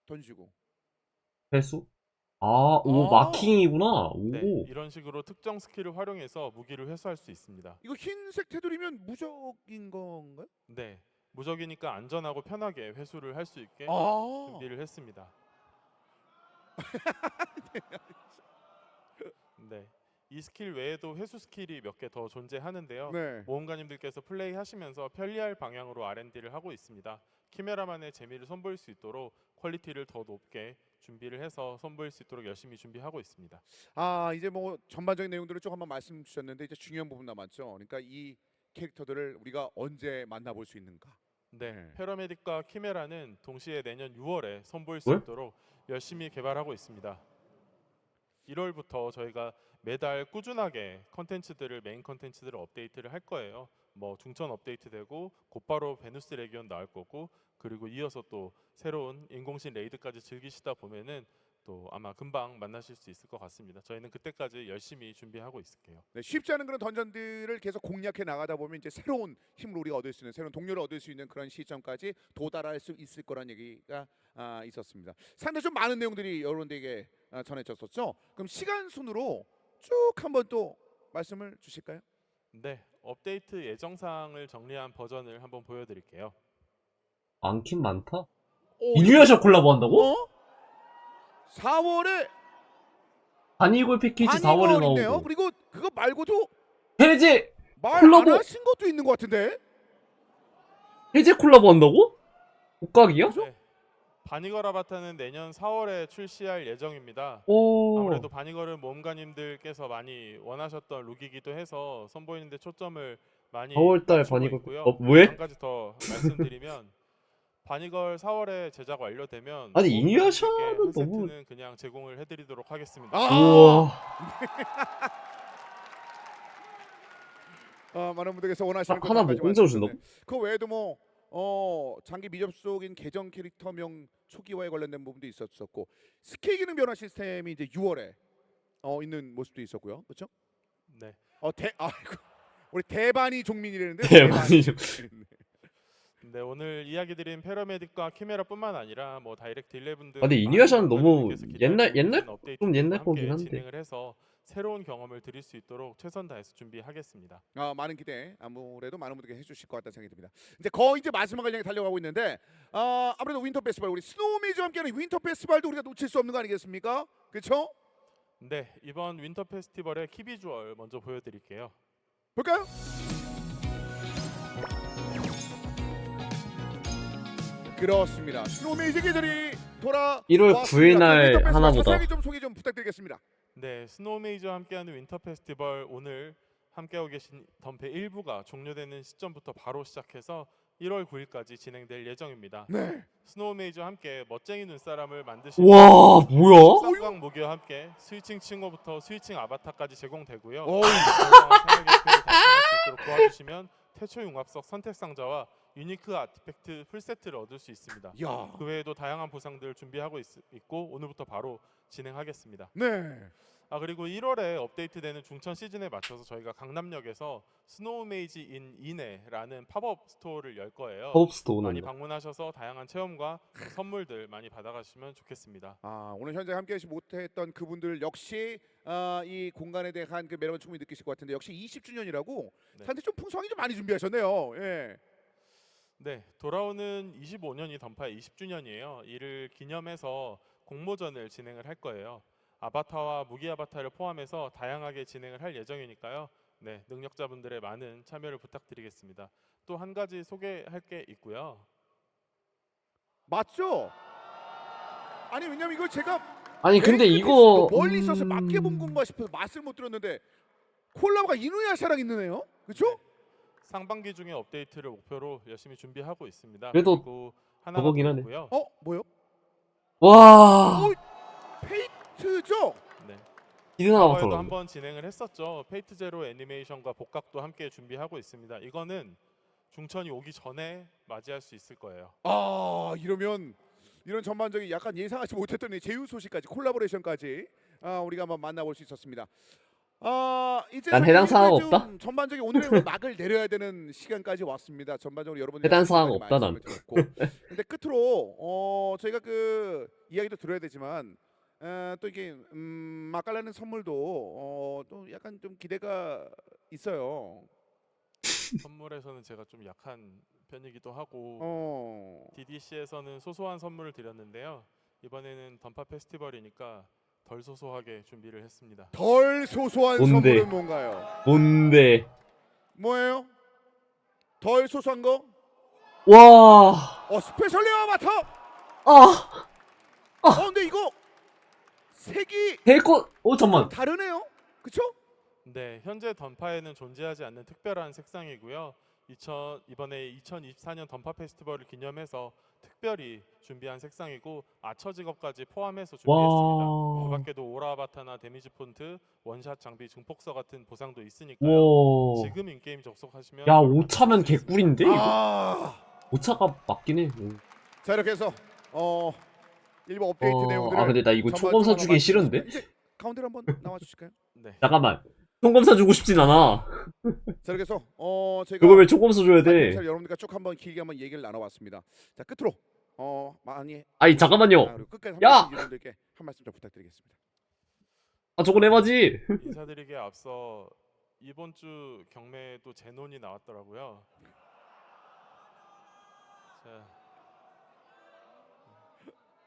던지고. 회수? 오, 마킹이구나. 오. 네, 이런 식으로 특정 스킬을 활용해서 무기를 회수할 수 있습니다. 이거 흰색 테두리면 무적인 건가요? 네, 무적이니까 안전하고 편하게 회수를 할 수 있게 준비를 했습니다. 네, 이 스킬 외에도 회수 스킬이 몇 개 더 존재하는데요. 네. 모험가님들께서 플레이하시면서 편리할 방향으로 R&D를 하고 있습니다. 키메라만의 재미를 선보일 수 있도록 퀄리티를 더 높게 준비를 해서 선보일 수 있도록 열심히 준비하고 있습니다. 이제 뭐 전반적인 내용들을 쭉 한번 말씀 주셨는데 이제 중요한 부분 남았죠. 그러니까 이 캐릭터들을 우리가 언제 만나볼 수 있는가? 네, 패러메딕과 키메라는 동시에 내년 6월에 선보일 수 왜? 있도록 열심히 개발하고 있습니다. 1월부터 저희가 매달 꾸준하게 메인 컨텐츠들을 업데이트를 할 거예요. 뭐 중천 업데이트되고 곧바로 베누스 레기온 나올 거고, 그리고 이어서 또 새로운 인공신 레이드까지 즐기시다 보면은 또 아마 금방 만나실 수 있을 것 같습니다. 저희는 그때까지 열심히 준비하고 있을게요. 네, 쉽지 않은 그런 던전들을 계속 공략해 나가다 보면 이제 새로운 힘을 우리가 얻을 수 있는, 새로운 동료를 얻을 수 있는 그런 시점까지 도달할 수 있을 거란 얘기가 있었습니다. 상당히 좀 많은 내용들이 여러분들에게 전해졌었죠. 그럼 시간 순으로 쭉 한번 또 말씀을 주실까요? 네, 업데이트 예정사항을 정리한 버전을 한번 보여드릴게요. 많긴 많다. 이누야샤 콜라보 한다고? 4월에 바니걸 패키지 4월에 있네요. 나오고. 그리고 그거 말고도 해제 말 안 콜라보. 하신 것도 있는 것 같은데. 해제 콜라보 한다고? 복각이야? 네, 바니걸 아바타는 내년 4월에 출시할 예정입니다. 오. 아무래도 바니걸은 모험가님들께서 많이 원하셨던 룩이기도 해서 선보이는데 초점을 많이 4월달 맞추고 바니걸. 있고요. 왜? 한 가지 더 말씀드리면 바니걸 4월에 제작 완료되면 아니, 이누야샤는 한 너무. 세트는 그냥 제공을 해드리도록 하겠습니다. 우와. 많은 분들께서 원하시는 것 하나 한 가지 뭐 공짜로 말씀드렸는데, 준다고? 그 외에도 뭐 장기 미접속인 계정 캐릭터명 초기화에 관련된 부분도 있었었고, 스킬 기능 변화 시스템이 이제 6월에 있는 모습도 있었고요, 그렇죠? 네, 우리 대반이 종민이라는데. 대반이 네, 오늘 이야기 드린 패러메딕과 키메라뿐만 아니라 뭐 다이렉트 11등 근데 이누야샤는 너무 옛날 좀 옛날 거긴 한데. 진행을 해서 새로운 경험을 드릴 수 있도록 최선 다해서 준비하겠습니다. 많은 기대 아무래도 많은 분들께 해주실 것 같다는 생각이 듭니다. 이제 거의 이제 마지막을 향해 달려가고 있는데 아무래도 윈터 페스티벌 우리 스노우 메이저와 함께하는 윈터 페스티벌도 우리가 놓칠 수 없는 거 아니겠습니까? 그렇죠? 네, 이번 윈터 페스티벌의 키비주얼 먼저 보여드릴게요. 볼까요? 그렇습니다. 스노우 메이저 계절이 돌아 1월 9일 날 하나 보다. 자세하게 좀 소개 좀 부탁드리겠습니다. 네, 스노우 메이저와 함께하는 윈터 페스티벌 오늘 함께하고 계신 덤페 1부가 종료되는 시점부터 바로 시작해서 1월 9일까지 진행될 예정입니다. 네. 스노우 메이저와 함께 멋쟁이 눈사람을 만드시는 와 뭐야? 쌍광 무기와 함께 스위칭 칭호부터 스위칭 아바타까지 제공되고요. 어이. 생활 계획을 달성할 수 있도록 도와주시면 태초 융합석 선택 상자와 유니크 아티팩트 풀세트를 얻을 수 있습니다. 야. 그 외에도 다양한 보상들 준비하고 있고 오늘부터 바로 진행하겠습니다. 네. 그리고 1월에 업데이트되는 중천 시즌에 맞춰서 저희가 강남역에서 스노우 메이지 인 이네라는 팝업 스토어를 열 거예요. 팝스토어 많이 오는 거. 방문하셔서 다양한 체험과 선물들 많이 받아가시면 좋겠습니다. 오늘 현재 함께하지 못했던 그분들 역시 이 공간에 대한 그 매력을 충분히 느끼실 것 같은데 역시 20주년이라고 네. 상당히 좀 풍성하게 좀 많이 준비하셨네요. 예. 네, 돌아오는 25년이 던파의 20주년이에요. 이를 기념해서 공모전을 진행을 할 거예요. 아바타와 무기 아바타를 포함해서 다양하게 진행을 할 예정이니까요. 네, 능력자분들의 많은 참여를 부탁드리겠습니다. 또 한 가지 소개할 게 있고요. 맞죠? 아니 왜냐면 이걸 제가 아니 근데 맨 끝에 이거 멀리 있어서 맞게 본 건가 싶어서 맛을 못 들었는데 콜라보가 이누야샤랑 있네요. 그렇죠? 상반기 중에 업데이트를 목표로 열심히 준비하고 있습니다. 그래도 그리고 하나가 저거긴 더 하네. 있고요. 뭐요? 와 페이트죠? 네. 이든 과거에도 아바타. 한번 진행을 했었죠. 페이트 제로 애니메이션과 복각도 함께 준비하고 있습니다. 이거는 중천이 오기 전에 맞이할 수 있을 거예요. 이러면 이런 전반적인 약간 예상하지 못했던 이 제휴 소식까지 콜라보레이션까지 우리가 한번 만나볼 수 있었습니다. 이제 난 해당 사항 좀 없다? 전반적인 오늘의 막을 내려야 되는 시간까지 왔습니다. 전반적으로 여러분들 해당 사항 없다, 난. 근데 끝으로 저희가 그 이야기도 들어야 되지만 또 이게 맛깔나는 선물도 또 약간 좀 기대가 있어요. 선물에서는 제가 좀 약한 편이기도 하고 DDC에서는 소소한 선물을 드렸는데요. 이번에는 던파 페스티벌이니까 덜 소소하게 준비를 했습니다. 덜 소소한 뭔데? 선물은 뭔가요? 뭔데? 뭐예요? 덜 소소한 거? 와. 스페셜 레어 아바타. 근데 이거 색이 대꽃. 잠만. 다르네요. 그쵸? 네, 현재 던파에는 존재하지 않는 특별한 색상이고요. 이번에 2024년 던파 페스티벌을 기념해서 특별히 준비한 색상이고 아처 직업까지 포함해서 준비했습니다. 그 와. 밖에도 오라 아바타나 데미지 폰트, 원샷 장비 증폭서 같은 보상도 있으니까요. 와. 지금 인게임 접속하시면 야 5차면 개꿀인데? 이거? 아. 5차가 맞긴 해. 자 이렇게 해서 일부 업데이트 내용들을 근데 나 이거 전반적으로 초검사 주기 한번 싫은데? 이제 가운데로 한번 나와 주실까요? 네. 잠깐만. 총검사 주고 싶진 않아. 자 이렇게 해서 저희가 그걸 왜 총검사 줘야 돼? 여러분들과 쭉 한번 길게 한번 얘기를 나눠봤습니다. 자 끝으로 많이 아니 잠깐만요. 그리고 끝까지 야! 함께해주신 여러분들께 한 말씀 좀 부탁드리겠습니다. 저건 해바지. 인사드리기에 앞서 이번 주 경매도 제논이 나왔더라고요. 자,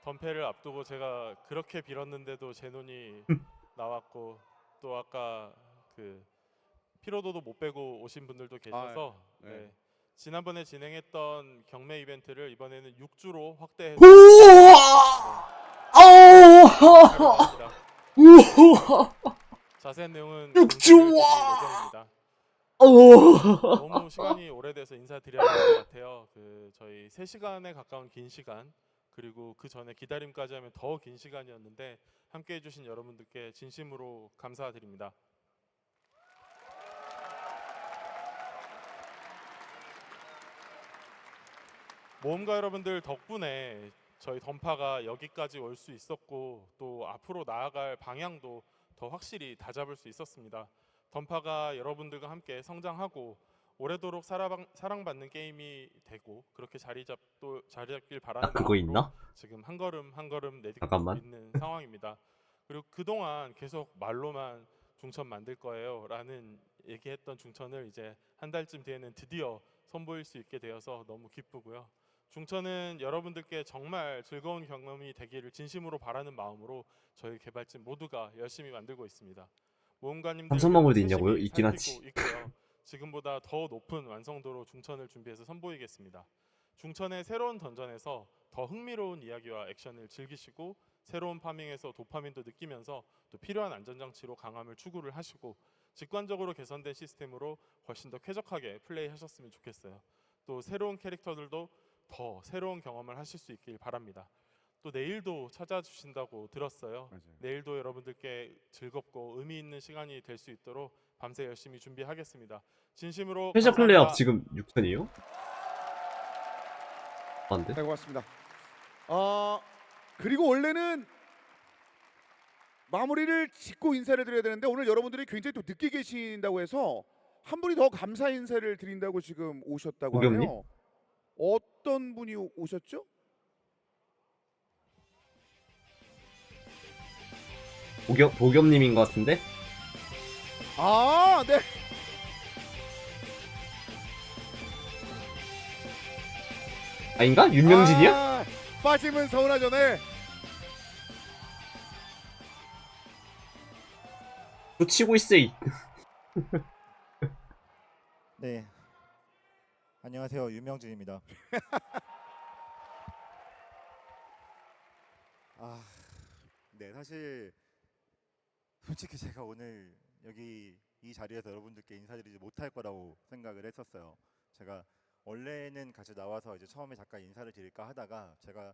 던패를 앞두고 제가 그렇게 빌었는데도 제논이 나왔고 또 아까 그 피로도도 못 빼고 오신 분들도 계셔서 네. 네. 지난번에 진행했던 경매 이벤트를 이번에는 6주로 확대해서 우와. 우와. 자세한 내용은 6주 공지해드릴 우와. 너무 시간이 오래돼서 인사드려야 할 것 같아요. 저희 3시간에 가까운 긴 시간 그리고 그 전에 기다림까지 하면 더 긴 시간이었는데 함께 해주신 여러분들께 진심으로 감사드립니다. 모험가 여러분들 덕분에 저희 던파가 여기까지 올 수 있었고 또 앞으로 나아갈 방향도 더 확실히 다잡을 수 있었습니다. 던파가 여러분들과 함께 성장하고 오래도록 사랑받는 게임이 되고 그렇게 자리 잡길 바라는 그거 마음으로 있나? 지금 한 걸음 한 걸음 내딛고 잠깐만. 있는 상황입니다. 그리고 그동안 계속 말로만 중천 만들 거예요라는 얘기했던 중천을 이제 한 달쯤 뒤에는 드디어 선보일 수 있게 되어서 너무 기쁘고요. 중천은 여러분들께 정말 즐거운 경험이 되기를 진심으로 바라는 마음으로 저희 개발진 모두가 열심히 만들고 있습니다. 모험가님들 삼성망울도 있냐고요? 있긴 살피고 하지. 있고요. 지금보다 더 높은 완성도로 중천을 준비해서 선보이겠습니다. 중천의 새로운 던전에서 더 흥미로운 이야기와 액션을 즐기시고 새로운 파밍에서 도파민도 느끼면서 또 필요한 안전장치로 강함을 추구를 하시고 직관적으로 개선된 시스템으로 훨씬 더 쾌적하게 플레이하셨으면 좋겠어요. 또 새로운 캐릭터들도 더 새로운 경험을 하실 수 있길 바랍니다. 또 내일도 찾아주신다고 들었어요. 맞아요. 내일도 여러분들께 즐겁고 의미 있는 시간이 될 수 있도록 밤새 열심히 준비하겠습니다. 진심으로 최저 감사합니다. 플레이업 지금 6천이에요? 안 돼? 네, 고맙습니다. 그리고 원래는 마무리를 짓고 인사를 드려야 되는데 오늘 여러분들이 굉장히 또 늦게 계신다고 해서 한 분이 더 감사 인사를 드린다고 지금 오셨다고 오겸님? 하네요. 어떤 분이 오셨죠? 보겸님인 것 같은데? 아, 네. 아닌가? 윤명진이야? 아, 빠지면 서운하죠, 네. 또 치고 있어. 네. 안녕하세요. 윤명진입니다. 네, 사실 솔직히 제가 오늘 여기 이 자리에서 여러분들께 인사드리지 못할 거라고 생각을 했었어요. 제가 원래는 같이 나와서 이제 처음에 잠깐 인사를 드릴까 하다가 제가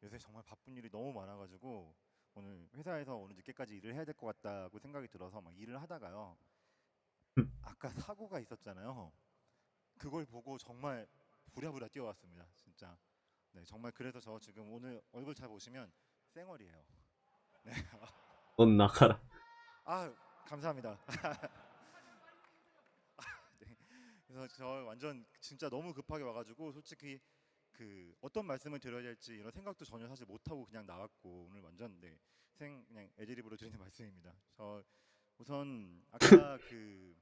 요새 정말 바쁜 일이 너무 많아가지고 오늘 회사에서 오늘 늦게까지 일을 해야 될 것 같다고 생각이 들어서 막 일을 하다가요. 아까 사고가 있었잖아요. 그걸 보고 정말 부랴부랴 뛰어왔습니다. 진짜. 네, 정말 그래서 저 지금 오늘 얼굴 잘 보시면 쌩얼이에요. 네. 넌 나가라. 아, 감사합니다. 네. 그래서 저 완전 진짜 너무 급하게 와가지고 솔직히 그 어떤 말씀을 드려야 될지 이런 생각도 전혀 사실 못하고 그냥 나왔고 오늘 완전 네, 그냥 애드립으로 드리는 말씀입니다. 저 우선 아까 그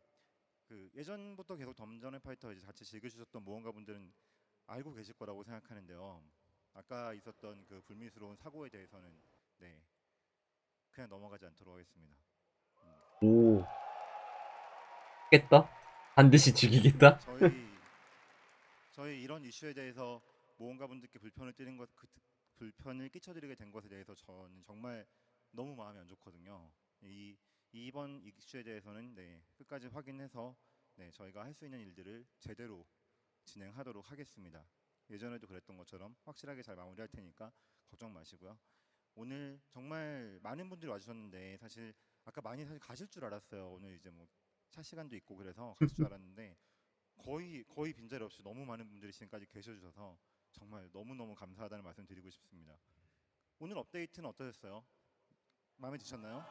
예전부터 계속 던전 앤 파이터 이제 같이 즐겨주셨던 모험가분들은 알고 계실 거라고 생각하는데요. 아까 있었던 그 불미스러운 사고에 대해서는 네 그냥 넘어가지 않도록 하겠습니다. 오. 깼다? 반드시 죽이겠다? 저희 이런 이슈에 대해서 모험가분들께 불편을 끼쳐드리게 된 것에 대해서 저는 정말 너무 마음이 안 좋거든요. 이번 이슈에 대해서는 네, 끝까지 확인해서 네, 저희가 할 수 있는 일들을 제대로 진행하도록 하겠습니다. 예전에도 그랬던 것처럼 확실하게 잘 마무리할 테니까 걱정 마시고요. 오늘 정말 많은 분들이 와주셨는데 사실 아까 많이 사실 가실 줄 알았어요. 오늘 이제 뭐 차 시간도 있고 그래서 가실 줄 알았는데 거의 빈자리 없이 너무 많은 분들이 지금까지 계셔주셔서 정말 너무너무 감사하다는 말씀 드리고 싶습니다. 오늘 업데이트는 어떠셨어요? 마음에 드셨나요?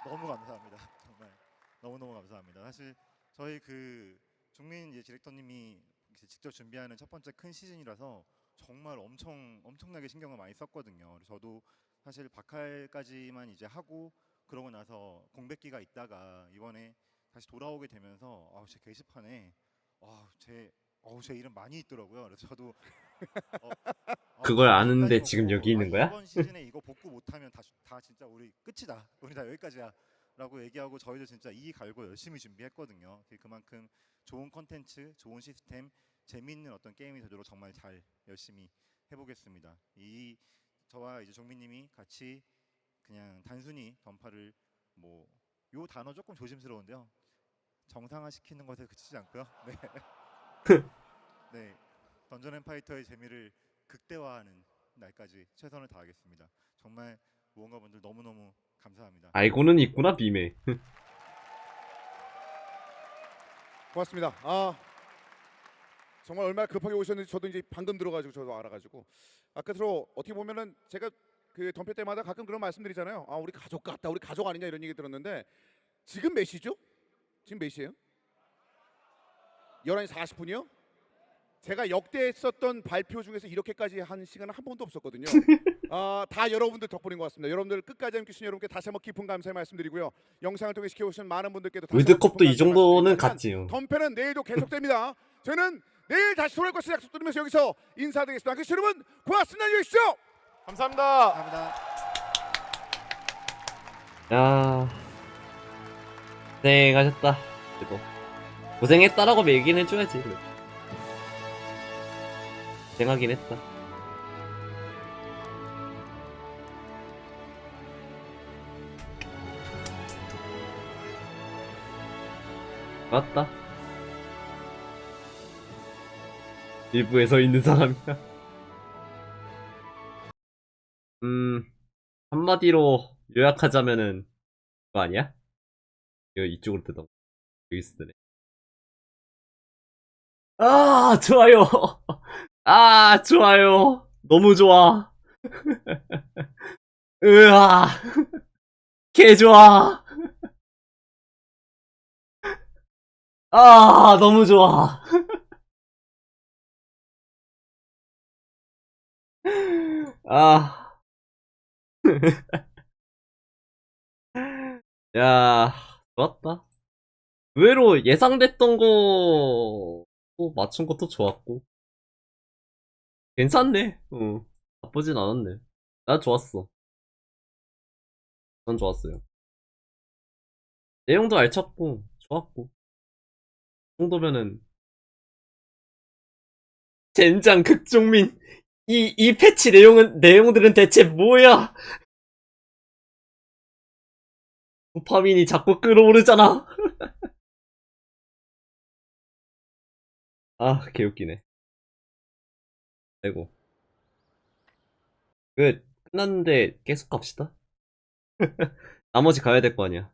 너무 감사합니다. 정말 너무너무 감사합니다. 사실 저희 그 종민 이제 디렉터님이 직접 준비하는 첫 번째 큰 시즌이라서 정말 엄청나게 신경을 많이 썼거든요. 그래서 저도 사실 박할까지만 이제 하고 그러고 나서 공백기가 있다가 이번에 다시 돌아오게 되면서 제 게시판에 제 이름 많이 있더라고요. 그래서 저도 그걸 아는데 단단히 지금 먹고, 여기 있는 거야? 이번 시즌에 이거 복구 못하면 다 진짜 우리 끝이다. 우리 다 여기까지야. 라고 얘기하고 저희도 진짜 이 갈고 열심히 준비했거든요. 그만큼 좋은 컨텐츠, 좋은 시스템, 재미있는 어떤 게임이 되도록 정말 잘 열심히 해보겠습니다. 저와 이제 종민님이 같이 그냥 단순히 던파를 뭐 요 단어 조금 조심스러운데요. 정상화시키는 것에 그치지 않고요. 네. 네. 던전 앤 파이터의 재미를 극대화하는 날까지 최선을 다하겠습니다. 정말 모험가분들 너무너무 감사합니다. 알고는 있구나, 비매. 고맙습니다. 정말 얼마나 급하게 오셨는지 저도 이제 방금 들어가지고 저도 알아가지고 아까 들어 어떻게 보면은 제가 그 덤표 때마다 가끔 그런 말씀드리잖아요. 우리 가족 같다, 우리 가족 아니냐 이런 얘기 들었는데 지금 몇 시죠? 지금 몇 시예요? 11시 40분이요? 제가 역대 했었던 발표 중에서 이렇게까지 한 시간은 한 번도 없었거든요. 다 여러분들 덕분인 것 같습니다. 여러분들 끝까지 함께 해주신 여러분께 다시 한번 깊은 감사의 말씀드리고요. 영상을 통해 지켜주신 많은 분들께도 다시 한번 월드컵도 이 깊은 감사의 정도는 말씀드리지만 갔지요. 덤패는 내일도 계속됩니다. 저는 내일 다시 돌아올 것을 약속드리면서 여기서 인사드리겠습니다. 함께 해주신 여러분 고맙습니다. 안녕히 계십시오. 감사합니다. 감사합니다. 야, 고생하셨다. 그래도 고생했다라고 얘기는 해줘야지. 그래도. 고생하긴 했다. 맞다. 일부에 서 있는 사람이야. 한마디로 요약하자면은 그거 아니야? 이거 이쪽으로 뜯어. 여기 쓰네. 아, 좋아요. 아, 좋아요. 너무 좋아. 으아. 개 좋아. 아, 너무 좋아. 아. 야, 좋았다. 의외로 예상됐던 거 맞춘 것도 좋았고. 괜찮네. 나쁘진 않았네. 난 좋았어. 난 좋았어요. 내용도 알찼고, 좋았고. 이 정도면은. 젠장 극종민. 이 패치 내용들은 대체 뭐야? 도파민이 자꾸 끌어오르잖아. 아, 개웃기네. 아이고. 끝났는데 계속 갑시다. 나머지 가야 될 거 아니야.